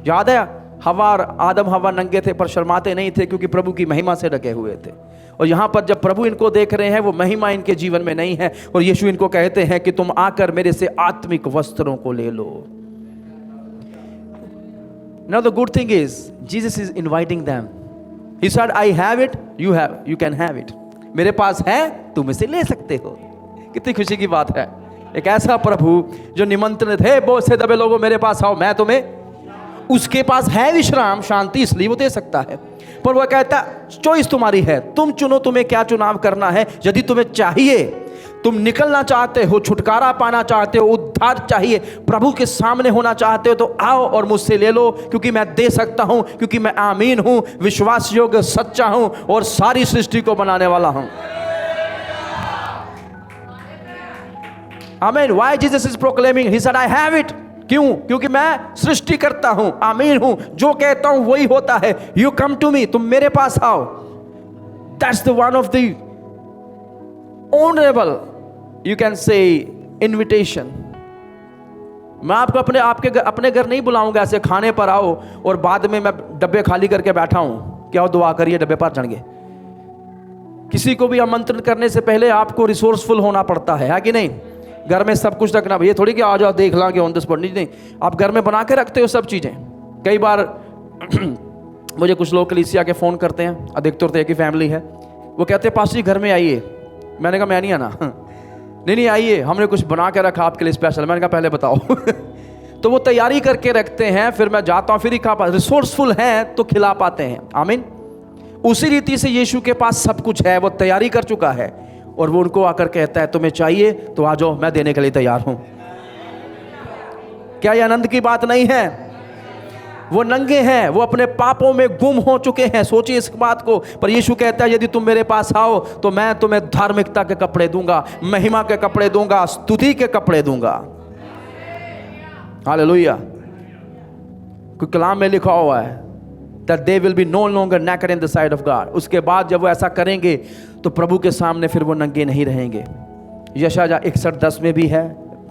याद है आदम हवा नंगे थे पर शर्माते नहीं थे क्योंकि प्रभु की महिमा से ढके हुए थे। और यहां पर जब प्रभु इनको देख रहे हैं वो महिमा इनके जीवन में नहीं है, और यीशु इनको कहते हैं कि तुम आकर मेरे से आत्मिक वस्त्रों को ले लो। Now the good thing is Jesus is inviting them. He said I have it, you can have it. मेरे पास है, तुम इसे ले सकते हो। कितनी खुशी की बात है, एक ऐसा प्रभु जो निमंत्रित है, बहुत से दबे लोगों मेरे पास आओ मैं तुम्हें, उसके पास है विश्राम, शांति, इसलिए वो दे सकता है। पर वो कहता चॉइस तुम्हारी है, तुम चुनो तुम्हें क्या चुनाव करना है। यदि तुम्हें चाहिए, तुम निकलना चाहते हो, छुटकारा पाना चाहते हो, उद्धार चाहिए, प्रभु के सामने होना चाहते हो, तो आओ और मुझसे ले लो, क्योंकि मैं दे सकता हूं, क्योंकि मैं आमीन हूं, विश्वास योग्य, सच्चा हूं और सारी सृष्टि को बनाने वाला हूं। आमीन। Why Jesus is proclaiming? He said I have it. क्यों? क्योंकि मैं सृष्टि करता हूं, आमीन हूं, जो कहता हूं वही होता है। You come to me, तुम मेरे पास आओ। That's the one of the honorable, you can say, invitation. मैं आपको अपने घर नहीं बुलाऊंगा ऐसे खाने पर आओ और बाद में मैं डब्बे खाली करके बैठा हूं, क्या दुआ करिए डब्बे पर चढ़ गए। किसी को भी आमंत्रण करने से पहले आपको रिसोर्सफुल होना पड़ता है कि नहीं? घर में सब कुछ रखना, ये थोड़ी कि आ जाओ देख लांगे ऑन द स्पॉट, नहीं, आप घर में बना के रखते हो सब चीज़ें। कई बार मुझे कुछ लोग कलीसिया के फ़ोन करते हैं, अधिकतर तो एक ही फैमिली है, वो कहते हैं पास्टर जी घर में आइए। मैंने कहा मैं नहीं आना। नहीं आइए, हमने कुछ बना के रखा आपके लिए स्पेशल। मैंने कहा पहले बताओ। तो वो तैयारी करके रखते हैं, फिर मैं जाता हूँ, फिर ही खा पाते। रिसोर्सफुल हैं तो खिला पाते हैं, आमीन। उसी रीति से यीशु के पास सब कुछ है, वो तैयारी कर चुका है, और वो उनको आकर कहता है तुम्हें चाहिए तो आ जाओ, मैं देने के लिए तैयार हूं। क्या ये आनंद की बात नहीं है? वो नंगे हैं, वो अपने पापों में गुम हो चुके हैं। सोचिए इस बात को। पर यीशु कहता है यदि तुम मेरे पास आओ तो मैं तुम्हें धार्मिकता के कपड़े दूंगा, महिमा के कपड़े दूंगा, स्तुति के कपड़े दूंगा। हालेलुया। कोई कलाम में लिखा हुआ है that they will be no longer naked in the sight of God। उसके बाद जब वो ऐसा करेंगे तो प्रभु के सामने फिर वो नंगे नहीं रहेंगे। यशायाह 61:10 में भी है,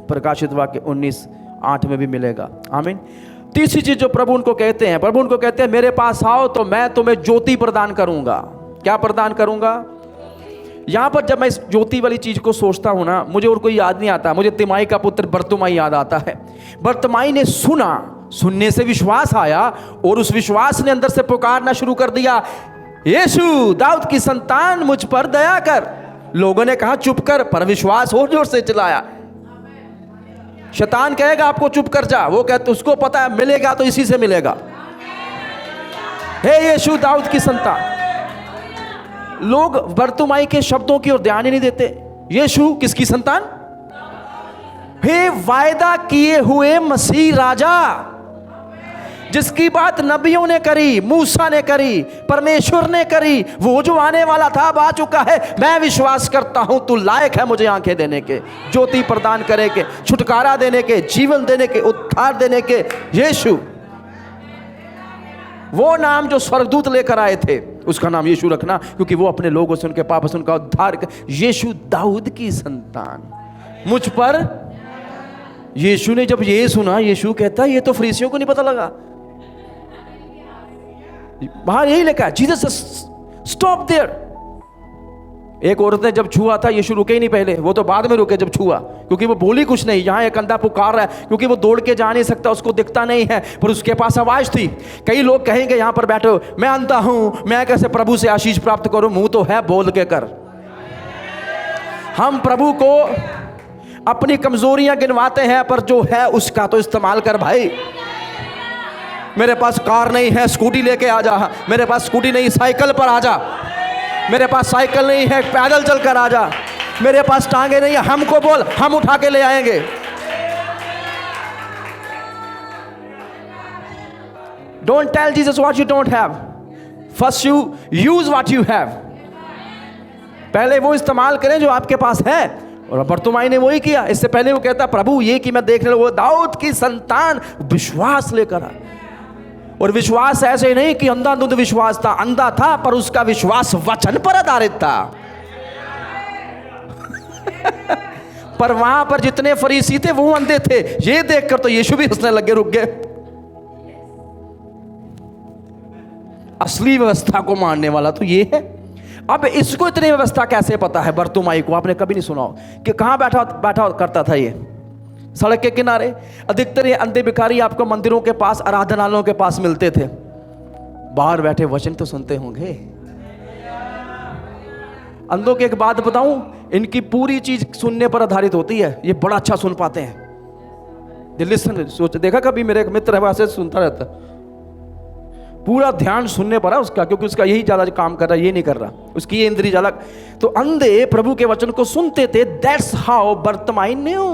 प्रकाशित वाक्य 19:8 में भी मिलेगा। आमीन। तीसरी चीज जो प्रभु उनको कहते हैं, प्रभु उनको कहते हैं मेरे पास आओ तो मैं तुम्हें ज्योति प्रदान करूंगा। क्या प्रदान करूंगा? यहां पर जब मैं इस ज्योति वाली चीज को सोचता हूं ना, मुझे और कोई याद नहीं आता। मुझे तिमाई का पुत्र बर्तुमाई याद आता है। बर्तुमाई ने सुना, सुनने से विश्वास आया और उस विश्वास ने अंदर से पुकारना शुरू कर दिया, यीशु दाऊद की संतान मुझ पर दया कर। लोगों ने कहा चुप कर, पर विश्वास और जोर से चिल्लाया। शैतान कहेगा आपको चुप कर जा, वो कहते उसको पता है मिलेगा तो इसी से मिलेगा। हे यीशु दाऊद की संतान। लोग बर्तुमाई के शब्दों की ओर ध्यान ही नहीं देते। यीशु किसकी संतान? हे वायदा किए हुए मसीह राजा, जिसकी बात नबियों ने करी, मूसा ने करी, परमेश्वर ने करी। वो जो आने वाला था अब आ चुका है। मैं विश्वास करता हूं तू लायक है मुझे आंखें देने के, ज्योति प्रदान करे के, छुटकारा देने के, जीवन देने के, उद्धार देने के। यीशु, वो नाम जो स्वर्गदूत लेकर आए थे उसका नाम यीशु रखना, क्योंकि वो अपने लोगों से उनके पाप से उनका उद्धार। यीशु दाऊद की संतान मुझ पर। यीशु ने जब ये सुना, यीशु कहता ये तो फरीसियों को नहीं पता लगा। बाहर यही लिखा है, जीसस स्टॉप देयर। एक औरत ने जब छुआ था, यीशु रुके ही नहीं पहले, वो तो बाद में रुके जब छुआ, क्योंकि वो बोली कुछ नहीं। यहाँ एक अंधा पुकार रहा है, क्योंकि वो दौड़ के जा नहीं सकता, उसको दिखता नहीं है, पर उसके पास आवाज थी। कई लोग कहेंगे यहाँ पर बैठे हो, मैं अंधा हूं, मैं कैसे प्रभु से आशीष प्राप्त करूं? मुंह तो है, बोल के कर। हम प्रभु को अपनी कमजोरियां गिनवाते हैं, पर जो है उसका तो इस्तेमाल कर भाई। मेरे पास कार नहीं है, स्कूटी लेके आ जा। मेरे पास स्कूटी नहीं, साइकिल पर आ जा। मेरे पास साइकिल नहीं है, पैदल चलकर आ जा। मेरे पास टांगे नहीं है, हमको बोल, हम उठा के ले आएंगे। Don't tell Jesus what you don't have, first you use what you have. पहले वो इस्तेमाल करें जो आपके पास है। और बर्तुमाई ने वही किया। इससे पहले वो कहता प्रभु ये कि मैं देख रहा हूं, वो दाऊद की संतान विश्वास लेकर आ। और विश्वास ऐसे नहीं कि अंधाधुंध विश्वास था, अंधा था पर उसका विश्वास वचन पर आधारित था। पर वहां पर जितने फरीसी थे वो अंधे थे। ये देखकर तो यीशु भी हंसने लगे, रुक गए। असली व्यवस्था को मानने वाला तो ये है। अब इसको इतनी व्यवस्था कैसे पता है बर्तुमाई को? आपने कभी नहीं सुना हो कि कहां बैठा बैठा करता था ये? सड़क के किनारे। अधिकतर ये अंधे भिखारी आपको मंदिरों के पास, आराधनालयों के पास मिलते थे। बाहर बैठे वचन तो सुनते होंगे। अंधों की एक बात बताऊं, इनकी पूरी चीज सुनने पर आधारित होती है। ये बड़ा अच्छा सुन पाते हैं। दिल्ली से सोच देखा कभी, मेरे एक मित्र है वैसे सुनता रहता, पूरा ध्यान सुनने पर है उसका, क्योंकि उसका यही ज्यादा काम कर रहा है, ये नहीं कर रहा, उसकी ये इंद्रिय ज्यादा। तो अंधे प्रभु के वचन को सुनते थे। That's how Bartimaeus knew.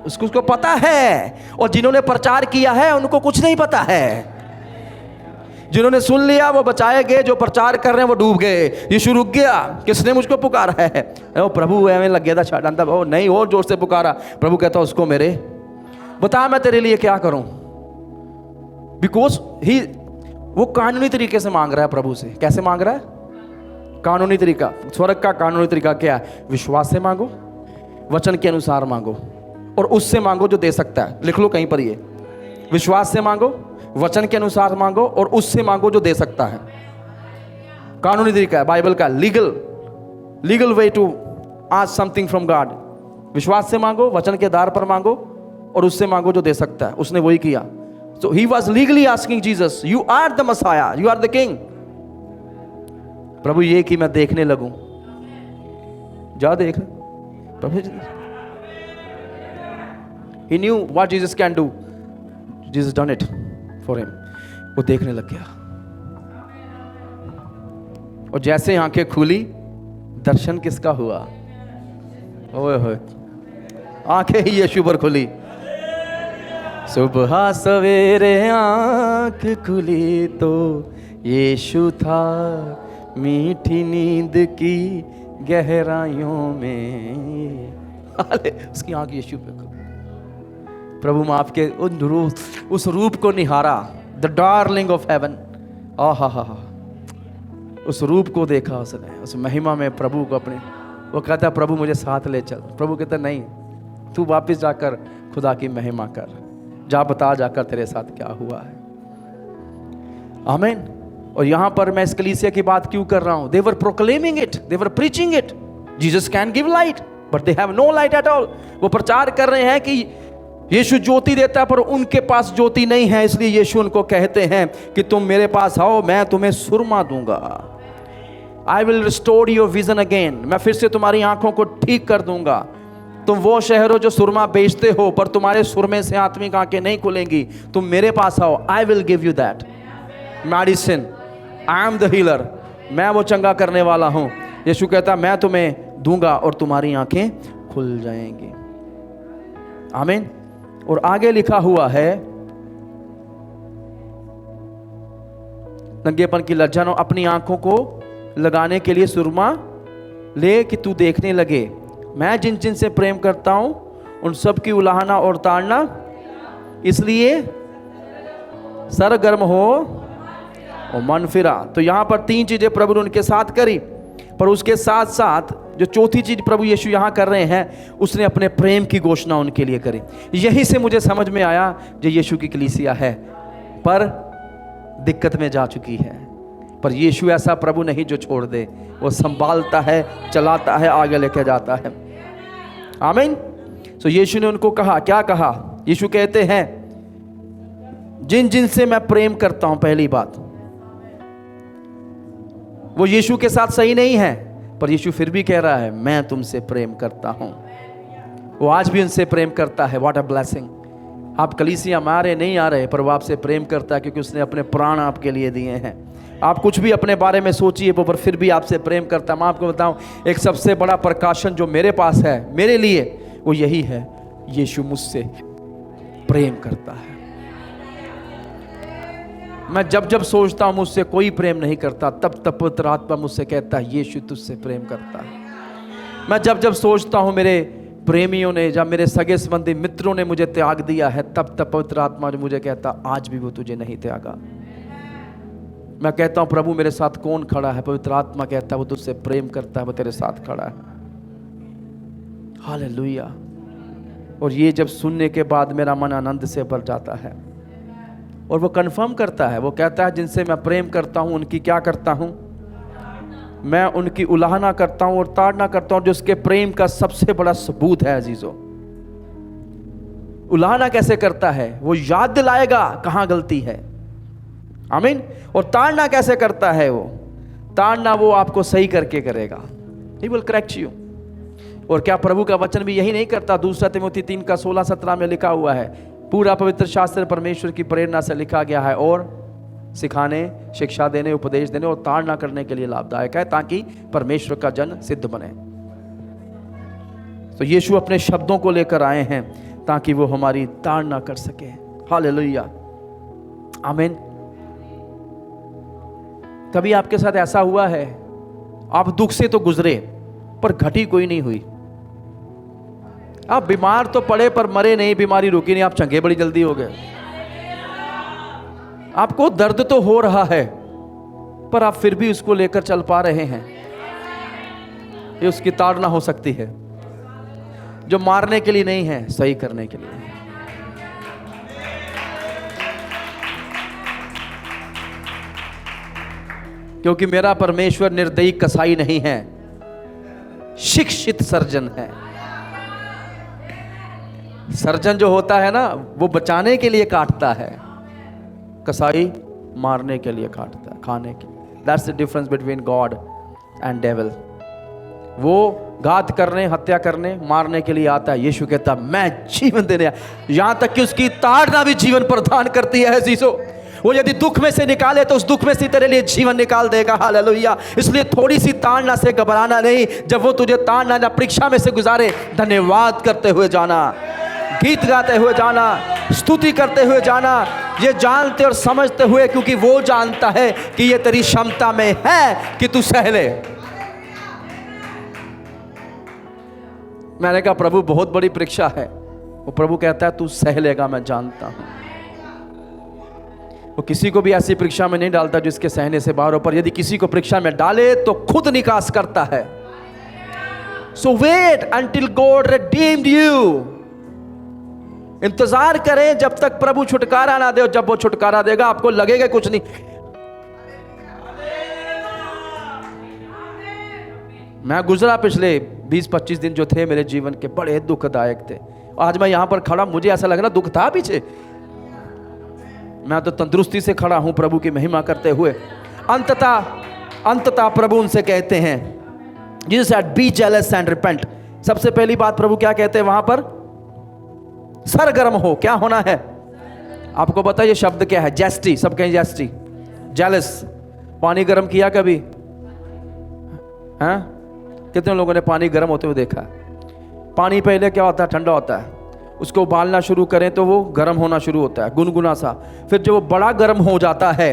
उसको पता है। और जिन्होंने प्रचार किया है उनको कुछ नहीं पता है। जिन्होंने सुन लिया वो बचाए गए, जो प्रचार कर रहे हैं वो डूब गए। यीशु रुक गया, किसने मुझको पुकारा है? ओ प्रभु ऐਵੇਂ लग गया था छाड़ा, ओ नहीं, और जोर से पुकारा। प्रभु कहता उसको मेरे बता मैं तेरे लिए क्या करूं। बिकॉज ही वो कानूनी तरीके से मांग रहा है प्रभु से। कैसे मांग रहा है? कानूनी तरीका। स्वर्ग का कानूनी तरीका क्या है? विश्वास से मांगो, वचन के अनुसार मांगो, और उससे मांगो जो दे सकता है। लिख लो कहीं पर ये, विश्वास से मांगो, वचन के अनुसार मांगो, और उससे मांगो जो दे सकता है। कानूनी तरीका है बाइबल का, legal way to ask something from God. विश्वास से मांगो, वचन के आधार पर मांगो, और उससे मांगो जो दे सकता है। उसने वही किया। So he was legally asking Jesus, you are the Messiah, you are the King. प्रभु ये कि मैं देखने लगूं। जा देख। प्रभु he knew what Jesus can do. Jesus done it for him. वो देखने लग गया, और जैसे आंखें खुली, दर्शन किसका हुआ? ओए होए, आंखें ही यीशु पर खुली। सुबह सवेरे आँख खुली तो यीशु था, मीठी नींद की गहराइयों में। उसकी आँख यीशु पे को, प्रभु माँ आपके उस रूप को निहारा, द डार्लिंग ऑफ हेवन। आहा, उस रूप को देखा उसने, उस महिमा में प्रभु को अपने। वो कहता प्रभु मुझे साथ ले चल। प्रभु कहता नहीं, तू वापस जाकर खुदा की महिमा कर, जा बता जाकर तेरे साथ क्या हुआ है। आमीन। और यहां पर मैं इस कलीसिया की बात क्यों कर रहा हूं? They were proclaiming it, they were preaching it, Jesus can give light but they have no light at all. वो प्रचार कर रहे हैं कि यीशु ज्योति देता है पर उनके पास ज्योति नहीं है, इसलिए यीशु उनको कहते हैं कि तुम मेरे पास आओ, मैं तुम्हें सुरमा दूंगा। I will restore your vision again, मैं फिर से तुम्हारी आंखों को ठीक कर दूंगा। तुम वो शहर हो जो सुरमा बेचते हो पर तुम्हारे सुरमे से आत्मिक आंखें नहीं खुलेंगी, तुम मेरे पास आओ, आई will give you that medicine, I am the healer, मैं वो चंगा करने वाला हूं। यीशु कहता मैं तुम्हें दूंगा और तुम्हारी आंखें खुल जाएंगी। आमीन। और आगे लिखा हुआ है, नंगेपन की लज्जा न अपनी आंखों को लगाने के लिए सुरमा ले कि तू देखने लगे। मैं जिन जिन से प्रेम करता हूं उन सब की उलाहना और ताड़ना, इसलिए सरगर्म हो और मन फिरा। तो यहां पर तीन चीजें प्रभु ने उनके साथ करी, पर उसके साथ साथ जो चौथी चीज प्रभु यीशु यहां कर रहे हैं, उसने अपने प्रेम की घोषणा उनके लिए करी। यहीं से मुझे समझ में आया जो यीशु की कलीसिया है पर दिक्कत में जा चुकी है, पर यीशु ऐसा प्रभु नहीं जो छोड़ दे, वो संभालता है, चलाता है, आगे लेके जाता है। आमीन। तो यीशु ने उनको कहा, क्या कहा? यीशु कहते हैं जिन जिन से मैं प्रेम करता हूं। पहली बात, वो यीशु के साथ सही नहीं है पर यीशु फिर भी कह रहा है मैं तुमसे प्रेम करता हूं। वो आज भी उनसे प्रेम करता है। What a blessing. आप कलीसिया में आ रहे नहीं आ रहे, पर वो आपसे प्रेम करता है क्योंकि उसने अपने प्राण आपके लिए दिए हैं। आप कुछ भी अपने बारे में सोचिए, पर फिर भी आपसे प्रेम करता है। मैं आपको बताऊं, एक सबसे बड़ा प्रकाशन जो मेरे पास है मेरे लिए, वो यही है, यीशु मुझसे प्रेम करता है। मैं जब जब सोचता हूं मुझसे कोई प्रेम नहीं करता, तब तब पवित्र आत्मा मुझसे कहता है यीशु तुझसे प्रेम करता है। मैं जब जब सोचता हूं मेरे प्रेमियों ने, जब मेरे सगे संबंधी मित्रों ने मुझे त्याग दिया है, तब तब पवित्र आत्मा मुझे कहता आज भी वो तुझे नहीं त्यागा। मैं कहता हूं प्रभु मेरे साथ कौन खड़ा है? पवित्र आत्मा कहता है वो तुझसे प्रेम करता है, वो तेरे साथ खड़ा है। हालेलुया। और ये जब सुनने के बाद मेरा मन आनंद से भर जाता है और वो कंफर्म करता है। वो कहता है जिनसे मैं प्रेम करता हूं उनकी क्या करता हूं? मैं उनकी उलाहना करता हूं और ताड़ना करता हूं, जो उसके प्रेम का सबसे बड़ा सबूत है। अजीजों, उलाहना कैसे करता है? वो याद दिलाएगा कहां गलती है। आमीन। और ताड़ना कैसे करता है? वो ताड़ना वो आपको सही करके करेगा। He will correct you। और क्या प्रभु का वचन भी यही नहीं करता? दूसरा तिमोथी 3:16-17 में लिखा हुआ है, पूरा पवित्र शास्त्र परमेश्वर की प्रेरणा से लिखा गया है और सिखाने, शिक्षा देने, उपदेश देने और ताड़ना करने के लिए लाभदायक है, ताकि परमेश्वर का जन सिद्ध बने। तो यीशु अपने शब्दों को लेकर आए हैं ताकि वो हमारी ताड़ना कर सके। हालेलुया। आमीन। कभी आपके साथ ऐसा हुआ है, आप दुख से तो गुजरे पर घटी कोई नहीं हुई? आप बीमार तो पड़े पर मरे नहीं, बीमारी रुकी नहीं, आप चंगे बड़ी जल्दी हो गए। आपको दर्द तो हो रहा है पर आप फिर भी उसको लेकर चल पा रहे हैं। ये उसकी ताड़ना हो सकती है, जो मारने के लिए नहीं है, सही करने के लिए। क्योंकि मेरा परमेश्वर निर्दयी कसाई नहीं है, शिक्षित सर्जन है। सर्जन जो होता है ना, वो बचाने के लिए काटता है, कसाई मारने के लिए काटता है, खाने के लिए। That's the difference between God and devil. वो घात करने, हत्या करने, मारने के लिए आता है। यीशु कहता मैं जीवन देने आया। यहां तक कि उसकी ताड़ना भी जीवन प्रदान करती है। जीसो, वो यदि दुख में से निकाले तो उस दुख में से तेरे लिए जीवन निकाल देगा। हालेलुया। इसलिए थोड़ी सी ताड़ना से घबराना नहीं। जब वो तुझे ताड़ना परीक्षा में से गुजारे, धन्यवाद करते हुए जाना, गीत गाते हुए जाना, स्तुति करते हुए जाना, ये जानते और समझते हुए, क्योंकि वो जानता है कि ये तेरी क्षमता में है कि तू सह ले। मैंने कहा प्रभु बहुत बड़ी परीक्षा है। वो प्रभु कहता है तू सह लेगा, मैं जानता हूं। वो किसी को भी ऐसी परीक्षा में नहीं डालता जिसके सहने से बाहर हो, पर यदि किसी को परीक्षा में डाले तो खुद निकास करता है। So wait until God redeemed you. इंतजार करें जब तक प्रभु छुटकारा ना दे, और जब वो छुटकारा देगा आपको लगेगा कुछ नहीं। मैं गुजरा पिछले 20-25 दिन जो थे मेरे जीवन के बड़े दुखदायक थे। आज मैं यहां पर खड़ा, मुझे ऐसा लग रहा दुख था पीछे, मैं तो तंदुरुस्ती से खड़ा हूं प्रभु की महिमा करते हुए। अंततः प्रभु उनसे कहते हैं, Jesus said be jealous and repent। सबसे पहली बात प्रभु क्या कहते हैं वहां पर? सरगर्म हो। क्या होना है आपको पता है ये शब्द क्या है? जेस्टी। सब कहें जेस्टी, जेलस। पानी गर्म किया कभी? हैं? कितने लोगों ने पानी गर्म होते हुए देखा? पानी पहले क्या होता है? ठंडा होता है। उसको उबालना शुरू करें तो वो गर्म होना शुरू होता है, गुनगुना सा। फिर जब वो बड़ा गर्म हो जाता है,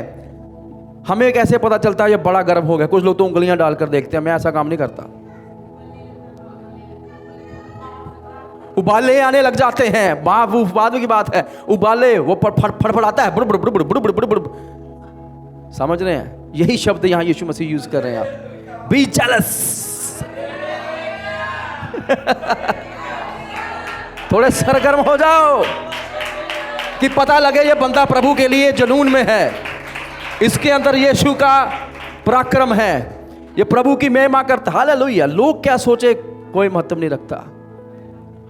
हमें कैसे पता चलता है ये बड़ा गर्म हो गया? कुछ लोग तो उंगलियां डालकर देखते हैं, मैं ऐसा काम नहीं करता। उबाले आने लग जाते हैं, बाद की बात है। उबाले वो फड़फड़ाता है, बुड़ बुड़ बुड़ बुड़ बुड़ बुड़ बुड़। समझ रहे हैं? यही शब्द यहां यीशु मसीह यूज कर रहे हैं। आप बी जेलस। थोड़े सरगर्म हो जाओ कि पता लगे ये बंदा प्रभु के लिए जुनून में है, इसके अंदर यीशु का पराक्रम है, ये प्रभु की महिमा करता। हालेलुया। लोग क्या सोचे कोई महत्व नहीं रखता,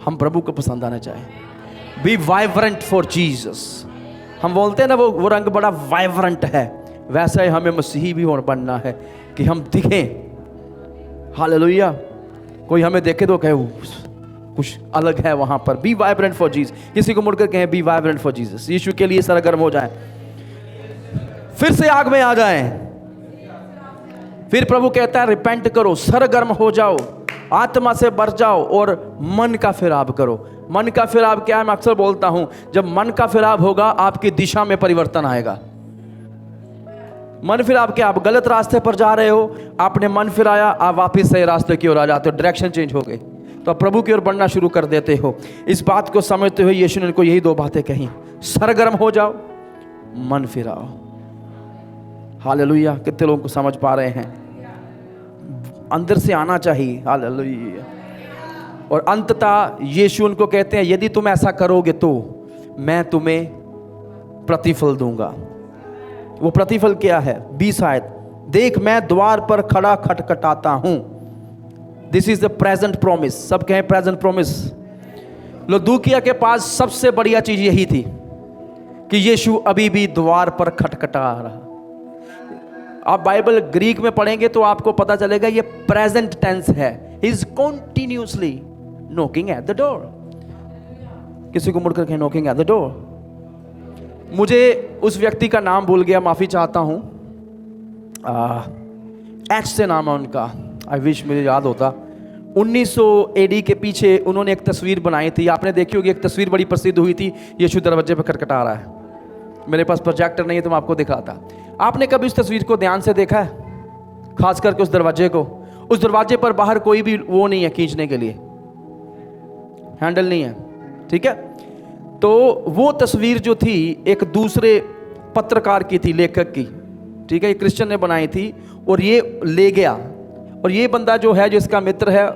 हम प्रभु को पसंद आना चाहें। Be vibrant for Jesus. हम बोलते हैं ना वो रंग बड़ा वाइब्रेंट है, वैसा ही हमें मसीही भी होना बनना है कि हम दिखें। हालेलुया। कोई हमें देखे तो कहे कुछ अलग है वहां पर। Be vibrant for Jesus. किसी को मुड़कर कहें बी वाइब्रेंट फॉर जीसस। यीशु के लिए सरगर्म हो जाएं, फिर से आग में आ जाएं। फिर प्रभु कहता है रिपेंट करो, सरगर्म हो जाओ, आत्मा से भर जाओ और मन का फिराव करो। मन का फिराव क्या है? मैं अक्सर बोलता हूं, जब मन का फिराव होगा आपकी दिशा में परिवर्तन आएगा। मन फिराव क्या? आप गलत रास्ते पर जा रहे हो, आपने मन फिराया, आप वापिस सही रास्ते की ओर आ जाते हो, डायरेक्शन चेंज हो गई, तो आप प्रभु की ओर बढ़ना शुरू कर देते हो। इस बात को समझते हुए यीशु ने उनको यही दो बातें कही, सरगर्म हो जाओ, मन फिराओ। हालेलुया। कितने लोगों को समझ पा रहे हैं? अंदर से आना चाहिए। हालेलुया। और अंततः यीशु उनको कहते हैं यदि तुम ऐसा करोगे तो मैं तुम्हें प्रतिफल दूंगा। वो प्रतिफल क्या है? 20 आयत, देख मैं द्वार पर खड़ा खटखटाता हूं। This is the present promise. सब कहें प्रेजेंट प्रॉमिस। लुदूकिया के पास सबसे बढ़िया चीज यही थी कि यीशु अभी भी द्वार पर खटखटा रहा। आप बाइबल ग्रीक में पढ़ेंगे तो आपको पता चलेगा ये प्रेजेंट टेंस है। He is continuously knocking at the door. किसी को मुड़कर कहें नॉकिंग एट द डोर। मुझे उस व्यक्ति का नाम भूल गया, माफी चाहता हूं। एच से नाम है उनका, आई विश मुझे याद होता। 1900 AD के पीछे उन्होंने एक तस्वीर बनाई थी, आपने देखी होगी। एक तस्वीर बड़ी प्रसिद्ध हुई थी, यीशु दरवाजे पर खटखटा रहा है। मेरे पास प्रोजेक्टर नहीं है तो मैं आपको दिखाता। आपने कभी उस तस्वीर को ध्यान से देखा है? खास करके उस दरवाजे को। उस दरवाजे पर बाहर कोई भी वो नहीं है खींचने के लिए, हैंडल नहीं है, ठीक है। तो वो तस्वीर जो थी एक दूसरे पत्रकार की थी, लेखक की, ठीक है। ये क्रिश्चियन ने बनाई थी और ये ले गया। और ये बंदा जो है, जो इसका मित्र है,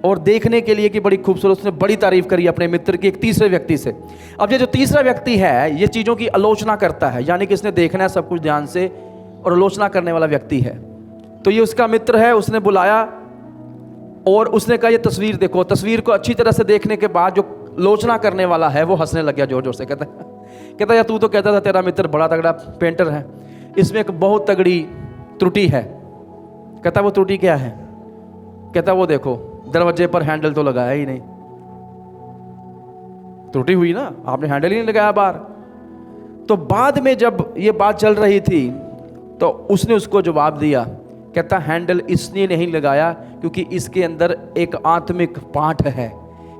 और देखने के लिए कि बड़ी खूबसूरत, उसने बड़ी तारीफ करी अपने मित्र की एक तीसरे व्यक्ति से। अब ये जो तीसरा व्यक्ति है ये चीज़ों की आलोचना करता है, यानी कि इसने देखना है सब कुछ ध्यान से, और आलोचना करने वाला व्यक्ति है। तो ये उसका मित्र है, उसने बुलाया और उसने कहा ये तस्वीर देखो। तस्वीर को अच्छी तरह से देखने के बाद जो आलोचना करने वाला है वो हंसने लग गया जोर जोर से। कहता यार तू तो कहता था तेरा मित्र बड़ा तगड़ा पेंटर है, इसमें एक बहुत तगड़ी त्रुटि है। कहता वो त्रुटि क्या है? कहता वो देखो दरवाजे पर हैंडल तो लगाया ही नहीं। त्रुटि हुई ना, आपने हैंडल ही नहीं लगाया बाहर। तो बाद में जब ये बात चल रही थी तो उसने उसको जवाब दिया, कहता हैंडल इसलिए नहीं लगाया क्योंकि इसके अंदर एक आत्मिक पाठ है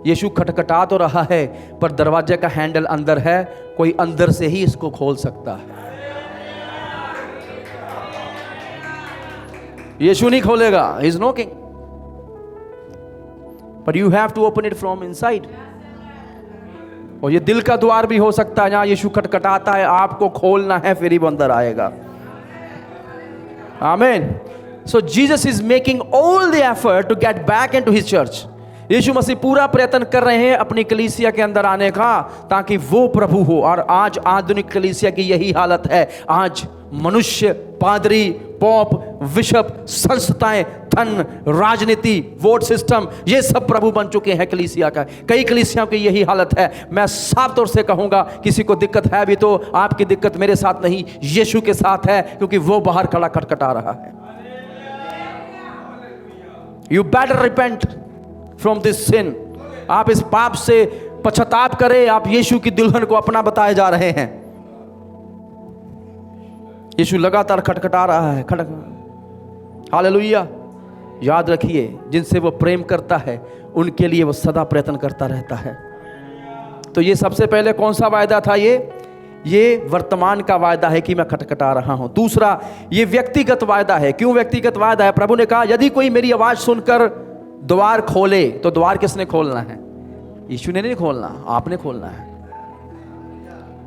यीशु खटखटा तो रहा है, पर दरवाजे का हैंडल अंदर है, कोई अंदर से ही इसको खोल सकता है। यीशु नहीं खोलेगा, he is knocking, but you have to open it from inside. और ये दिल का द्वार भी हो सकता है, जहां यीशु खटखटाता है, आपको खोलना है, फिर ही वो अंदर आएगा। Amen. So Jesus is making all the effort to get back into his church. Yeshu Masih पूरा प्रयत्न कर रहे हैं अपनी कलीसिया के अंदर आने का, ताकि वो प्रभु हो। और आज आधुनिक कलीसिया की यही हालत है। आज मनुष्य, पादरी, पॉप, बिशप, संस्थाएं, धन, राजनीति, वोट सिस्टम, ये सब प्रभु बन चुके हैं कलीसिया का। कई कलीसियाओं की यही हालत है। मैं साफ तौर से कहूंगा, किसी को दिक्कत है भी तो आपकी दिक्कत मेरे साथ नहीं, यीशु के साथ है, क्योंकि वो बाहर खड़ा खटखटा रहा है। You better repent from this sin. आप इस पाप से पश्चाताप करें। आप यीशु की दुल्हन को अपना बताए जा रहे हैं। यीशु लगातार खटखटा रहा है, हालेलुया। याद रखिए, जिनसे वो प्रेम करता है उनके लिए वो सदा प्रयत्न करता रहता है। तो ये सबसे पहले कौन सा वायदा था? ये वर्तमान का वायदा है कि मैं खटखटा रहा हूं। दूसरा, ये व्यक्तिगत वायदा है। क्यों व्यक्तिगत वायदा है? प्रभु ने कहा, यदि कोई मेरी आवाज सुनकर द्वार खोले, तो द्वार किसने खोलना है? यीशु ने नहीं खोलना, आपने खोलना है।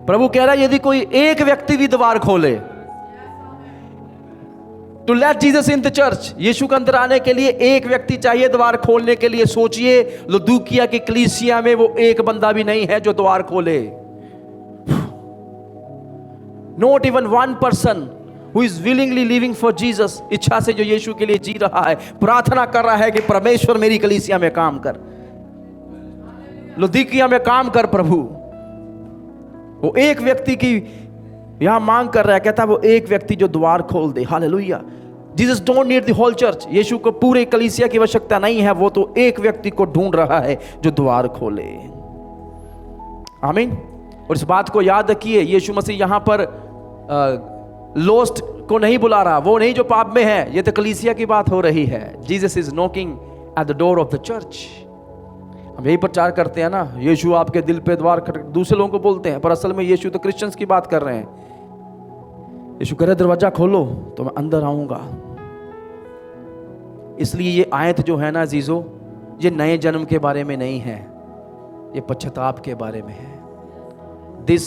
प्रभु कह रहा है, यदि कोई एक व्यक्ति भी द्वार खोले, to let Jesus in the church, Yeshu के अंदर आने के लिए एक व्यक्ति चाहिए द्वार खोलने के लिए। सोचिए, लुदुकिया की कलीसिया में वो एक बंदा भी नहीं है जो द्वार खोले। Not even one person who is willingly living for Jesus, इच्छा से जो यीशु के लिए जी रहा है, प्रार्थना कर रहा है कि परमेश्वर मेरी कलीसिया में काम कर, लुदुकिया में काम कर प्रभु। वो एक व्यक्ति की यहां मांग कर रहा है, कहता है वो एक व्यक्ति जो द्वार खोल दे। Hallelujah. Jesus don't need the whole church. Yeshu को पूरे कलीसिया की आवश्यकता नहीं है, वो तो एक व्यक्ति को ढूंढ रहा है जो द्वार खोले। आमीन। और इस बात को याद रखिए, यीशु मसीह यहां पर लोस्ट को नहीं बुला रहा, वो नहीं जो पाप में है, ये तो कलीसिया की बात हो रही है। Jesus is knocking at the door of the church. हम यही प्रचार करते हैं ना, यीशु आपके दिल पे द्वार खटखट, दूसरे लोगों को बोलते हैं, पर असल में यीशु तो क्रिश्चियंस की बात कर रहे हैं। यीशु कह रहे दरवाजा खोलो तो मैं अंदर आऊंगा। इसलिए ये आयत जो है ना जीजो, ये नए जन्म के बारे में नहीं है, ये पश्चाताप के बारे में है। This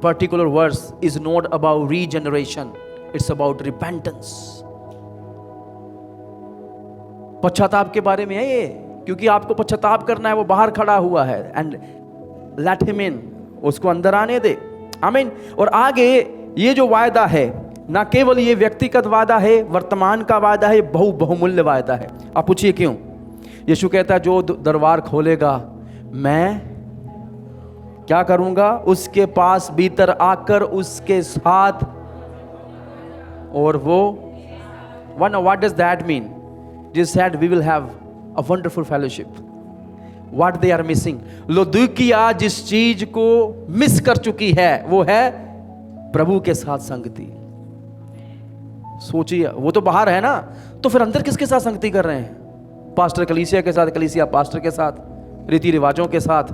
particular verse is not about regeneration, it's about repentance. पश्चाताप के बारे में है ये, क्योंकि आपको पश्चाताप करना है। वो बाहर खड़ा हुआ है, एंड लेट हिम इन, उसको अंदर आने दे। आमीन। और आगे ये जो वायदा है, ना केवल ये व्यक्तिगत वायदा है, वर्तमान का वायदा है, बहुमूल्य वायदा है। आप पूछिए क्यों? यीशु कहता है जो दरबार खोलेगा मैं क्या करूंगा? उसके पास भीतर आकर उसके साथ, और वो one, what does that mean? जिस said we will have a wonderful fellowship. What they are missing? Laodicea जिस चीज को मिस कर चुकी है वो है प्रभु के साथ संगति। सोचिए, वो तो बाहर है ना, तो फिर अंदर किसके साथ संगति कर रहे हैं? पास्टर कलीसिया के साथ, कलीसिया पास्टर के साथ, रीति रिवाजों के साथ,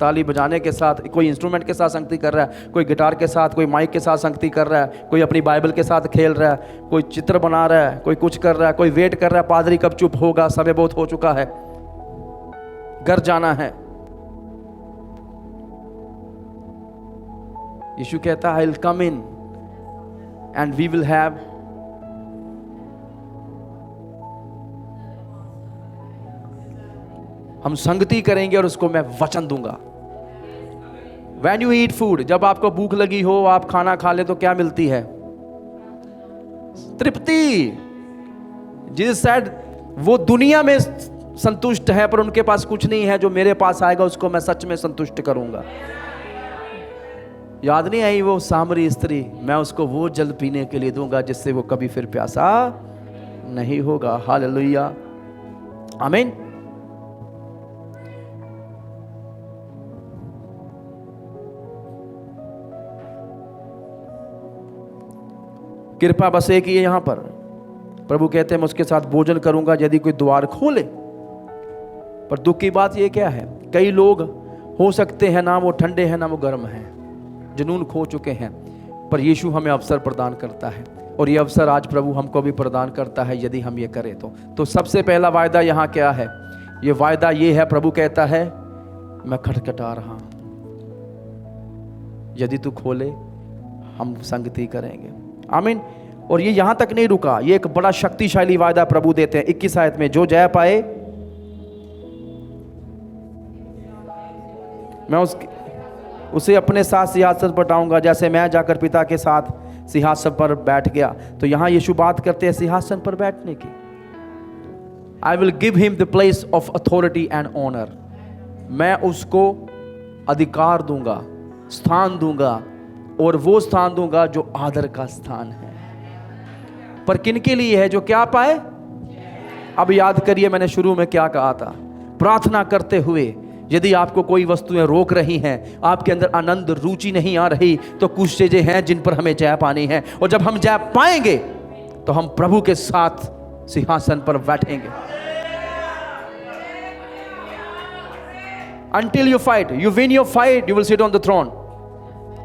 ताली बजाने के साथ, कोई इंस्ट्रूमेंट के साथ संगति कर रहा है, कोई गिटार के साथ, कोई माइक के साथ संगति कर रहा है, कोई अपनी बाइबल के साथ खेल रहा है, कोई चित्र बना रहा है, कोई कुछ कर रहा है, कोई वेट कर रहा है पादरी कब चुप होगा, समय बहुत हो चुका है, घर जाना है। यीशु कहता है I will come in and we will have हम संगति करेंगे और उसको मैं वचन दूंगा। When you eat food, जब आपको भूख लगी हो, आप खाना खा ले तो क्या मिलती है? तृप्ति। जिस साइड वो दुनिया में संतुष्ट है पर उनके पास कुछ नहीं है, जो मेरे पास आएगा उसको मैं सच में संतुष्ट करूंगा। याद नहीं आई वो सामरी स्त्री? मैं उसको वो जल पीने के लिए दूंगा जिससे वो कभी फिर प्यासा नहीं होगा। हालेलुया, आमीन। कृपा बस एक ही है यहां पर। प्रभु कहते हैं मैं उसके साथ भोजन करूंगा यदि कोई द्वार खोले। पर दुख की बात ये क्या है, कई लोग हो सकते हैं ना वो ठंडे हैं ना वो गर्म हैं, जुनून खो चुके हैं, पर यीशु हमें अवसर प्रदान करता है और ये अवसर आज प्रभु हमको भी प्रदान करता है यदि हम ये करें तो सबसे पहला वायदा यहाँ क्या है, ये वायदा ये है, प्रभु कहता है मैं खटखटा रहा हूँ, यदि तू खोले हम संगति करेंगे। आमीन। और ये यहाँ तक नहीं रुका, ये एक बड़ा शक्तिशाली वायदा प्रभु देते हैं 21 आयत में, जो जय पाए मैं उसे अपने साथ सिंहासन पर बैठाऊंगा, जैसे मैं जाकर पिता के साथ सिंहासन पर बैठ गया। तो यहाँ यीशु बात करते हैं सिंहासन पर बैठने की। I will give him the place of authority and honour, मैं उसको अधिकार दूंगा, स्थान दूंगा, और वो स्थान दूंगा जो आदर का स्थान है। पर किन के लिए है, जो क्या पाए। अब याद करिए मैंने शुरू में क्या कहा था, प्रार्थना करते हुए यदि आपको कोई वस्तुएं रोक रही हैं, आपके अंदर आनंद रुचि नहीं आ रही, तो कुछ चीजें हैं जिन पर हमें जय पानी है, और जब हम जय पाएंगे तो हम प्रभु के साथ सिंहासन पर बैठेंगे। Until you fight, you win your fight, you will sit on the throne।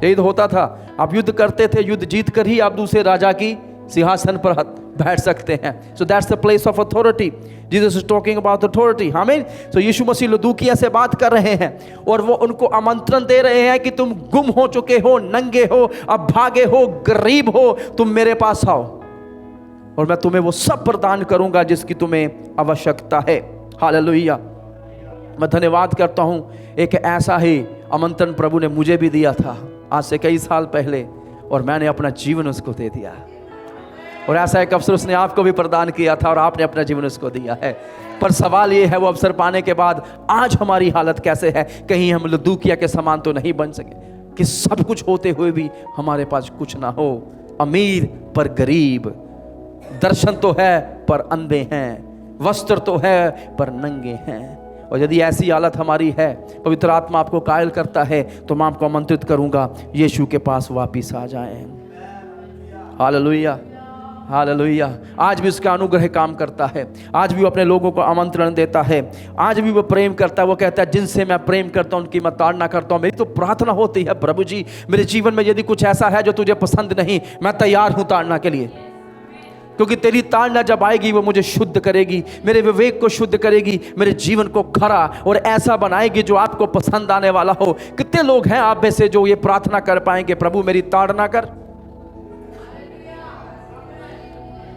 यही तो होता था, आप युद्ध करते थे, युद्ध जीत कर ही आप दूसरे राजा की सिंहासन पर बैठ सकते हैं। So that's the place of authority। Jesus is talking about authority। आमीन। So यीशु मसीह लुदूकिया से बात कर रहे हैं और वो उनको आमंत्रण दे रहे हैं कि तुम गुम हो चुके हो, नंगे हो, अब भागे हो, गरीब हो, तुम मेरे पास आओ और मैं तुम्हें वो सब प्रदान करूंगा जिसकी तुम्हें आवश्यकता है। हालेलुया। मैं धन्यवाद करता हूं, एक ऐसा ही आमंत्रण प्रभु ने मुझे भी दिया था आज से कई साल पहले, और मैंने अपना जीवन उसको दे दिया, और ऐसा एक अवसर उसने आपको भी प्रदान किया था और आपने अपना जीवन उसको दिया है। पर सवाल ये है, वो अवसर पाने के बाद आज हमारी हालत कैसे है? कहीं हम लुदूकिया के समान तो नहीं बन सके कि सब कुछ होते हुए भी हमारे पास कुछ ना हो, अमीर पर गरीब, दर्शन तो है पर अंधे हैं, वस्त्र तो है पर नंगे हैं। और यदि ऐसी हालत हमारी है, पवित्र आत्मा आपको कायल करता है, तो मैं आपको आमंत्रित करूंगा यीशु के पास वापिस आ जाएं। Hallelujah, hallelujah. आज भी उसका अनुग्रह काम करता है, आज भी वो अपने लोगों को आमंत्रण देता है, आज भी वो प्रेम करता है। वो कहता है जिनसे मैं प्रेम करता हूं उनकी मैं ताड़ना करता हूं। मेरी तो प्रार्थना होती है, प्रभु जी मेरे जीवन में यदि कुछ ऐसा है जो तुझे पसंद नहीं, मैं तैयार हूं ताड़ना के लिए, क्योंकि तेरी ताड़ना जब आएगी वो मुझे शुद्ध करेगी, मेरे विवेक को शुद्ध करेगी, मेरे जीवन को खरा और ऐसा बनाएगी जो आपको पसंद आने वाला हो। कितने लोग हैं आप में से जो ये प्रार्थना कर पाएंगे, प्रभु मेरी ताड़ना कर?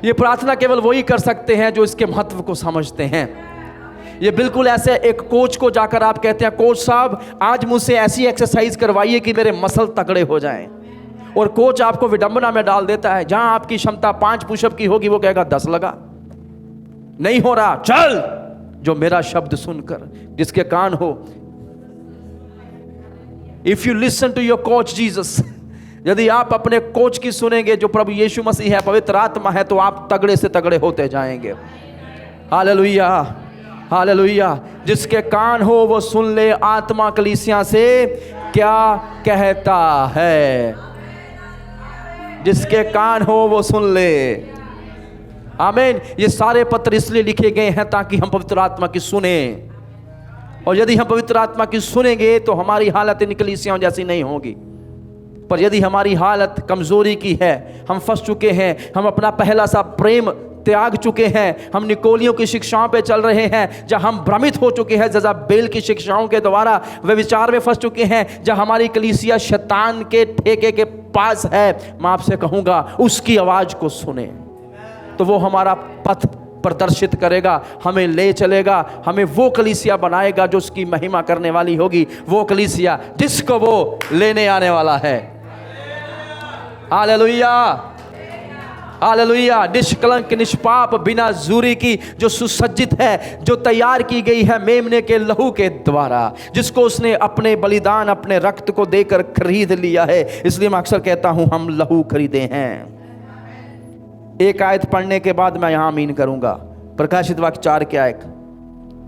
ये प्रार्थना केवल वही कर सकते हैं जो इसके महत्व को समझते हैं। ये बिल्कुल ऐसे एक कोच को जाकर आप कहते हैं कोच साहब आज मुझसे ऐसी एक्सरसाइज करवाइए कि मेरे मसल तगड़े हो जाएं, और कोच आपको विडंबना में डाल देता है। जहां आपकी क्षमता 5 पुशअप की होगी वो कहेगा 10 लगा, नहीं हो रहा चल, जो मेरा शब्द सुनकर जिसके कान हो। If you listen to your coach Jesus, यदि आप अपने कोच की सुनेंगे जो प्रभु यीशु मसीह है, पवित्र आत्मा है, तो आप तगड़े से तगड़े होते जाएंगे। Hallelujah, hallelujah. जिसके कान हो वो सुन ले आत्मा कलीसिया से क्या कहता है। जिसके कान हो वो सुन ले। आमीन। ये सारे पत्र इसलिए लिखे गए हैं ताकि हम पवित्र आत्मा की सुने, और यदि हम पवित्र आत्मा की सुनेंगे तो हमारी हालत इन कलीसियाओं जैसी नहीं होगी। पर यदि हमारी हालत कमजोरी की है, हम फंस चुके हैं, हम अपना पहला सा प्रेम त्याग चुके हैं, हम निकोलियों की शिक्षाओं पे चल रहे हैं, जहां हम भ्रमित हो चुके हैं जज़ाबेल की शिक्षाओं के द्वारा, वे विचार में फंस चुके हैं, जहां हमारी कलीसिया शैतान के ठेके के पास है, मैं आपसे कहूंगा उसकी आवाज को सुने, तो वो हमारा पथ प्रदर्शित करेगा, हमें ले चलेगा, हमें वो कलीसिया बनाएगा जो उसकी महिमा करने वाली होगी, वो कलीसिया जिसको वो लेने आने वाला है। Hallelujah, hallelujah. निष्कलंक, निष्पाप, बिना जूरी की, जो सुसज्जित है, जो तैयार की गई है मेमने के लहू के द्वारा, जिसको उसने अपने बलिदान, अपने रक्त को देकर खरीद लिया है। इसलिए मैं अक्सर कहता हूं हम लहू खरीदे हैं। एक आयत पढ़ने के बाद मैं यहां आमीन करूंगा। प्रकाशित वाक्य 4 की आयत।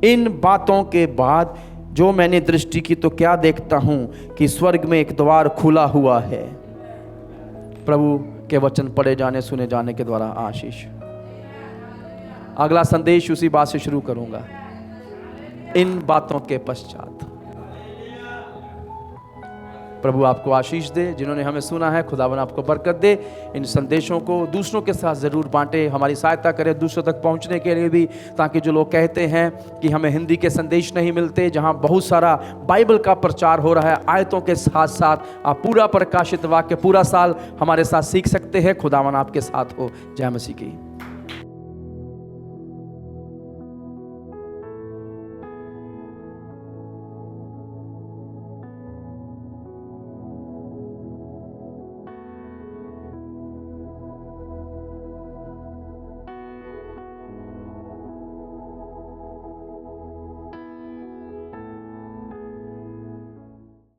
इन बातों के बाद जो मैंने दृष्टि की तो क्या देखता हूं कि स्वर्ग में एक द्वार खुला हुआ है। प्रभु के वचन पढ़े जाने सुने जाने के द्वारा आशीष। अगला संदेश उसी बात से शुरू करूंगा। इन बातों के पश्चात। प्रभु आपको आशीष दे। जिन्होंने हमें सुना है, खुदावन आपको बरकत दे। इन संदेशों को दूसरों के साथ ज़रूर बांटे, हमारी सहायता करें दूसरों तक पहुंचने के लिए भी, ताकि जो लोग कहते हैं कि हमें हिंदी के संदेश नहीं मिलते, जहां बहुत सारा बाइबल का प्रचार हो रहा है आयतों के साथ साथ, आप पूरा प्रकाशित वाक्य पूरा साल हमारे साथ सीख सकते हैं। खुदावन आपके साथ हो। जय मसीह की।